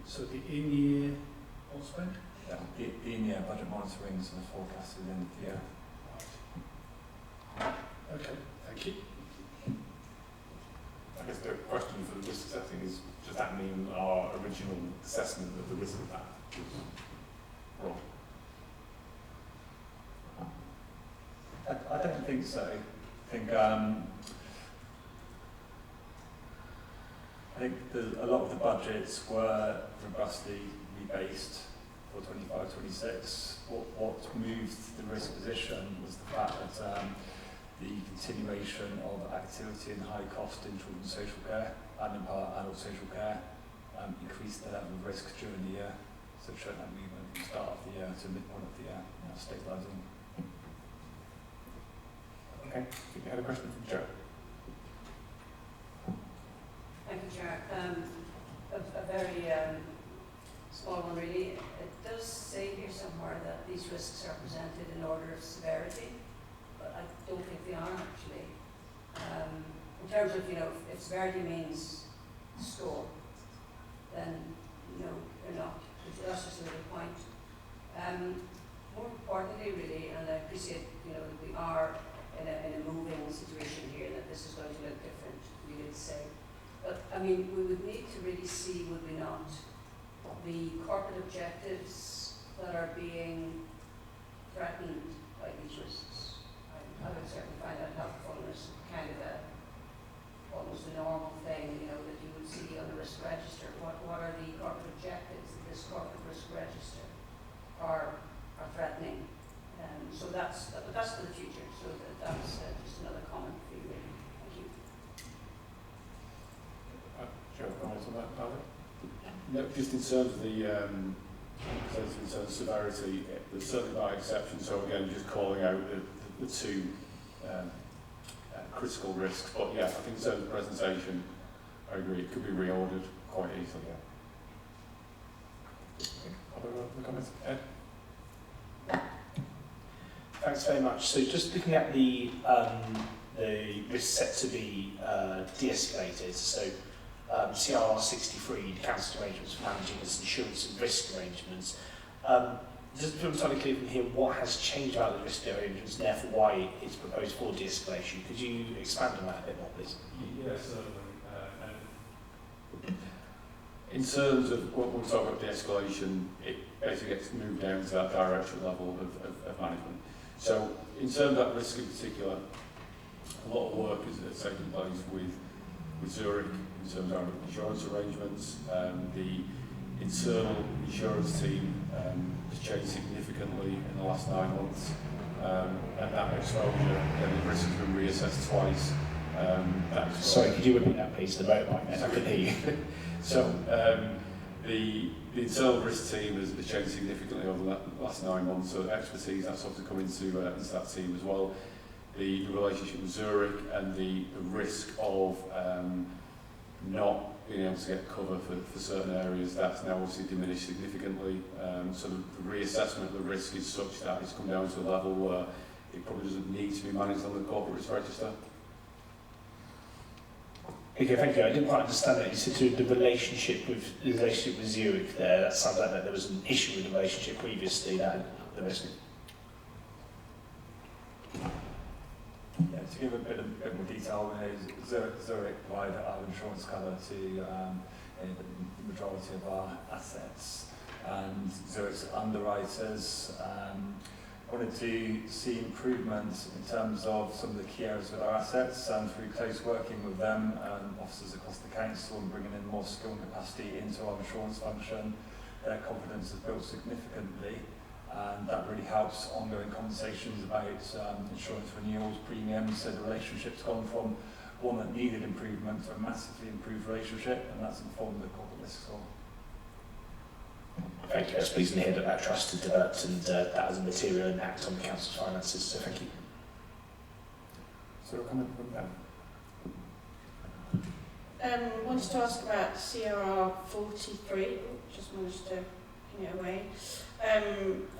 So the in-year what spend? Yeah, the in-year budget monitoring is the forecast at the end of the year. Right. Okay, thank you. I guess the question for the risk setting is, does that mean our original assessment of the risk of that was wrong? I don't think so. I think a lot of the budgets were robustly rebased for 25-26. What moved the risk position was the fact that the continuation of activity in high cost in children's social care and in part adult social care increased the level of risk during the year. So it showed that movement from the start of the year to midpoint of the year, stabilising. Okay, I think you had a question from Joe. Thank you, Chair. A very small one, really. It does say here somewhere that these risks are presented in order of severity, but I don't think they are actually. In terms of, if severity means score, then no, they're not. That's just a little point. More importantly, really, and I appreciate, that we are in a moving situation here, that this is going to look different, we did say. But, we would need to really see, would we not, the corporate objectives that are being threatened by these risks. I would certainly find that helpful, and it's kind of almost a normal thing, that you would see on the risk register. What are the corporate objectives that this corporate risk register are threatening? So that's for the future. So that's just another comment for you. Thank you. Do you have comments on that, Audit? No, just in terms of in terms of severity, there's certainly by exception. So again, just calling out the two critical risks. But yeah, I think in terms of presentation, I agree, it could be reordered quite easily. Yeah. Other comments? Ed? Thanks very much. So just looking at the risk set to be de-escalated, so CR 63, the council arrangements for managing its insurance and risk arrangements. Just to be entirely clear from here, what has changed about the risk arrangements, and therefore why it's proposed for de-escalation? Could you expand on that a bit more, please? Yes, certainly. In terms of what we're talking about de-escalation, it basically gets moved down to that director level of management. So in terms of that risk in particular, a lot of work is taking place with Zurich in terms of our insurance arrangements. The internal insurance team has changed significantly in the last 9 months, and that exposure, the risk has been reassessed twice. Sorry, could you repeat that, please? The motorbike, I couldn't hear you. So The internal risk team has changed significantly over the last 9 months, so expertise that's obviously come into that team as well. The relationship with Zurich and the risk of not being able to get cover for certain areas, that's now obviously diminished significantly. So the reassessment of the risk is such that it's come down to a level where it probably doesn't need to be managed on the corporate risk register. Okay, thank you. I didn't quite understand that. You said to the relationship with Zurich there. That sounds like that there was an issue with the relationship previously. That the risk. Yeah, to give a bit more detail, Zurich provide our insurance cover to the majority of our assets, and Zurich's underwriters wanted to see improvement in terms of some of the key areas with our assets, and through close working with them and officers across the council and bringing in more skill and capacity into our insurance function, their confidence has built significantly. And that really helps ongoing conversations about insurance renewals, premiums. So the relationship's gone from one that needed improvement to a massively improved relationship, and that's informed the corporate risk score. Thank you. It's pleasing to hear that trust has developed and that has a material impact on the council's finances. So thank you. So a comment from Ben. Wanted to ask about CRR 43. Just managed to ping it away.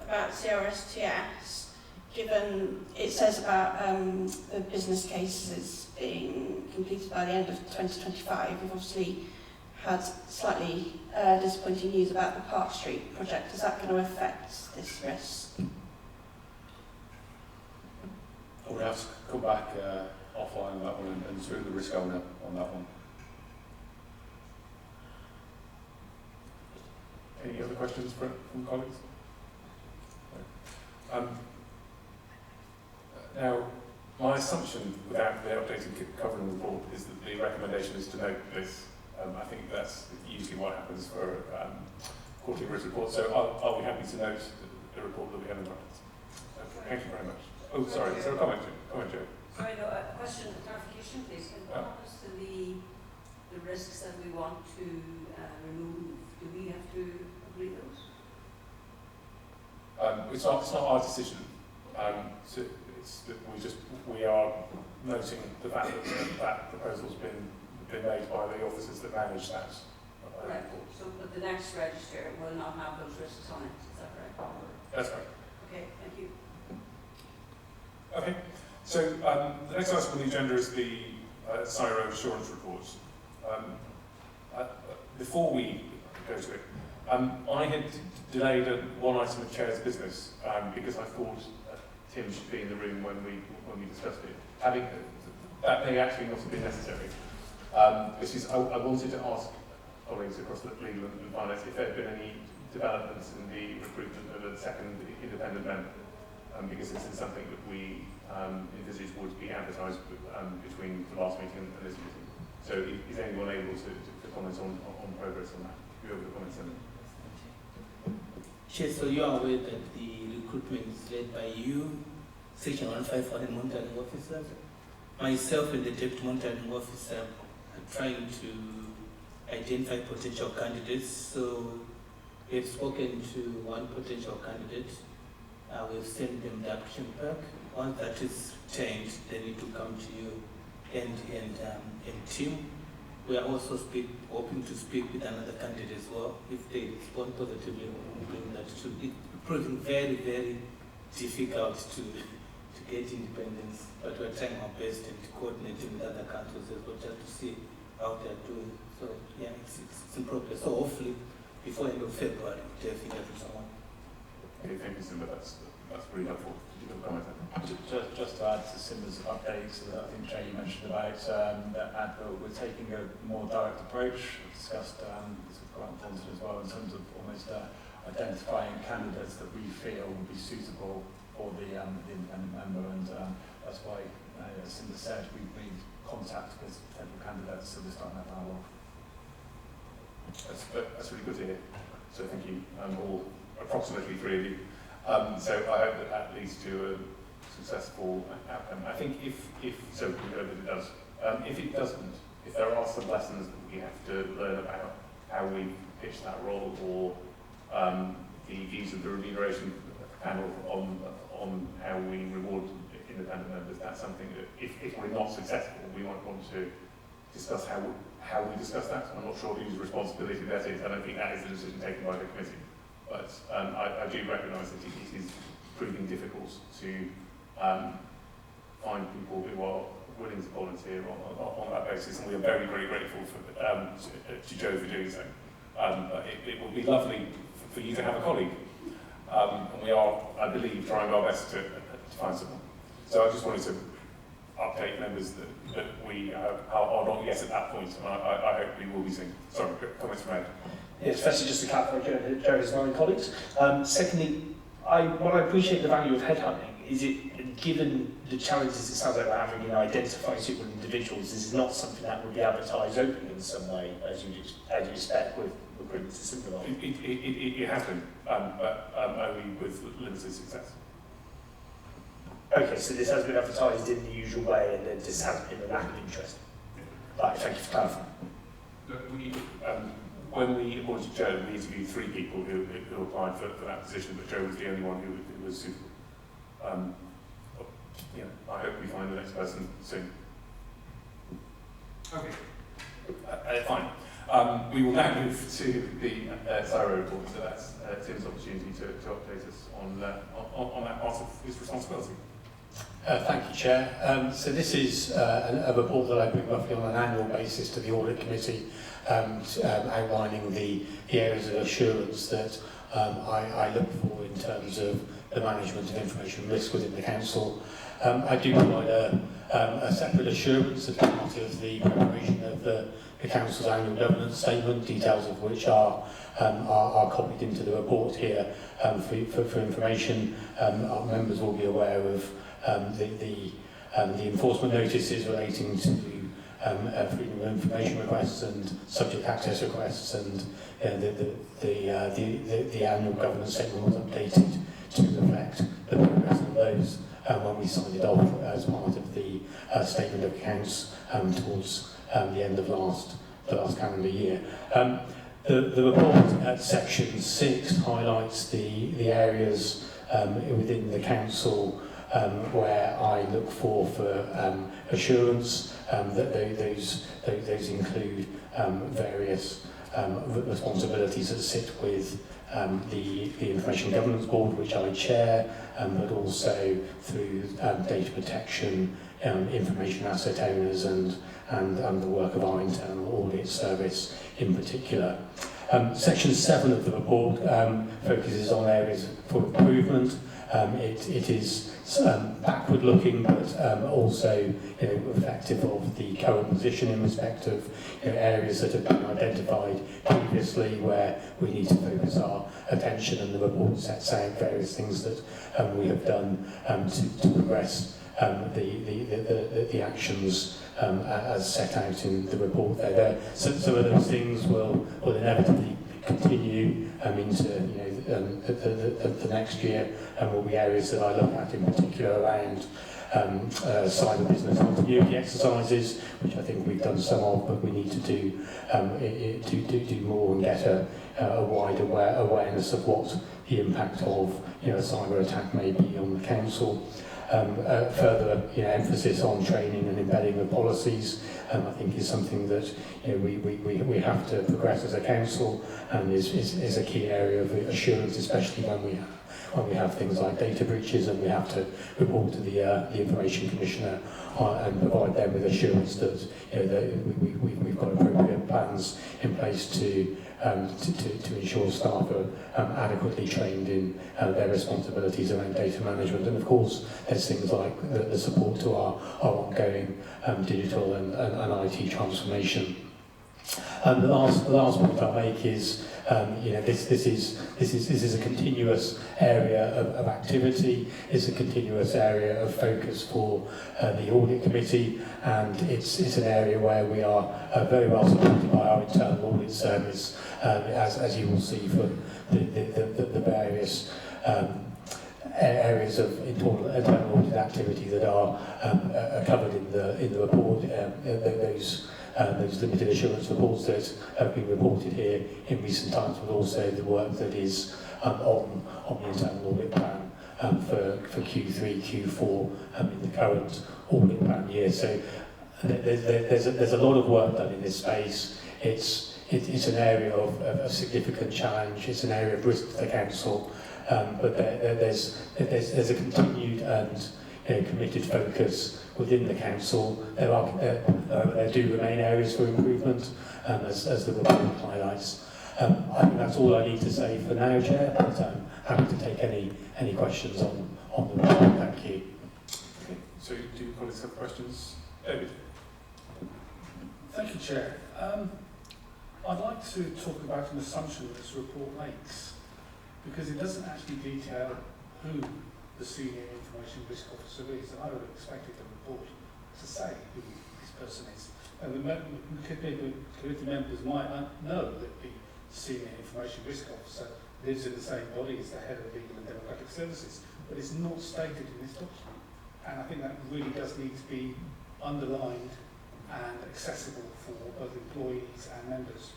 About CRSTS, given it says about the business cases being completed by the end of 2025, we've obviously had slightly disappointing news about the Park Street project. Is that going to affect this risk? We'll have to come back offline on that one and through the risk owner on that one. Any other questions from colleagues? Now, my assumption, without the updated covering report, is that the recommendation is to note this. I think that's usually what happens for quarterly risk reports. So I'll be happy to note the report that we have in front of us. Okay, thank you very much. Oh, sorry, is there a comment, Joe? Sorry, no, a question, a clarification, please. What happens to the risks that we want to remove? Do we have to agree those? It's not our decision. So we are noting the fact that that proposal's been made by the officers that manage that. Right. So, but the next register will not have those risks on it. Is that right? That's right. Okay. Thank you. Okay. So the next item on the agenda is the SIRO assurance report. Before we go to it, I had delayed one item of Chair's business because I thought Tim should be in the room when we discussed it. That may actually not have been necessary. Which is, I wanted to ask colleagues across the legal and finance if there had been any developments in the recruitment of a second independent member, because this is something that we envisaged would be advertised between the last meeting and this meeting. So is anyone able to comment on progress on that? You have the comments in. Chair, so you are aware that the recruitment is led by you, Section 154 monitoring officers. Myself and the Deputy Monitoring Officer are trying to identify potential candidates. So we've spoken to one potential candidate. We've sent them the application pack. Once that is obtained, they need to come to you and team. We are also hoping to speak with another candidate as well. If they respond positively, we'll bring that to it. It's proving very, very difficult to get independence, but we're trying our best and coordinating with other councils as well, just to see how they're doing. So yeah, it's in progress. So hopefully before end of February, we'll have figured out someone. Okay, thank you, Simba. That's really helpful. Did you have a comment? Just to add to Simba's updates, I think Jay mentioned about that we're taking a more direct approach. We discussed this with Grant Thornton as well in terms of almost identifying candidates that we feel would be suitable for the independent member, and that's why, as Simba said, we've made contact with potential candidates, so we're starting that dialogue. That's really good to hear. So thank you, all approximately 3 of you. So I hope that leads to a successful outcome. I think if so, we hope that it does. If it doesn't, if there are some lessons that we have to learn about how we pitch that role, or the views of the remuneration panel on how we reward independent members. That's something that, if we're not successful, we might want to discuss how we discuss that. I'm not sure whose responsibility that is. I don't think that is a decision taken by the committee. But I do recognise that it is proving difficult to find people who are willing to volunteer on that basis, and we are very, very grateful to Joe for doing so. But it would be lovely for you to have a colleague, and we are, I believe, trying our best to find someone. So I just wanted to update members that we are not yet at that point, and I hope we will be soon. Sorry, comments from Ed. Yes, firstly, just to clarify Jerry's nine colleagues. Secondly, while I appreciate the value of headhunting, is it, given the challenges it sounds like we're having in identifying suitable individuals, is it not something that would be advertised openly in some way, as you expect with recruitment to simplify? It has been, but only with limited success. Okay, so this has been advertised in the usual way, and there just hasn't been a lack of interest. Right, thank you for clarifying. When we appointed Joe, we interviewed 3 people who applied for that position, but Joe was the only one who was suitable. I hope we find the next person soon. Okay. Fine. We will now move to the SIRO report, so that's Tim's opportunity to update us on that part of his responsibility. Thank you, Chair. So this is a report that I bring roughly on an annual basis to the Audit Committee, outlining the areas of assurance that I look for in terms of the management of information risk within the Council. I do provide a separate assurance as part of the preparation of the Council's annual governance statement, details of which are copied into the report here for information. Our members will be aware of the enforcement notices relating to freedom of information requests and subject access requests, and the annual governance statement was updated to reflect the progress on those when we signed it off as part of the statement of accounts towards the end of the last calendar year. The report at section 6 highlights the areas within the Council where I look for assurance, that those include various responsibilities that sit with the Information Governance Board, which I chair, but also through data protection, information asset owners, and the work of our internal audit service in particular. Section 7 of the report focuses on areas for improvement. It is backward-looking, but also reflective of the current position in respect of areas that have been identified previously where we need to focus our attention, and the report sets out various things that we have done to progress the actions as set out in the report there. Some of those things will inevitably continue into the next year, and will be areas that I look at in particular around cyber business continuity exercises, which I think we've done some of, but we need to do more and get a wider awareness of what the impact of a cyber attack may be on the Council. Further emphasis on training and embedding of policies, I think, is something that we have to progress as a Council, and is a key area of assurance, especially when we have things like data breaches, and we have to report to the Information Commissioner and provide them with assurance that we've got appropriate plans in place to ensure staff are adequately trained in their responsibilities around data management. And of course, there's things like the support to our ongoing digital and IT transformation. The last point I'll make is this is a continuous area of activity. It's a continuous area of focus for the Audit Committee, and it's an area where we are very well supported by our internal audit service, as you will see from the various areas of internal audit activity that are covered in the report. Those limited assurance reports that have been reported here in recent times, but also the work that is on the internal audit plan for Q3, Q4 in the current audit plan year. So there's a lot of work done in this space. It's an area of significant challenge. It's an area of risk to the council, but there's a continued and committed focus within the council. There do remain areas for improvement, as the report highlights. I think that's all I need to say for now, Chair, but I'm happy to take any questions on the report. Thank you. Okay. So do you colleagues have questions? David? Thank you, Chair. I'd like to talk about an assumption that this report makes, because it doesn't actually detail who the Senior Information Risk Officer is, and I would have expected the report to say who this person is. And the committee members might know that the Senior Information Risk Officer lives in the same body as the Head of Legal and Democratic Services, but it's not stated in this document. And I think that really does need to be underlined and accessible for both employees and members.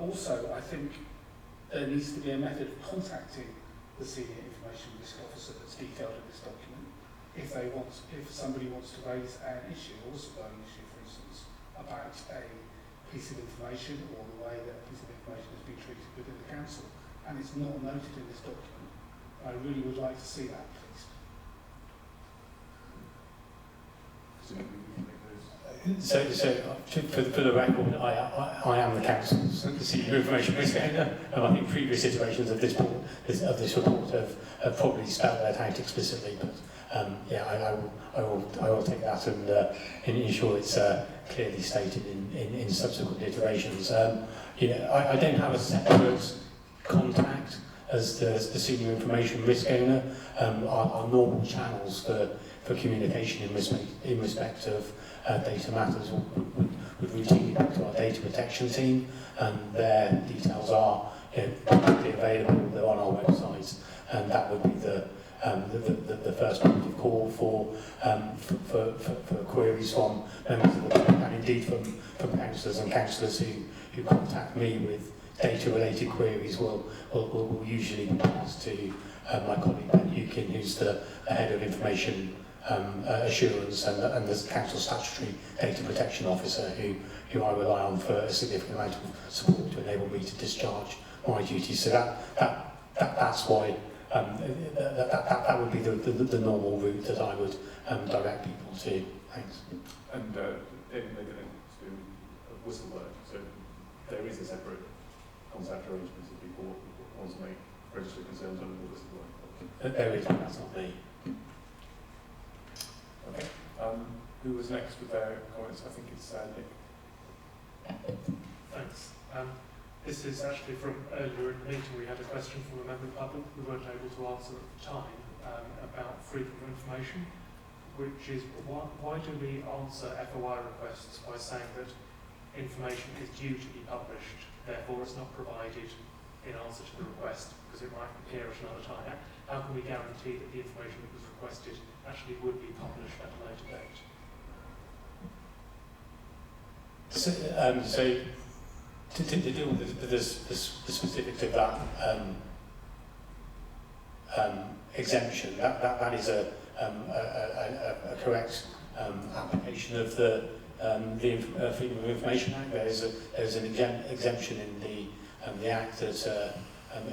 Also, I think there needs to be a method of contacting the Senior Information Risk Officer that's detailed in this document if somebody wants to raise an issue, or whistleblowing issue, for instance, about a piece of information or the way that a piece of information has been treated within the council, and it's not noted in this document. I really would like to see that, please. So for the record, I am the council's Senior Information Risk Owner, and I think previous iterations of this report have probably spelled that out explicitly. But I will take that and ensure it's clearly stated in subsequent iterations. I don't have a separate contact as the Senior Information Risk Owner. Our normal channels for communication in respect of data matters would routinely go to our data protection team, and their details are publicly available. They're on our website, and that would be the first point of call for queries from members of the public, and indeed from councillors and councillors who contact me with data-related queries will usually be passed to my colleague Ben Hukin, who's the head of information assurance and the council statutory data protection officer, who I rely on for a significant amount of support to enable me to discharge my duties. So that's why that would be the normal route that I would direct people to. Thanks. And David made a link to whistleblowing, so there is a separate contact arrangement if people want to make registered concerns under the whistleblowing. There is, but that's not me. Okay. Who was next with their comments? I think it's Nick. Thanks. This is actually from earlier in the meeting. We had a question from a member of the public we weren't able to answer at the time about freedom of information, which is why do we answer FOI requests by saying that information is due to be published, therefore it's not provided in answer to the request because it might appear at another time? How can we guarantee that the information that was requested actually would be published at a later date? So to deal with the specifics of that exemption, that is a correct application of the Freedom of Information Act. There's an exemption in the Act that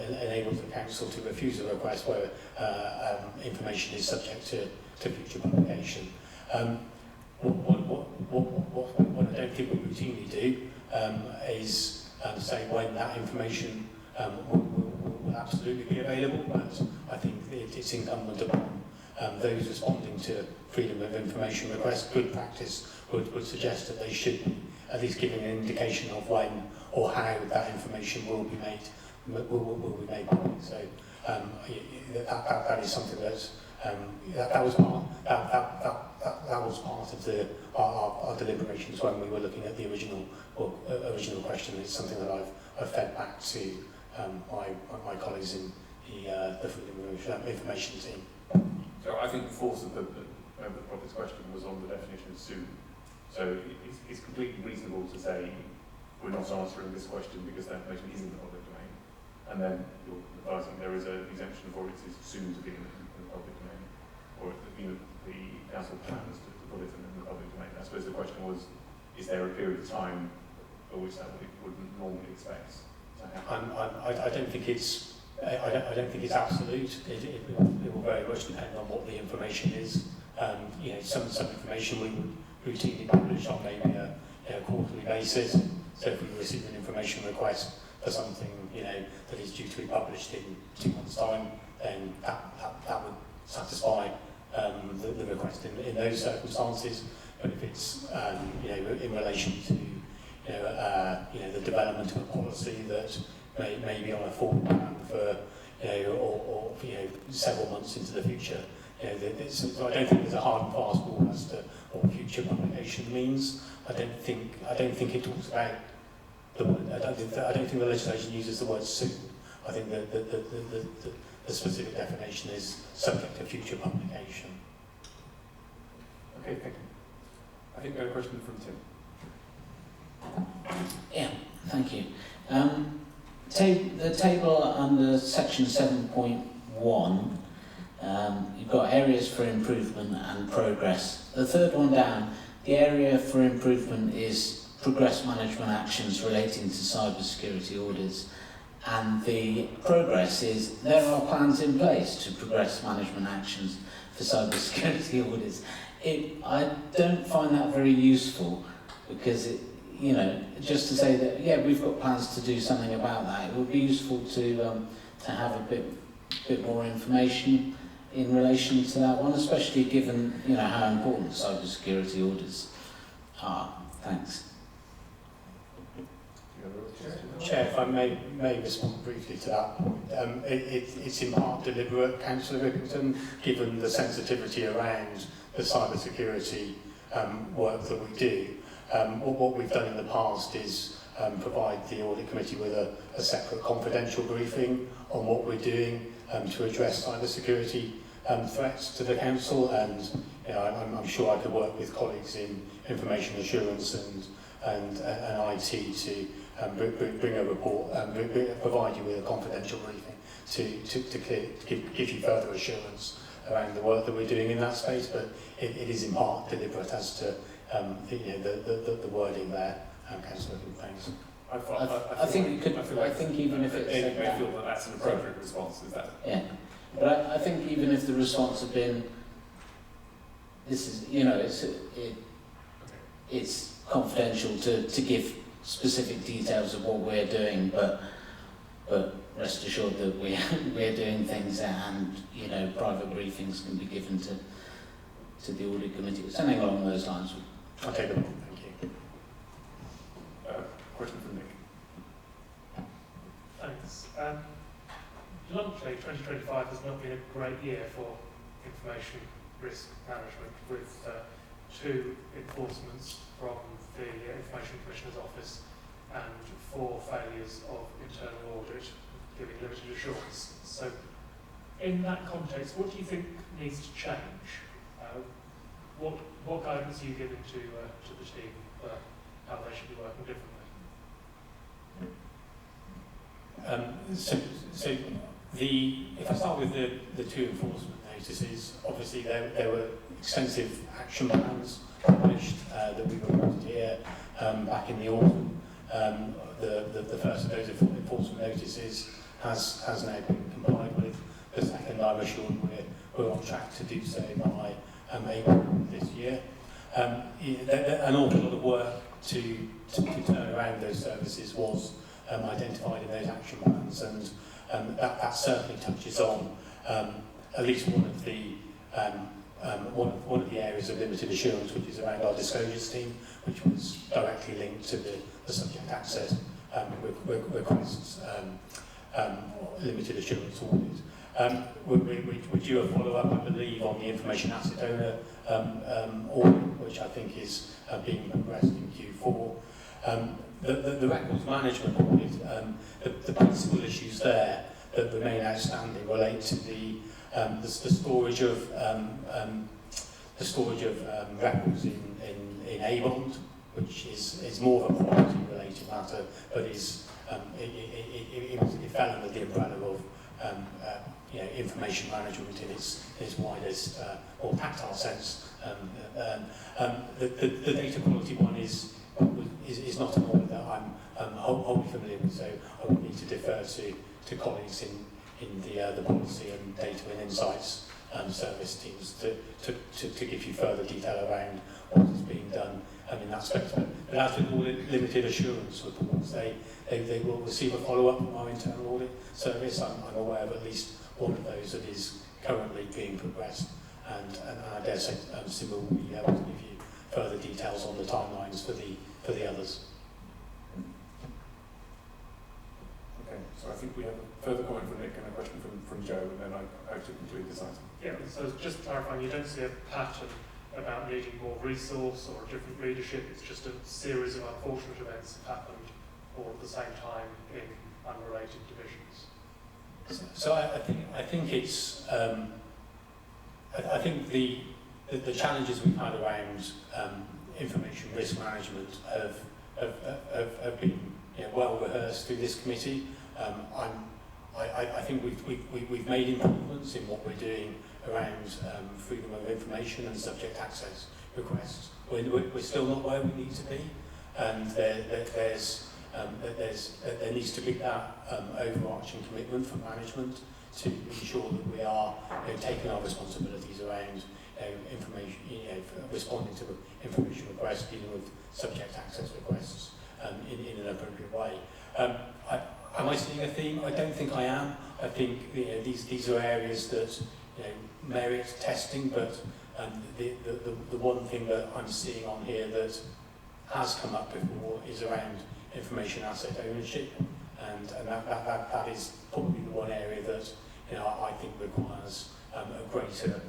enables the council to refuse a request where information is subject to future publication. What I don't think we routinely do is say when that information will absolutely be available, but I think it's incumbent upon those responding to freedom of information requests. Good practice would suggest that they should be at least giving an indication of when or how that information will be made public. So that is something that was part of our deliberations when we were looking at the original question. It's something that I've fed back to my colleagues in the Freedom of Information team. So I think the force of the public's question was on the definition of soon. So it's completely reasonable to say we're not answering this question because that information is in the public domain. And then you're advising there is an exemption for it is soon to be in the public domain. Or the council plans to put it in the public domain. I suppose the question was, is there a period of time for which that wouldn't normally expect to happen? I don't think it's I don't think it's absolute. It will very much depend on what the information is. You know, some information we would routinely publish on maybe a quarterly basis. So if we receive an information request for something, you know, that is due to be published in 2 months' time, then that would satisfy the request in those circumstances. But if it's you know, in relation to you know, the development of a policy that may be on a forward plan for or you know, several months into the future, you know, so I don't think there's a hard and fast rule as to what future publication means. I don't think it talks about I don't think the legislation uses the word soon. I think the specific definition is subject to future publication. Okay, thank you. I think we have a question from Tim. Yeah, thank you. The table under section 7.1, you've got areas for improvement and progress. The third one down, the area for improvement is progress management actions relating to cybersecurity audits, and the progress is there are plans in place to progress management actions for cybersecurity audits. I don't find that very useful, because it, you know, just to say that yeah, we've got plans to do something about that. It would be useful to have a bit more information in relation to that one, especially given, you know, how important cybersecurity audits are. Thanks. Chair, if I may respond briefly to that point. It's in part deliberate, Councillor Rippington, given the sensitivity around the cybersecurity work that we do. What we've done in the past is provide the Audit Committee with a separate confidential briefing on what we're doing to address cybersecurity threats to the Council, and you know, I'm sure I could work with colleagues in information assurance and IT to bring a report, provide you with a confidential briefing to give you further assurance around the work that we're doing in that space, but it is in part deliberate as to the wording there. Councillor, thanks. I think even if it's it may feel that that's an appropriate response. Is that? Yeah, but I think even if the response had been, this is, you know, it's confidential to give specific details of what we're doing, but rest assured that we're doing things, and you know, private briefings can be given to the Audit Committee. Something along those lines. I'll take them. Thank you. Question from Nick. Thanks. Bluntly, 2025 has not been a great year for information risk management, with 2 enforcements from the Information Commissioner's Office and 4 failures of internal audit, giving limited assurance. So, in that context, what do you think needs to change? What guidance are you giving to the team for how they should be working differently? If I start with the 2 enforcement notices, obviously there were extensive action plans published that we reported here back in the autumn. The first of those enforcement notices has now been complied with. The second, I'm assured we're on track to do so by April this year. An awful lot of work to turn around those services was identified in those action plans, and that certainly touches on at least one of the areas of limited assurance, which is around our disclosures team, which was directly linked to the subject access requests limited assurance audit. We're due a follow-up, I believe, on the information asset owner audit, which I think is being progressed in Q4. The records management audit, the principal issues there, that remain outstanding relate to the storage of records in A-bond, which is more of a property-related matter, but it fell under the umbrella of information management in its widest or tactile sense. The data quality one is not an audit that I'm wholly familiar with, so I would need to defer to colleagues in the policy and data and insights service teams to give you further detail around what is being done in that space. But as with audit limited assurance reports, they will receive a follow-up from our internal audit service. I'm aware of at least one of those that is currently being progressed, and I dare say Simba will be able to give you further details on the timelines for the others. Okay, so I think we have a further comment from Nick and a question from Joe, and then I hope to conclude this item. Yeah, so just clarifying, you don't see a pattern about needing more resource or a different leadership, it's just a series of unfortunate events that happened all at the same time in unrelated divisions. So I think it's I think the challenges we've had around information risk management have been well rehearsed through this committee. I think we've made improvements in what we're doing around freedom of information and subject access requests. We're still not where we need to be, and there needs to be that overarching commitment from management to ensure that we are taking our responsibilities around information, responding to information requests, dealing with subject access requests in an appropriate way. Am I seeing a theme? I don't think I am. I think these are areas that merit testing, but the one thing that I'm seeing on here that has come up before is around information asset ownership, and that is probably the one area that I think requires a greater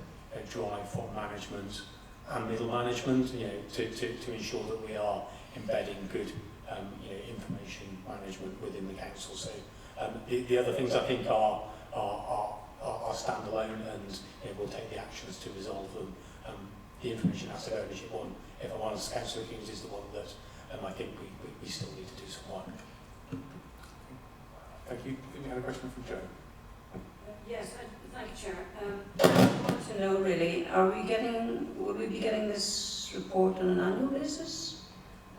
drive from management and middle management, to ensure that we are embedding good information management within the council. So the other things I think are standalone, and we'll take the actions to resolve them. The information asset ownership one, if I'm honest, Councillor Hughes is the one that I think we still need to do some work. Thank you. I think we had a question from Joe. Yes, thank you, Chair. I want to know really, will we be getting this report on an annual basis?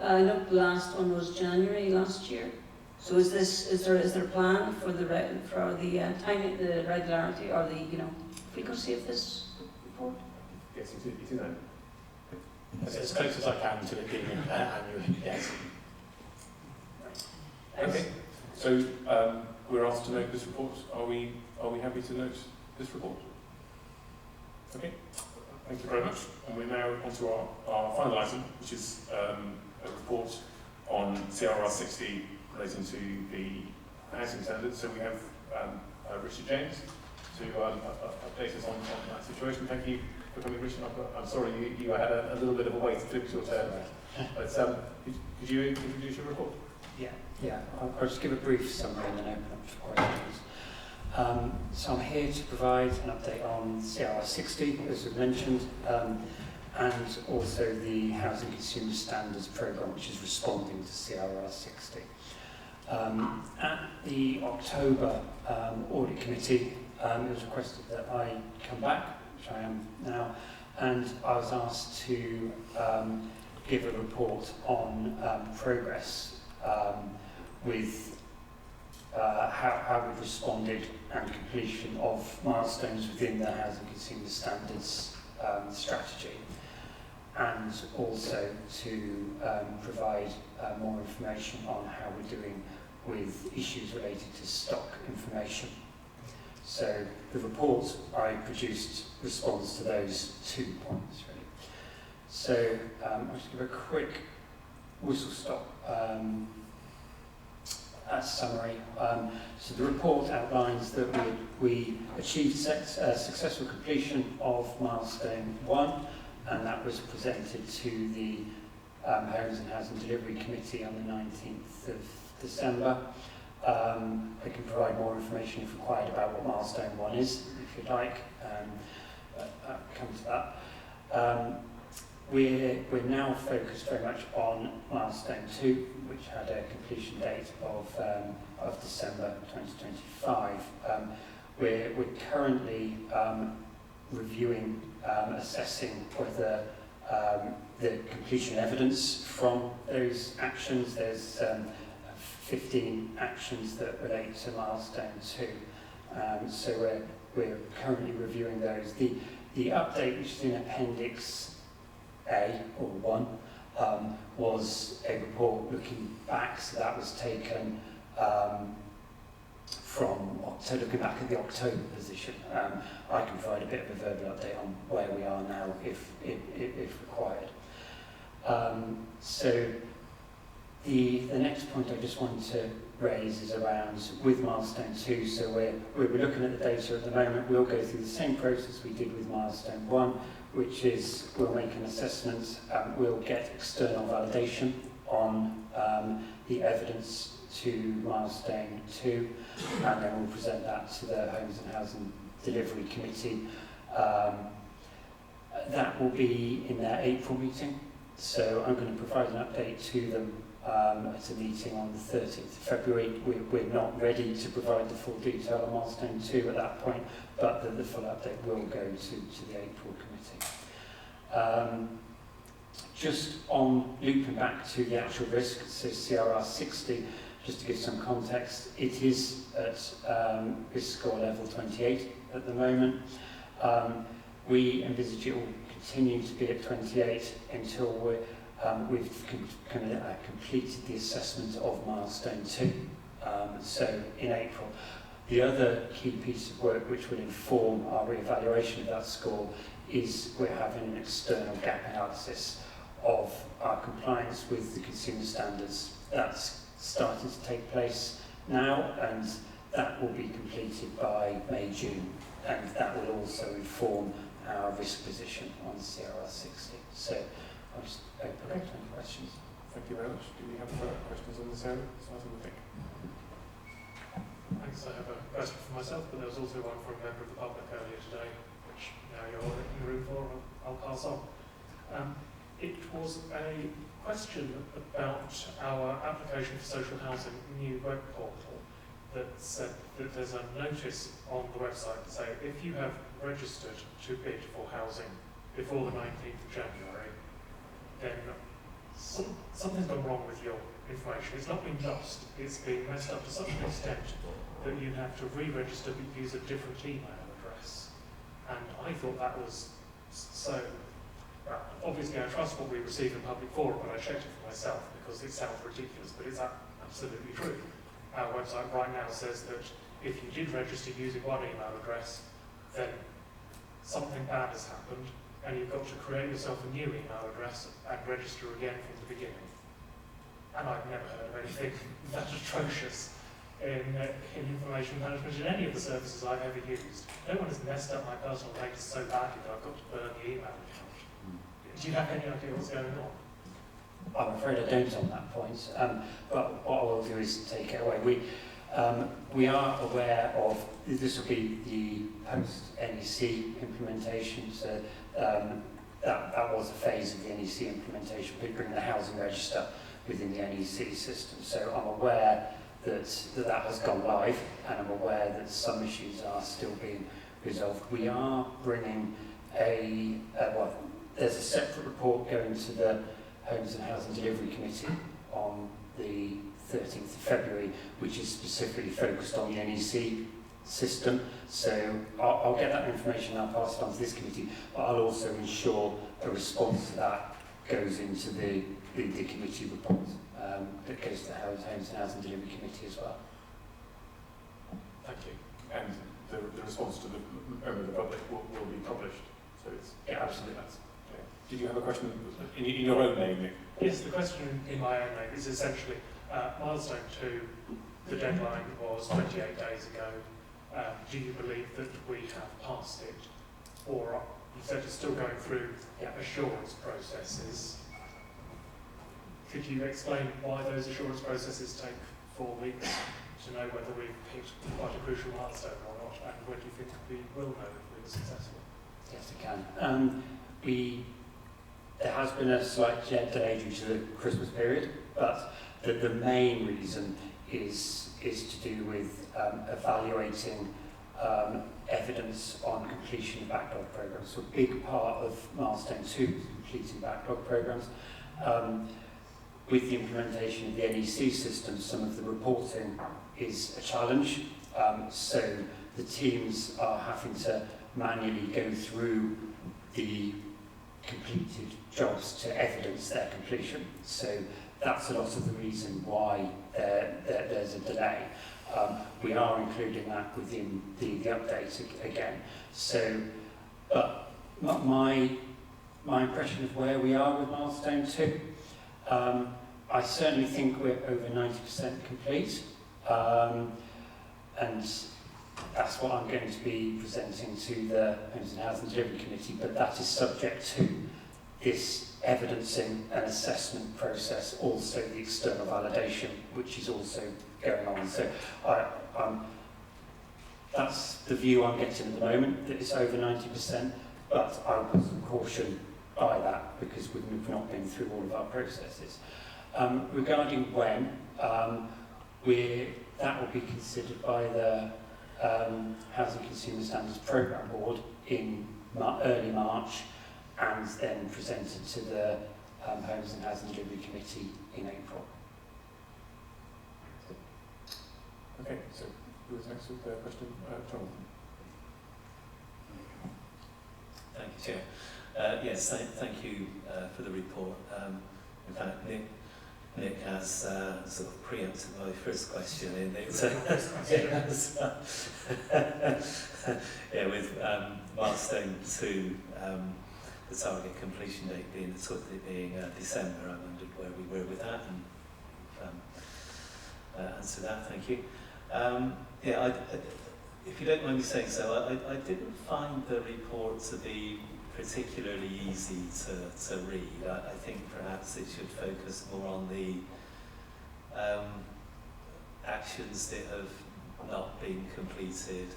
I know the last one was January last year. So is there a plan for the timing, the regularity, or the frequency of this report? Yes, it is annual. As close as I can to it being annual, yes. Okay, so we're asked to note this report. Are we happy to note this report? Okay, thank you very much. And we're now on to our final item, which is a report on CRR 60 relating to the housing standards. So we have Richard James to update us on that situation. Thank you for coming, Richard. I'm sorry you had a little bit of a wait to finish your term. But could you introduce your report? Yeah. I'll just give a brief summary and then open up for questions. So I'm here to provide an update on CRR 60, as we've mentioned, and also the Housing Consumer Standards Programme, which is responding to CRR 60. At the October Audit Committee, it was requested that I come back, which I am now, and I was asked to give a report on progress with how we've responded and completion of milestones within the Housing Consumer Standards strategy, and also to provide more information on how we're doing with issues related to stock information. So the report I produced responds to those 2 points, really. So I'll just give a quick whistle-stop summary. So the report outlines that we achieved successful completion of milestone 1, and that was presented to the Homes and Housing Delivery Committee on the 19th of December. I can provide more information if required about what milestone 1 is, if you'd like. Come to that. We're now focused very much on milestone 2, which had a completion date of December 2025. We're currently reviewing, assessing whether the completion evidence from those actions. There's 15 actions that relate to milestone 2. So we're currently reviewing those. The update, which is in Appendix A, or 1, was a report looking back, so that was taken from October, looking back at the October position. I can provide a bit of a verbal update on where we are now if required. So the next point I just wanted to raise is around with milestone 2. So we're looking at the data at the moment. We'll go through the same process we did with milestone 1, which is we'll make an assessment, we'll get external validation on the evidence to milestone 2, and then we'll present that to the Homes and Housing Delivery Committee. That will be in their April meeting, so I'm going to provide an update to them at a meeting on the 13th of February. We're not ready to provide the full detail on milestone 2 at that point, but the full update will go to the April committee. Just on looping back to the actual risk, so CRR 60, just to give some context, it is at risk score level 28 at the moment. We envisage it will continue to be at 28 until we've completed the assessment of milestone 2, so in April. The other key piece of work which will inform our re-evaluation of that score is we're having an external gap analysis of our compliance with the consumer standards. That's starting to take place now, and that will be completed by May, June, and that will also inform our risk position on CRR 60. So I'll just open up to any questions. Thank you very much. Do we have further questions on this area? Starting with Vic. Thanks. I have a question for myself, but there was also one from a member of the public earlier today, which now you're in the room for, I'll pass on. It was a question about our application for social housing new web portal that said that there's a notice on the website to say if you have registered to bid for housing before the 19th of January, then something's gone wrong with your information. It's not been lost, it's been messed up to such an extent that you have to re-register but use a different email address. And I thought that was so... obviously I trust what we receive in public forum, but I checked it for myself because it sounds ridiculous, but it's absolutely true. Our website right now says that if you did register using one email address, then something bad has happened, and you've got to create yourself a new email address and register again from the beginning. And I've never heard of anything that atrocious in information management in any of the services I've ever used. No one has messed up my personal data so badly that I've got to burn the email account. Do you have any idea what's going on? I'm afraid I don't on that point, but what I will do is take it away. We are aware of, this will be the post-NEC implementation, so that was a phase of the NEC implementation, bringing the housing register within the NEC system. So I'm aware that has gone live, and I'm aware that some issues are still being resolved. We are bringing there's a separate report going to the Homes and Housing Delivery Committee on the 13th of February, which is specifically focused on the NEC system. So I'll get that information and I'll pass it on to this committee, but I'll also ensure a response to that goes into the committee report that goes to the Homes and Housing Delivery Committee as well. Thank you. And the response to the member of the public will be published. So it's absolutely. Did you have a question in your own name, Nick? Yes, the question in my own name is essentially milestone 2, the deadline was 28 days ago. Do you believe that we have passed it? Or you said you're still going through assurance processes. Could you explain why those assurance processes take 4 weeks? to know whether we've picked quite a crucial milestone or not, and when do you think we will know if we were successful? Yes, I can. There has been a slight delay due to the Christmas period, but the main reason is to do with evaluating evidence on completion of backlog programs. So a big part of milestone 2 is completing backlog programs. With the implementation of the NEC system, some of the reporting is a challenge. So the teams are having to manually go through the completed jobs to evidence their completion. So that's a lot of the reason why there's a delay. We are including that within the update again. So, but my impression of where we are with milestone 2, I certainly think we're over 90% complete, and that's what I'm going to be presenting to the Homes and Housing Delivery Committee, but that is subject to this evidencing and assessment process, also the external validation, which is also going on. So that's the view I'm getting at the moment, that it's over 90%, but I will put some caution by that because we've not been through all of our processes. Regarding when, that will be considered by the Housing Consumer Standards Programme Board in early March, and then presented to the Homes and Housing Delivery Committee in April. Okay, so who was next with the question? Jonathan. Thank you, Chair. Yes, thank you for the report. In fact, Nick has sort of preempted my first question in it. Yeah, with milestone 2, the target completion date being December, I wondered where we were with that, and answer that. Thank you. Yeah, if you don't mind me saying so, I didn't find the report to be particularly easy to read. I think perhaps it should focus more on the actions that have not been completed.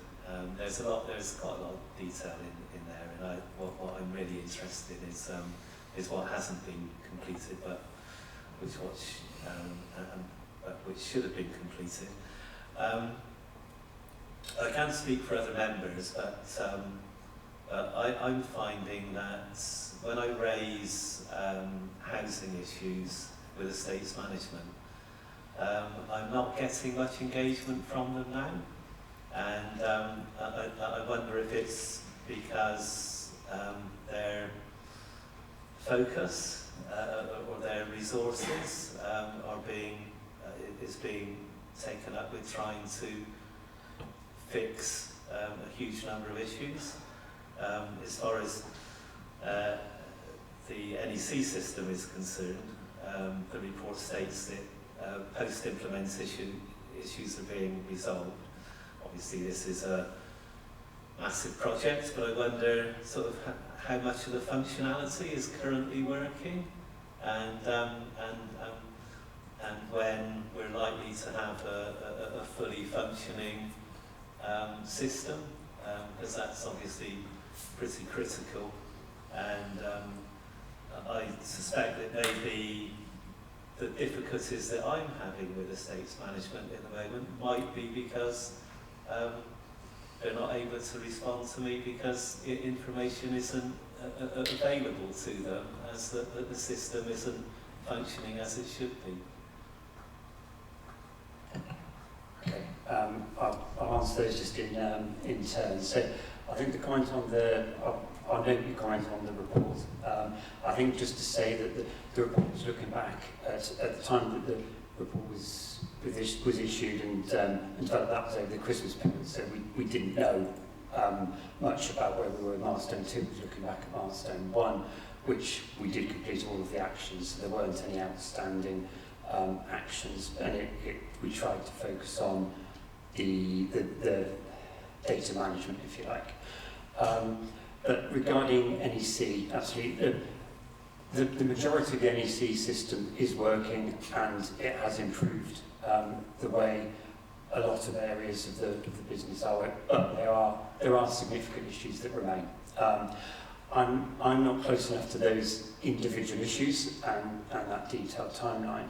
There's quite a lot of detail in there, and what I'm really interested in is what hasn't been completed, but which should have been completed. I can speak for other members, but I'm finding that when I raise housing issues with estates management, I'm not getting much engagement from them now, and I wonder if it's because their focus or their resources is being taken up with trying to fix a huge number of issues. As far as the NEC system is concerned, the report states that post-implementation issues are being resolved. Obviously this is a massive project, but I wonder sort of how much of the functionality is currently working, and when we're likely to have a fully functioning system, because that's obviously pretty critical, and I suspect that maybe the difficulties that I'm having with estates management at the moment might be because they're not able to respond to me because information isn't available to them, as the system isn't functioning as it should be. Okay, I'll answer those just in turn. So I think the comment on I'll note your comment on the report. I think just to say that the report was looking back at the time that the report was issued and developed, that was over the Christmas period, so we didn't know much about where we were in milestone 2. Was looking back at milestone 1, which we did complete all of the actions, so there weren't any outstanding actions, and we tried to focus on the data management, if you like. But regarding NEC, actually, the majority of the NEC system is working, and it has improved the way a lot of areas of the business are, but there are significant issues that remain. I'm not close enough to those individual issues and that detailed timeline,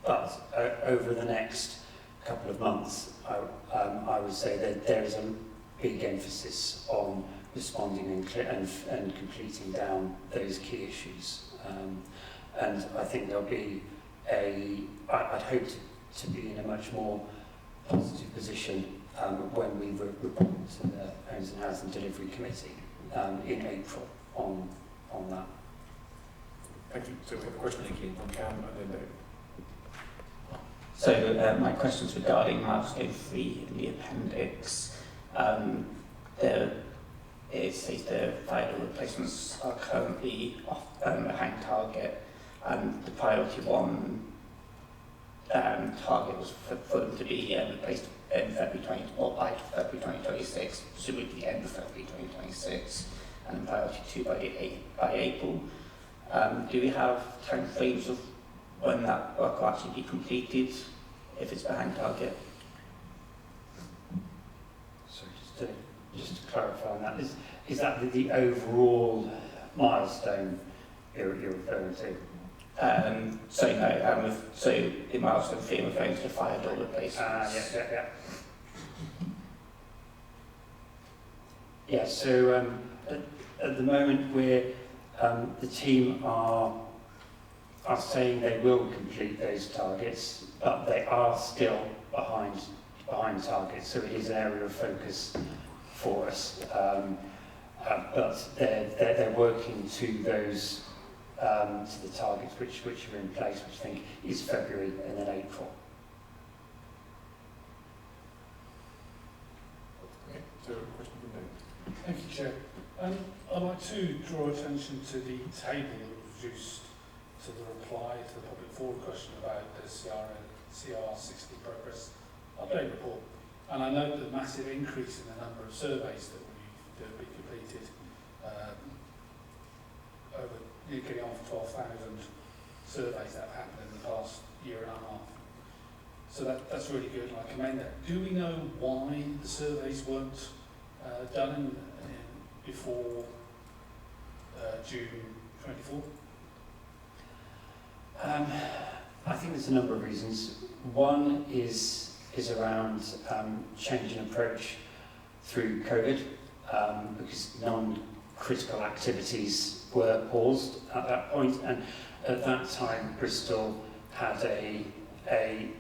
but over the next couple of months, I would say that there is a big emphasis on responding and completing down those key issues. And I think there'll be I'd hope to be in a much more positive position when we report to the Homes and Housing Delivery Committee in April on that. Thank you. So we have a question from Cam and then David. So my question is regarding milestone 3 in the appendix. It says the fire door replacements are currently behind target, and the priority 1 target was for them to be replaced in February by February 2026, presumably the end of February 2026, and then priority 2 by April. Do we have time frames of when that work will actually be completed if it's behind target? So just to clarify on that, is that the overall milestone you're referring to? So no, so in milestone 3 I'm referring to the fire door replacements. Yeah. Yeah, so at the moment the team are saying they will complete those targets, but they are still behind targets, so it is an area of focus for us. But they're working to those to the targets which are in place, which I think is February and then April. Okay, so a question from David. Thank you, Chair. I'd like to draw attention to the table that was produced to the reply to the public forum question about the CR60 progress update report. And I note the massive increase in the number of surveys that have been completed, over getting on for 12,000 surveys that have happened in the past year and a half. So that's really good, and I commend that. Do we know why the surveys weren't done before June 24? I think there's a number of reasons. One is around change in approach through COVID, because non-critical activities were paused at that point, and at that time Bristol had a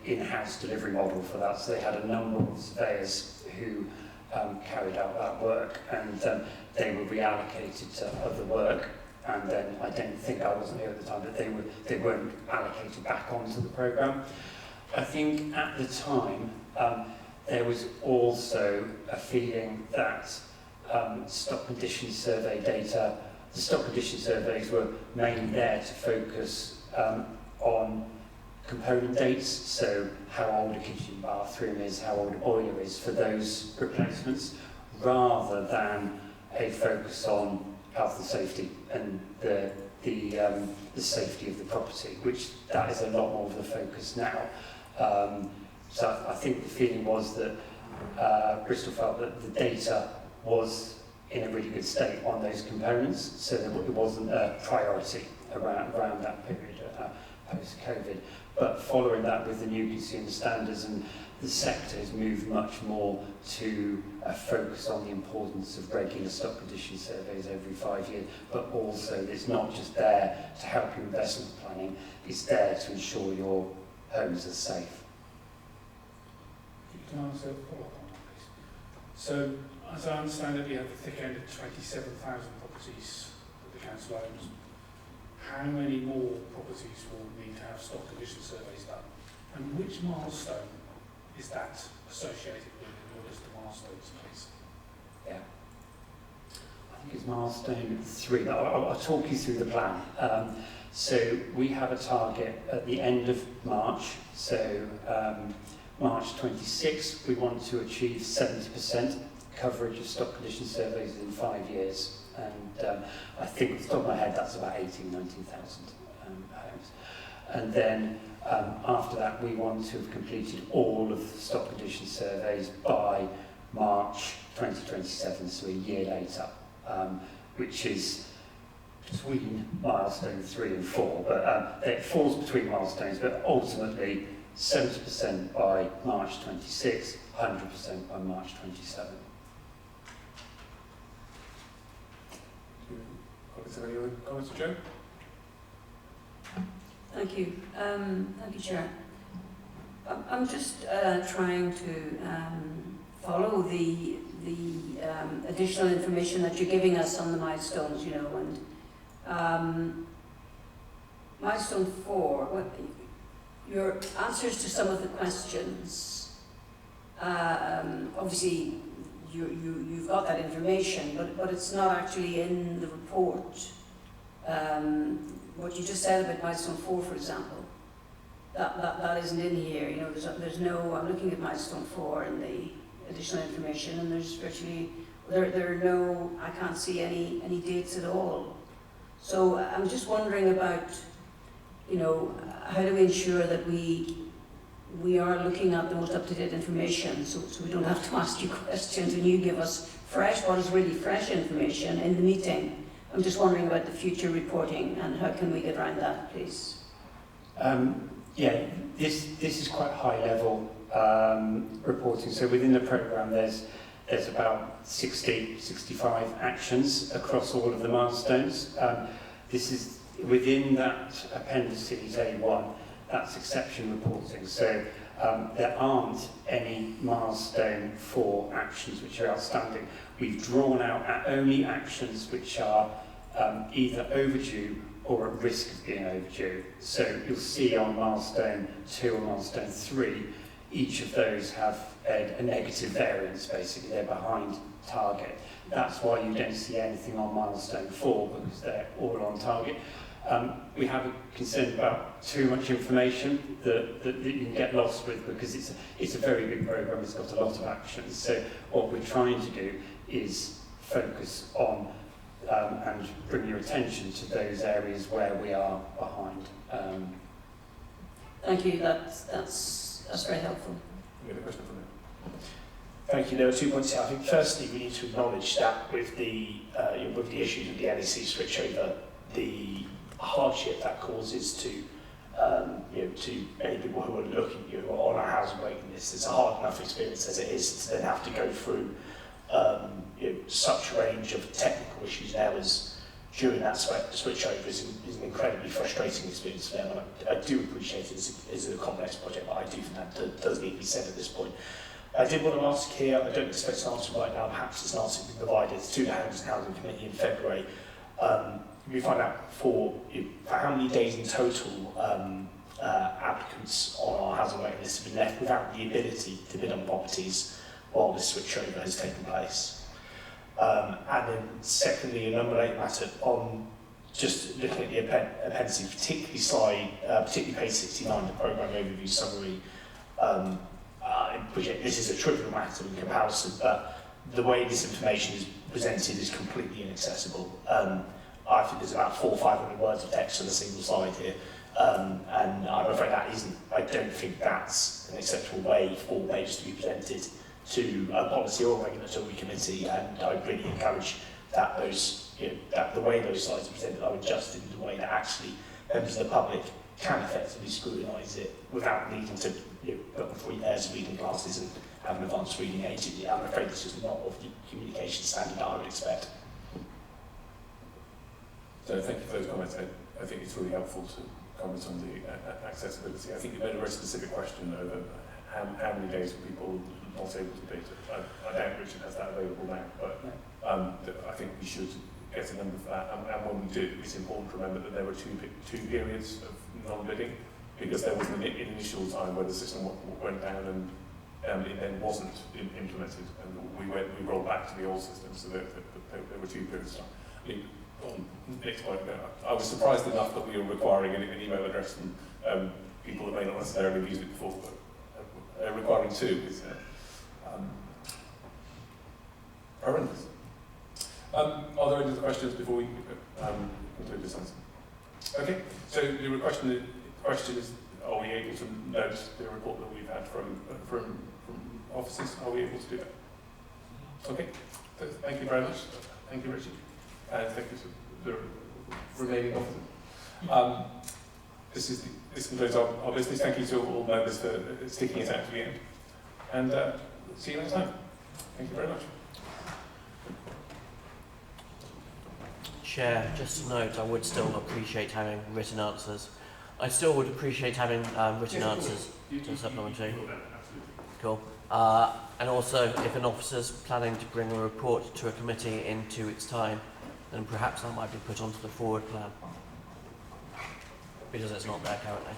in-house delivery model for that, so they had a number of surveyors who carried out that work, and they were reallocated to other work, and then I wasn't here at the time, but they weren't allocated back onto the programme. I think at the time there was also a feeling that stock condition survey data, the stock condition surveys were mainly there to focus on component dates, so how old a kitchen bathroom is, how old a boiler is for those replacements, rather than a focus on health and safety and the safety of the property, which that is a lot more of the focus now. So I think the feeling was that Bristol felt that the data was in a really good state on those components, so that it wasn't a priority around that period post-COVID. But following that with the new consumer standards, and the sector has moved much more to a focus on the importance of regular stock condition surveys every 5 years, but also it's not just there to help your investment planning, it's there to ensure your homes are safe. Can I answer a follow-up on that, please? So, as I understand it, we have a thick end of 27,000 properties that the council owns. How many more properties will need to have stock condition surveys done? And which milestone is that associated with in your list of milestones, please? Yeah. I think it's milestone 3, but I'll talk you through the plan. So we have a target at the end of March, so March 26, we want to achieve 70% coverage of stock condition surveys in 5 years. And I think off the top of my head that's about 19,000 homes. And then after that, we want to have completed all of the stock condition surveys by March 2027, so a year later, which is between milestone 3 and 4, but it falls between milestones, but ultimately 70% by March 26, 100% by March 27. Is there any other comments, Joe? Thank you. Thank you, Chair. I'm just trying to follow the additional information that you're giving us on the milestones, you know, and milestone 4, your answers to some of the questions, obviously you've got that information, but it's not actually in the report. What you just said about milestone 4, for example, that isn't in here. You know, there's no. I'm looking at milestone 4 and the additional information, and there's virtually there are no. I can't see any dates at all. So I'm just wondering about, you know, how do we ensure that we are looking at the most up-to-date information, so we don't have to ask you questions and you give us what is really fresh information in the meeting. I'm just wondering about the future reporting and how can we get around that, please? Yeah, this is quite high level reporting. So within the programme, there's about 65 actions across all of the milestones. This is within that appendices A1. That's exception reporting. So there aren't any milestone 4 actions which are outstanding. We've drawn out only actions which are either overdue or at risk of being overdue. So you'll see on milestone 2 or milestone 3, each of those have a negative variance, basically. They're behind target. That's why you don't see anything on milestone 4, because they're all on target. We have a concern about too much information that you can get lost with, because it's a very big programme, it's got a lot of actions. So what we're trying to do is focus on and bring your attention to those areas where we are behind. Thank you, that's very helpful. We have a question from there. Thank you. There are 2 points here. I think firstly we need to acknowledge that with the issues of the NEC switchover, the hardship that causes to many people who are looking on our housing waiting list. It's a hard enough experience as it is to then have to go through such range of technical issues and errors during that switchover is an incredibly frustrating experience for them. And I do appreciate it as a complex project, but I do think that does need to be said at this point. I did want to ask here, I don't expect an answer right now, perhaps it's an answer to be provided to the Housing Committee in February. We find out for how many days in total applicants on our housing waiting list have been left without the ability to bid on properties while this switchover has taken place. And then secondly, an unrelated matter on just looking at the appendices, particularly page 69, the programme overview summary. I appreciate this is a trivial matter in comparison, but the way this information is presented is completely inaccessible. I think there's about 400 or 500 words of text on a single slide here, and I'm afraid I don't think that's an acceptable way for pages to be presented to a policy or regulatory committee, and I really encourage that that the way those slides are presented are adjusted in a way that actually members of the public can effectively scrutinise it without needing to put on 3 pairs of reading glasses and have an advanced reading age. I'm afraid this is not of the communication standard that I would expect. So thank you for those comments. I think it's really helpful to comment on the accessibility. I think you made a very specific question over how many days were people not able to bid. I doubt Richard has that available now, but I think we should get a number for that. And when we do, it's important to remember that there were two periods of non-bidding, because there was an initial time where the system went down and it then wasn't implemented, and we rolled back to the old system, so there were 2 periods of time. On next point, I was surprised enough that we were requiring an email address from people that may not necessarily have used it before, but requiring 2 is horrendous. Are there any other questions before we conclude this answer? Okay, so the question question is, are we able to note the report that we've had from officers? Are we able to do that? Okay. Thank you very much. Thank you, Richard. And thank you to the remaining officers. This concludes our business. Thank you to all members for sticking it out to the end. And see you next time. Thank you very much. Chair, just to note, I would still appreciate having written answers. I still would appreciate having written answers to supplementary. Cool. And also, if an officer's planning to bring a report to a committee in 2 weeks' time, then perhaps that might be put onto the forward plan, because it's not there currently.